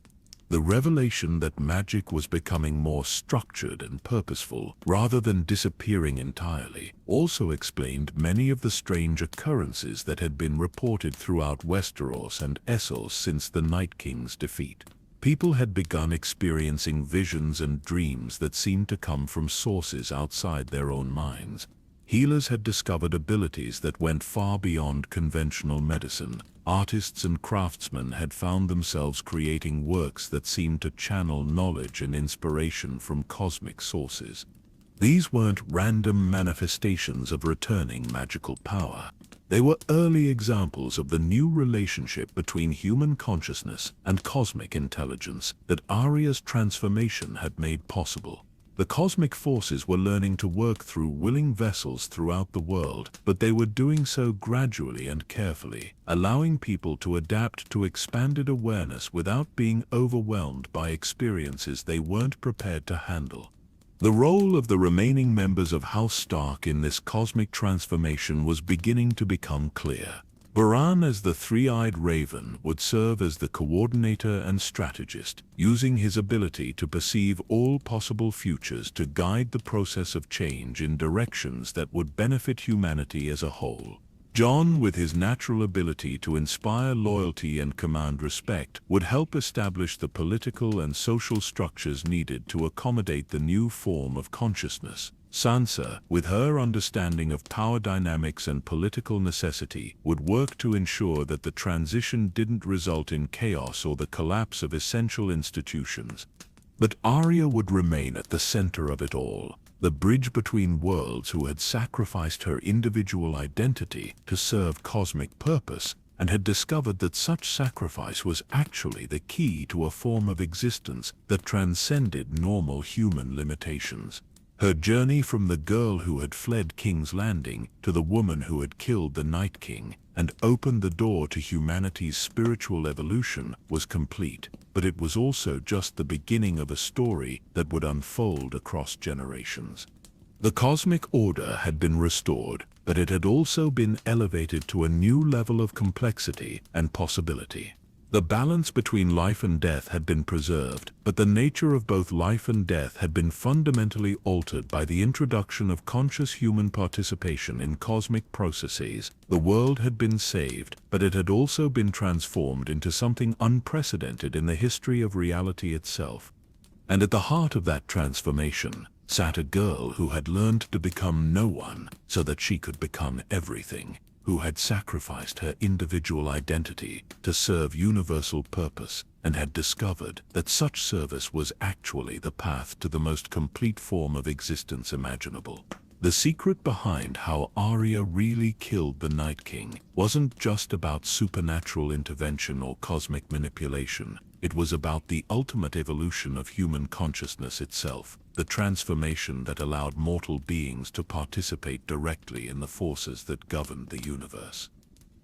The revelation that magic was becoming more structured and purposeful rather than disappearing entirely also explained many of the strange occurrences that had been reported throughout Westeros and Essos since the Night King's defeat. People had begun experiencing visions and dreams that seemed to come from sources outside their own minds. Healers had discovered abilities that went far beyond conventional medicine. Artists and craftsmen had found themselves creating works that seemed to channel knowledge and inspiration from cosmic sources. These weren't random manifestations of returning magical power. They were early examples of the new relationship between human consciousness and cosmic intelligence that Arya's transformation had made possible. The cosmic forces were learning to work through willing vessels throughout the world, but they were doing so gradually and carefully, allowing people to adapt to expanded awareness without being overwhelmed by experiences they weren't prepared to handle. The role of the remaining members of House Stark in this cosmic transformation was beginning to become clear. Bran as the three-eyed raven would serve as the coordinator and strategist, using his ability to perceive all possible futures to guide the process of change in directions that would benefit humanity as a whole. Jon, with his natural ability to inspire loyalty and command respect, would help establish the political and social structures needed to accommodate the new form of consciousness. Sansa, with her understanding of power dynamics and political necessity, would work to ensure that the transition didn't result in chaos or the collapse of essential institutions. But Arya would remain at the center of it all, the bridge between worlds, who had sacrificed her individual identity to serve cosmic purpose, and had discovered that such sacrifice was actually the key to a form of existence that transcended normal human limitations. Her journey from the girl who had fled King's Landing to the woman who had killed the Night King and opened the door to humanity's spiritual evolution was complete, but it was also just the beginning of a story that would unfold across generations. The cosmic order had been restored, but it had also been elevated to a new level of complexity and possibility. The balance between life and death had been preserved, but the nature of both life and death had been fundamentally altered by the introduction of conscious human participation in cosmic processes. The world had been saved, but it had also been transformed into something unprecedented in the history of reality itself. And at the heart of that transformation sat a girl who had learned to become no one so that she could become everything, who had sacrificed her individual identity to serve universal purpose, and had discovered that such service was actually the path to the most complete form of existence imaginable. The secret behind how Arya really killed the Night King wasn't just about supernatural intervention or cosmic manipulation. It was about the ultimate evolution of human consciousness itself, the transformation that allowed mortal beings to participate directly in the forces that governed the universe.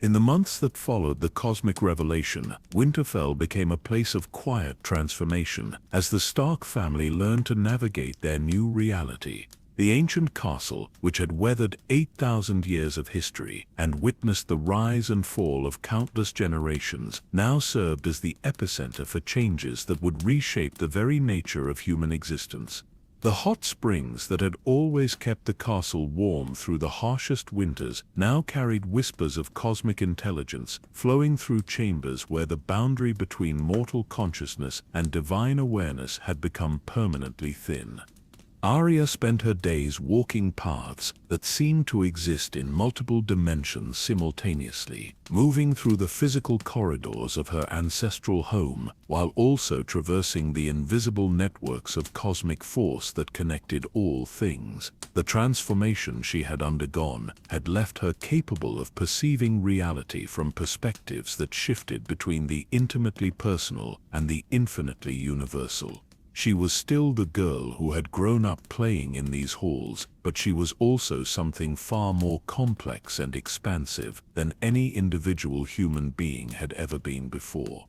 In the months that followed the cosmic revelation, Winterfell became a place of quiet transformation as the Stark family learned to navigate their new reality. The ancient castle, which had weathered 8,000 years of history and witnessed the rise and fall of countless generations, now served as the epicenter for changes that would reshape the very nature of human existence. The hot springs that had always kept the castle warm through the harshest winters now carried whispers of cosmic intelligence flowing through chambers where the boundary between mortal consciousness and divine awareness had become permanently thin. Arya spent her days walking paths that seemed to exist in multiple dimensions simultaneously, moving through the physical corridors of her ancestral home, while also traversing the invisible networks of cosmic force that connected all things. The transformation she had undergone had left her capable of perceiving reality from perspectives that shifted between the intimately personal and the infinitely universal. She was still the girl who had grown up playing in these halls, but she was also something far more complex and expansive than any individual human being had ever been before.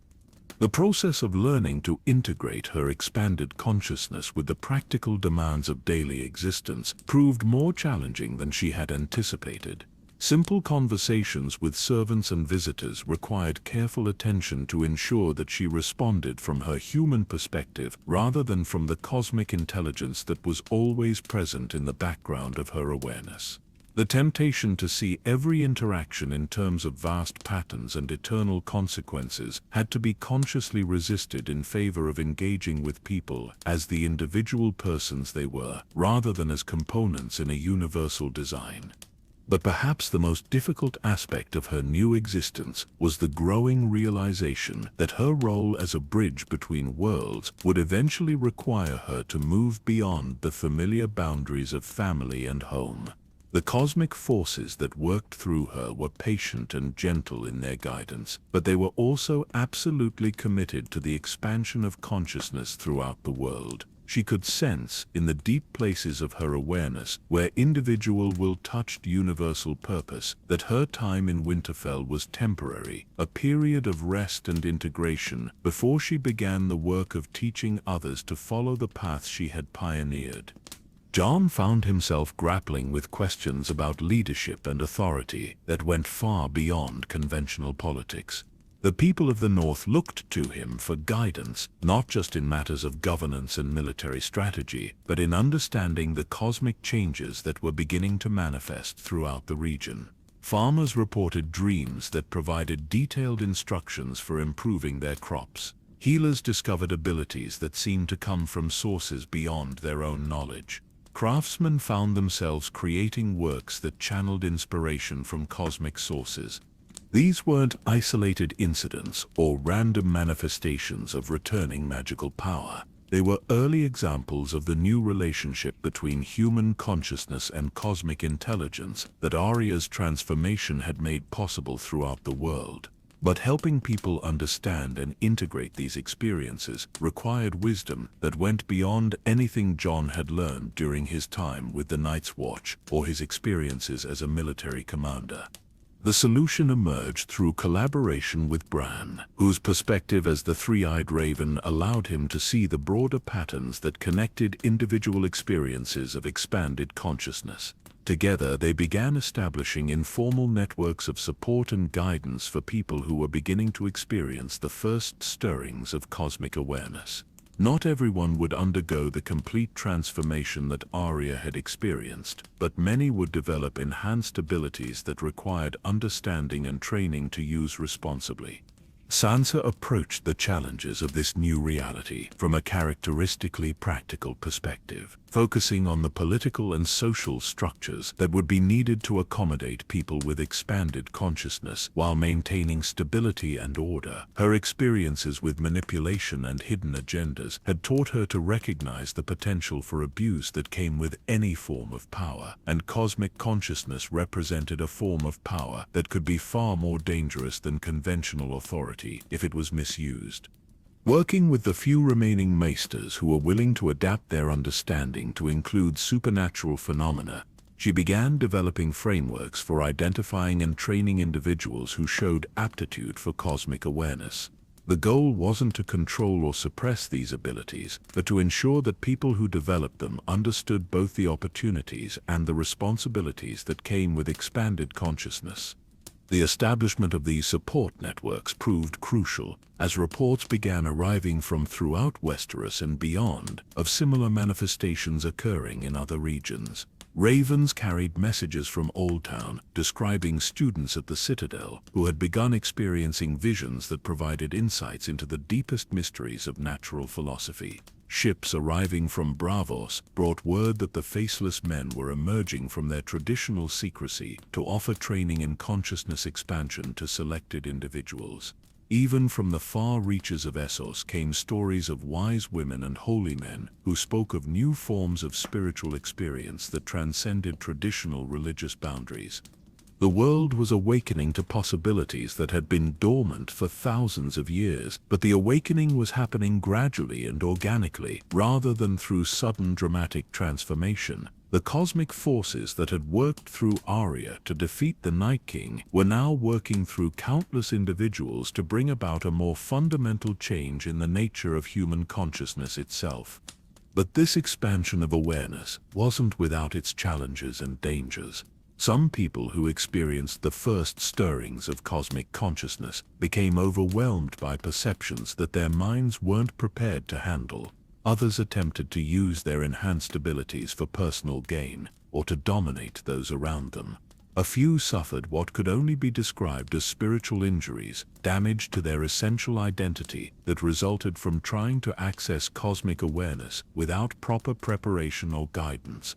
The process of learning to integrate her expanded consciousness with the practical demands of daily existence proved more challenging than she had anticipated. Simple conversations with servants and visitors required careful attention to ensure that she responded from her human perspective rather than from the cosmic intelligence that was always present in the background of her awareness. The temptation to see every interaction in terms of vast patterns and eternal consequences had to be consciously resisted in favor of engaging with people as the individual persons they were, rather than as components in a universal design. But perhaps the most difficult aspect of her new existence was the growing realization that her role as a bridge between worlds would eventually require her to move beyond the familiar boundaries of family and home. The cosmic forces that worked through her were patient and gentle in their guidance, but they were also absolutely committed to the expansion of consciousness throughout the world. She could sense, in the deep places of her awareness, where individual will touched universal purpose, that her time in Winterfell was temporary, a period of rest and integration, before she began the work of teaching others to follow the path she had pioneered. Jon found himself grappling with questions about leadership and authority that went far beyond conventional politics. The people of the North looked to him for guidance, not just in matters of governance and military strategy, but in understanding the cosmic changes that were beginning to manifest throughout the region. Farmers reported dreams that provided detailed instructions for improving their crops. Healers discovered abilities that seemed to come from sources beyond their own knowledge. Craftsmen found themselves creating works that channeled inspiration from cosmic sources. These weren't isolated incidents or random manifestations of returning magical power. They were early examples of the new relationship between human consciousness and cosmic intelligence that Arya's transformation had made possible throughout the world. But helping people understand and integrate these experiences required wisdom that went beyond anything Jon had learned during his time with the Night's Watch or his experiences as a military commander. The solution emerged through collaboration with Bran, whose perspective as the three-eyed raven allowed him to see the broader patterns that connected individual experiences of expanded consciousness. Together, they began establishing informal networks of support and guidance for people who were beginning to experience the first stirrings of cosmic awareness. Not everyone would undergo the complete transformation that Arya had experienced, but many would develop enhanced abilities that required understanding and training to use responsibly. Sansa approached the challenges of this new reality from a characteristically practical perspective, focusing on the political and social structures that would be needed to accommodate people with expanded consciousness while maintaining stability and order. Her experiences with manipulation and hidden agendas had taught her to recognize the potential for abuse that came with any form of power, and cosmic consciousness represented a form of power that could be far more dangerous than conventional authority if it was misused. Working with the few remaining maesters who were willing to adapt their understanding to include supernatural phenomena, she began developing frameworks for identifying and training individuals who showed aptitude for cosmic awareness. The goal wasn't to control or suppress these abilities, but to ensure that people who developed them understood both the opportunities and the responsibilities that came with expanded consciousness. The establishment of these support networks proved crucial, as reports began arriving from throughout Westeros and beyond of similar manifestations occurring in other regions. Ravens carried messages from Old Town describing students at the Citadel who had begun experiencing visions that provided insights into the deepest mysteries of natural philosophy. Ships arriving from Bravos brought word that the Faceless Men were emerging from their traditional secrecy to offer training in consciousness expansion to selected individuals. Even from the far reaches of Essos came stories of wise women and holy men who spoke of new forms of spiritual experience that transcended traditional religious boundaries. The world was awakening to possibilities that had been dormant for thousands of years, but the awakening was happening gradually and organically, rather than through sudden dramatic transformation. The cosmic forces that had worked through Arya to defeat the Night King were now working through countless individuals to bring about a more fundamental change in the nature of human consciousness itself. But this expansion of awareness wasn't without its challenges and dangers. Some people who experienced the first stirrings of cosmic consciousness became overwhelmed by perceptions that their minds weren't prepared to handle. Others attempted to use their enhanced abilities for personal gain or to dominate those around them. A few suffered what could only be described as spiritual injuries, damage to their essential identity that resulted from trying to access cosmic awareness without proper preparation or guidance.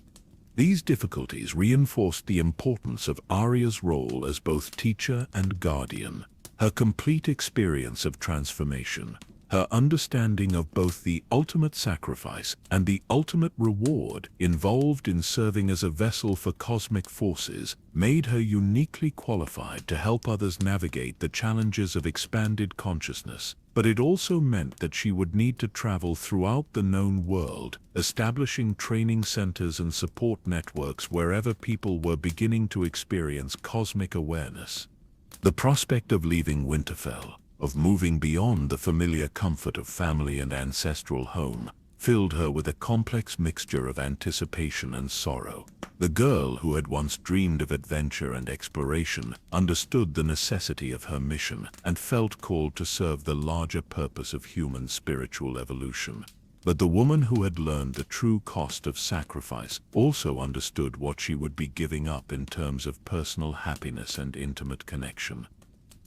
These difficulties reinforced the importance of Arya's role as both teacher and guardian. Her complete experience of transformation, her understanding of both the ultimate sacrifice and the ultimate reward involved in serving as a vessel for cosmic forces, made her uniquely qualified to help others navigate the challenges of expanded consciousness. But it also meant that she would need to travel throughout the known world, establishing training centers and support networks wherever people were beginning to experience cosmic awareness. The prospect of leaving Winterfell, of moving beyond the familiar comfort of family and ancestral home, filled her with a complex mixture of anticipation and sorrow. The girl who had once dreamed of adventure and exploration understood the necessity of her mission and felt called to serve the larger purpose of human spiritual evolution. But the woman who had learned the true cost of sacrifice also understood what she would be giving up in terms of personal happiness and intimate connection.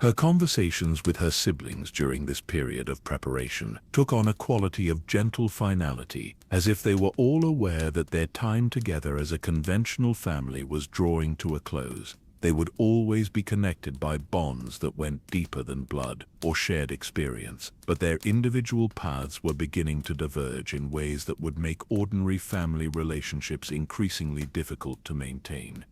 Her conversations with her siblings during this period of preparation took on a quality of gentle finality, as if they were all aware that their time together as a conventional family was drawing to a close. They would always be connected by bonds that went deeper than blood or shared experience, but their individual paths were beginning to diverge in ways that would make ordinary family relationships increasingly difficult to maintain.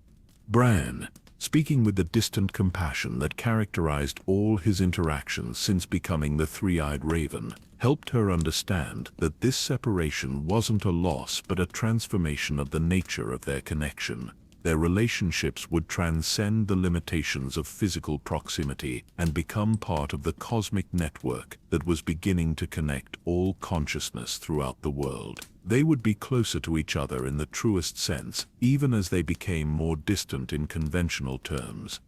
Bran, speaking with the distant compassion that characterized all his interactions since becoming the three-eyed raven, helped her understand that this separation wasn't a loss but a transformation of the nature of their connection. Their relationships would transcend the limitations of physical proximity and become part of the cosmic network that was beginning to connect all consciousness throughout the world. They would be closer to each other in the truest sense, even as they became more distant in conventional terms.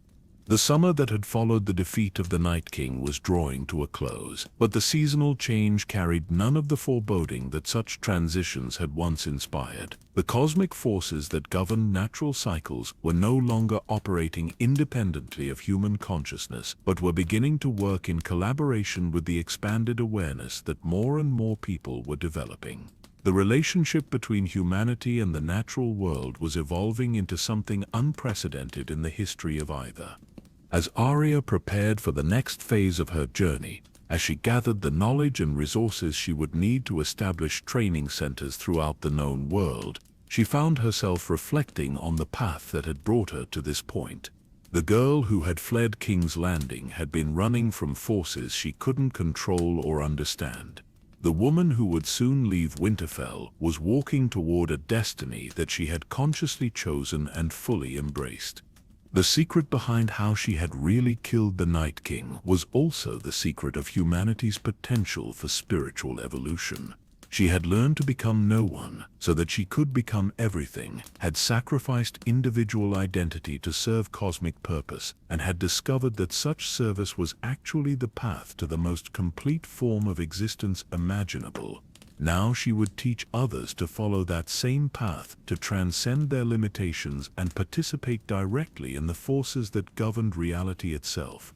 The summer that had followed the defeat of the Night King was drawing to a close, but the seasonal change carried none of the foreboding that such transitions had once inspired. The cosmic forces that governed natural cycles were no longer operating independently of human consciousness, but were beginning to work in collaboration with the expanded awareness that more and more people were developing. The relationship between humanity and the natural world was evolving into something unprecedented in the history of either. As Arya prepared for the next phase of her journey, as she gathered the knowledge and resources she would need to establish training centers throughout the known world, she found herself reflecting on the path that had brought her to this point. The girl who had fled King's Landing had been running from forces she couldn't control or understand. The woman who would soon leave Winterfell was walking toward a destiny that she had consciously chosen and fully embraced. The secret behind how she had really killed the Night King was also the secret of humanity's potential for spiritual evolution. She had learned to become no one so that she could become everything, had sacrificed individual identity to serve cosmic purpose, and had discovered that such service was actually the path to the most complete form of existence imaginable. Now she would teach others to follow that same path, to transcend their limitations and participate directly in the forces that governed reality itself.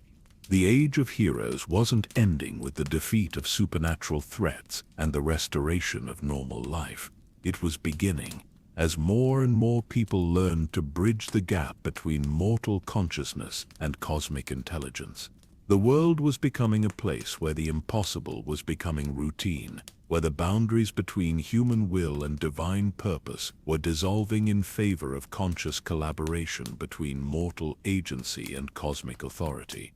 The Age of Heroes wasn't ending with the defeat of supernatural threats and the restoration of normal life. It was beginning, as more and more people learned to bridge the gap between mortal consciousness and cosmic intelligence. The world was becoming a place where the impossible was becoming routine, where the boundaries between human will and divine purpose were dissolving in favor of conscious collaboration between mortal agency and cosmic authority.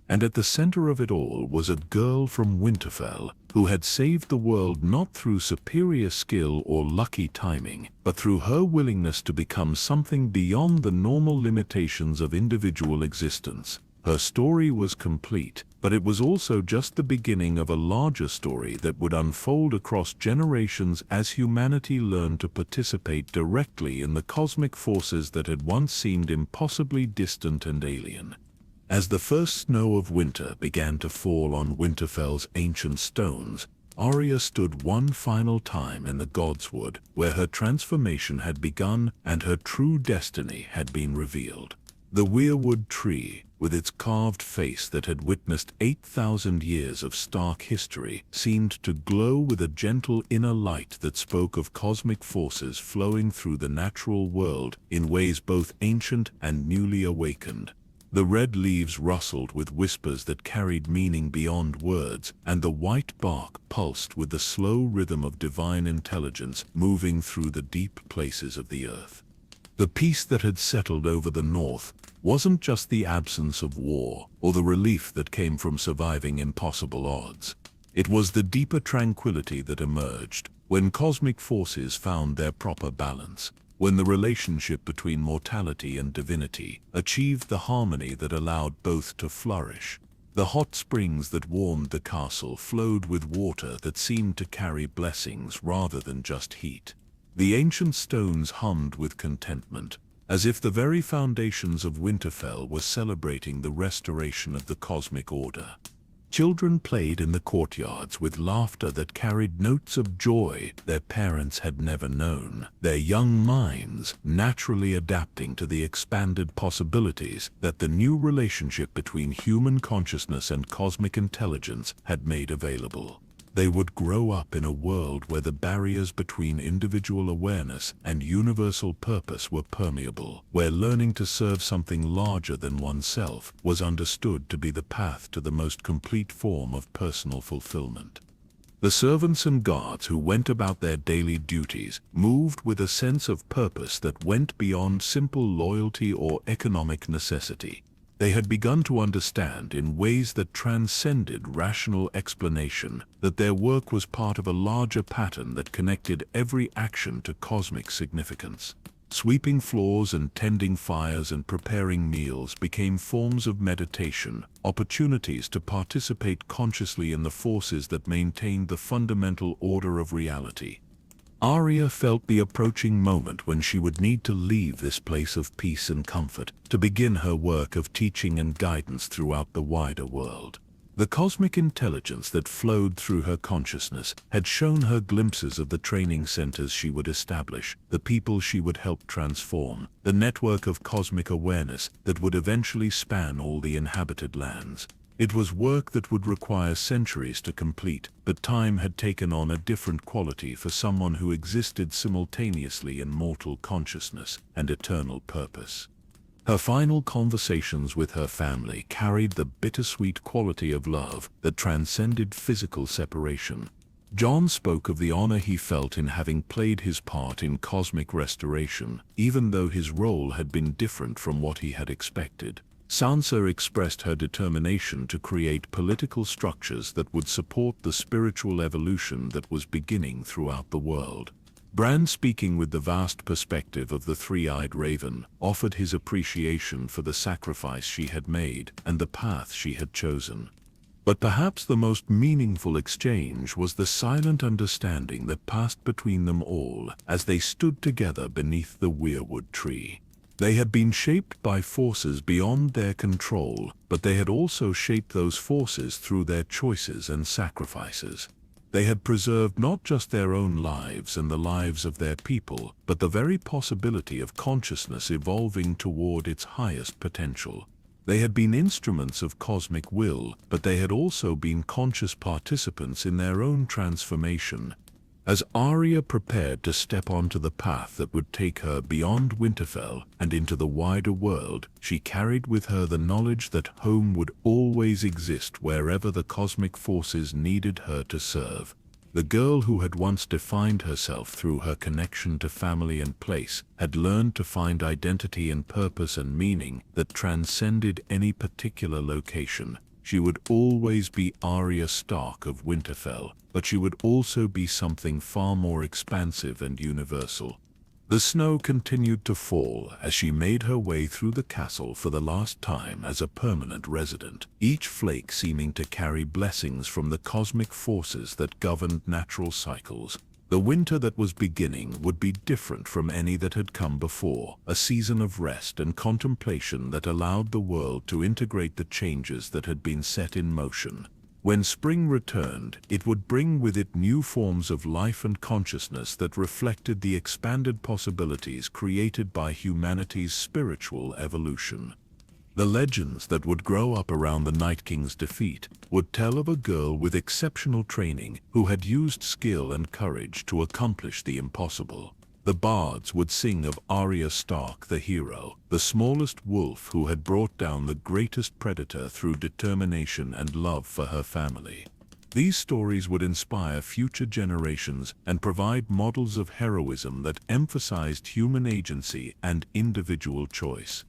And at the center of it all was a girl from Winterfell who had saved the world not through superior skill or lucky timing, but through her willingness to become something beyond the normal limitations of individual existence. Her story was complete, but it was also just the beginning of a larger story that would unfold across generations as humanity learned to participate directly in the cosmic forces that had once seemed impossibly distant and alien. As the first snow of winter began to fall on Winterfell's ancient stones, Arya stood one final time in the Godswood, where her transformation had begun and her true destiny had been revealed. The weirwood tree, with its carved face that had witnessed 8,000 years of stark history, seemed to glow with a gentle inner light that spoke of cosmic forces flowing through the natural world in ways both ancient and newly awakened. The red leaves rustled with whispers that carried meaning beyond words, and the white bark pulsed with the slow rhythm of divine intelligence moving through the deep places of the earth. The peace that had settled over the north wasn't just the absence of war or the relief that came from surviving impossible odds. It was the deeper tranquility that emerged when cosmic forces found their proper balance, when the relationship between mortality and divinity achieved the harmony that allowed both to flourish. The hot springs that warmed the castle flowed with water that seemed to carry blessings rather than just heat. The ancient stones hummed with contentment, as if the very foundations of Winterfell were celebrating the restoration of the cosmic order. Children played in the courtyards with laughter that carried notes of joy their parents had never known, their young minds naturally adapting to the expanded possibilities that the new relationship between human consciousness and cosmic intelligence had made available. They would grow up in a world where the barriers between individual awareness and universal purpose were permeable, where learning to serve something larger than oneself was understood to be the path to the most complete form of personal fulfillment. The servants and guards who went about their daily duties moved with a sense of purpose that went beyond simple loyalty or economic necessity. They had begun to understand in ways that transcended rational explanation that their work was part of a larger pattern that connected every action to cosmic significance. Sweeping floors and tending fires and preparing meals became forms of meditation, opportunities to participate consciously in the forces that maintained the fundamental order of reality. Arya felt the approaching moment when she would need to leave this place of peace and comfort to begin her work of teaching and guidance throughout the wider world. The cosmic intelligence that flowed through her consciousness had shown her glimpses of the training centers she would establish, the people she would help transform, the network of cosmic awareness that would eventually span all the inhabited lands. It was work that would require centuries to complete, but time had taken on a different quality for someone who existed simultaneously in mortal consciousness and eternal purpose. Her final conversations with her family carried the bittersweet quality of love that transcended physical separation. Jon spoke of the honor he felt in having played his part in cosmic restoration, even though his role had been different from what he had expected. Sansa expressed her determination to create political structures that would support the spiritual evolution that was beginning throughout the world. Bran, speaking with the vast perspective of the three-eyed raven, offered his appreciation for the sacrifice she had made and the path she had chosen. But perhaps the most meaningful exchange was the silent understanding that passed between them all as they stood together beneath the weirwood tree. They had been shaped by forces beyond their control, but they had also shaped those forces through their choices and sacrifices. They had preserved not just their own lives and the lives of their people, but the very possibility of consciousness evolving toward its highest potential. They had been instruments of cosmic will, but they had also been conscious participants in their own transformation. As Arya prepared to step onto the path that would take her beyond Winterfell and into the wider world, she carried with her the knowledge that home would always exist wherever the cosmic forces needed her to serve. The girl who had once defined herself through her connection to family and place had learned to find identity and purpose and meaning that transcended any particular location. She would always be Arya Stark of Winterfell, but she would also be something far more expansive and universal. The snow continued to fall as she made her way through the castle for the last time as a permanent resident, each flake seeming to carry blessings from the cosmic forces that governed natural cycles. The winter that was beginning would be different from any that had come before, a season of rest and contemplation that allowed the world to integrate the changes that had been set in motion. When spring returned, it would bring with it new forms of life and consciousness that reflected the expanded possibilities created by humanity's spiritual evolution. The legends that would grow up around the Night King's defeat would tell of a girl with exceptional training who had used skill and courage to accomplish the impossible. The bards would sing of Arya Stark the hero, the smallest wolf who had brought down the greatest predator through determination and love for her family. These stories would inspire future generations and provide models of heroism that emphasized human agency and individual choice.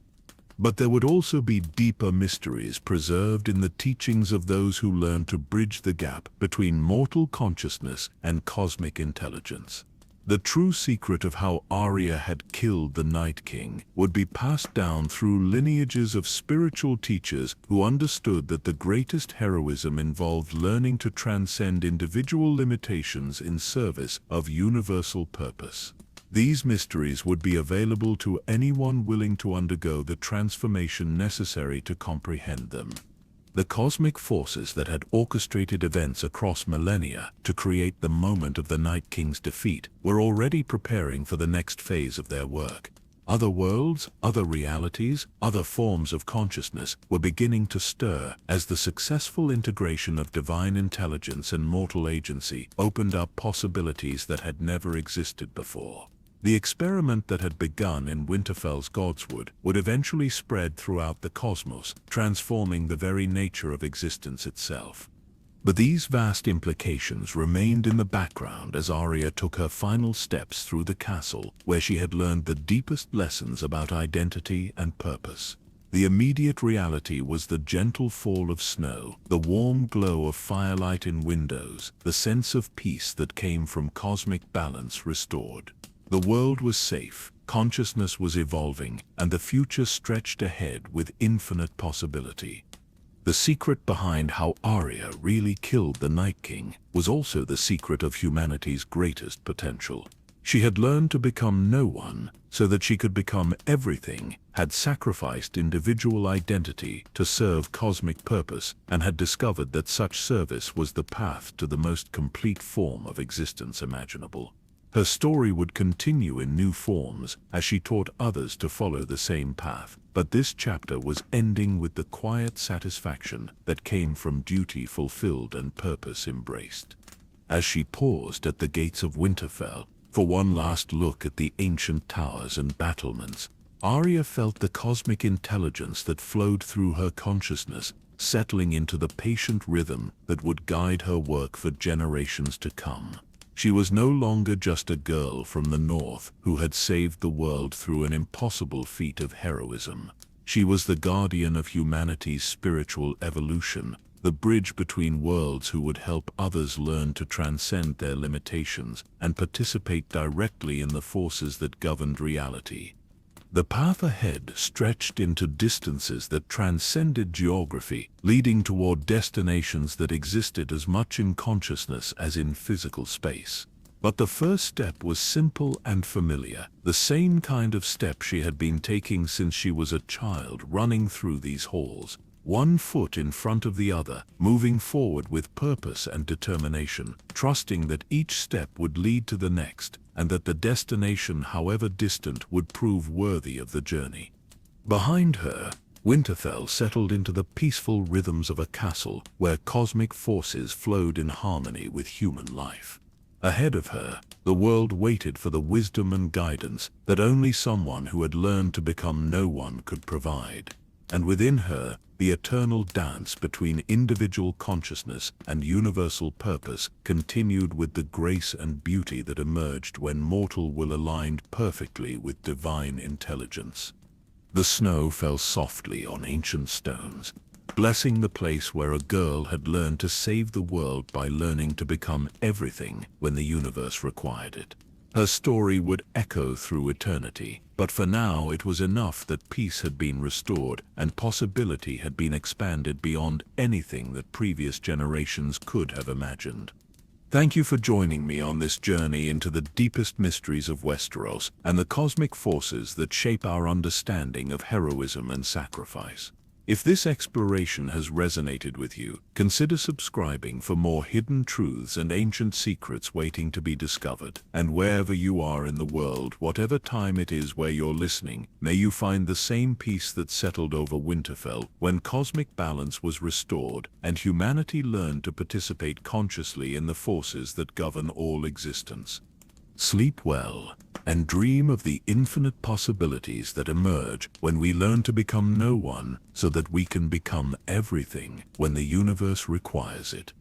But there would also be deeper mysteries preserved in the teachings of those who learned to bridge the gap between mortal consciousness and cosmic intelligence. The true secret of how Arya had killed the Night King would be passed down through lineages of spiritual teachers who understood that the greatest heroism involved learning to transcend individual limitations in service of universal purpose. These mysteries would be available to anyone willing to undergo the transformation necessary to comprehend them. The cosmic forces that had orchestrated events across millennia to create the moment of the Night King's defeat were already preparing for the next phase of their work. Other worlds, other realities, other forms of consciousness were beginning to stir as the successful integration of divine intelligence and mortal agency opened up possibilities that had never existed before. The experiment that had begun in Winterfell's Godswood would eventually spread throughout the cosmos, transforming the very nature of existence itself. But these vast implications remained in the background as Arya took her final steps through the castle, where she had learned the deepest lessons about identity and purpose. The immediate reality was the gentle fall of snow, the warm glow of firelight in windows, the sense of peace that came from cosmic balance restored. The world was safe, consciousness was evolving, and the future stretched ahead with infinite possibility. The secret behind how Arya really killed the Night King was also the secret of humanity's greatest potential. She had learned to become no one so that she could become everything, had sacrificed individual identity to serve cosmic purpose, and had discovered that such service was the path to the most complete form of existence imaginable. Her story would continue in new forms as she taught others to follow the same path, but this chapter was ending with the quiet satisfaction that came from duty fulfilled and purpose embraced. As she paused at the gates of Winterfell for one last look at the ancient towers and battlements, Arya felt the cosmic intelligence that flowed through her consciousness, settling into the patient rhythm that would guide her work for generations to come. She was no longer just a girl from the north who had saved the world through an impossible feat of heroism. She was the guardian of humanity's spiritual evolution, the bridge between worlds who would help others learn to transcend their limitations and participate directly in the forces that governed reality. The path ahead stretched into distances that transcended geography, leading toward destinations that existed as much in consciousness as in physical space. But the first step was simple and familiar, the same kind of step she had been taking since she was a child, running through these halls, one foot in front of the other, moving forward with purpose and determination, trusting that each step would lead to the next, and that the destination, however distant, would prove worthy of the journey. Behind her, Winterfell settled into the peaceful rhythms of a castle where cosmic forces flowed in harmony with human life. Ahead of her, the world waited for the wisdom and guidance that only someone who had learned to become no one could provide. And within her, the eternal dance between individual consciousness and universal purpose continued with the grace and beauty that emerged when mortal will aligned perfectly with divine intelligence. The snow fell softly on ancient stones, blessing the place where a girl had learned to save the world by learning to become everything when the universe required it. Her story would echo through eternity, but for now it was enough that peace had been restored and possibility had been expanded beyond anything that previous generations could have imagined. Thank you for joining me on this journey into the deepest mysteries of Westeros and the cosmic forces that shape our understanding of heroism and sacrifice. If this exploration has resonated with you, consider subscribing for more hidden truths and ancient secrets waiting to be discovered. And wherever you are in the world, whatever time it is where you're listening, may you find the same peace that settled over Winterfell when cosmic balance was restored and humanity learned to participate consciously in the forces that govern all existence. Sleep well, and dream of the infinite possibilities that emerge when we learn to become no one so that we can become everything when the universe requires it.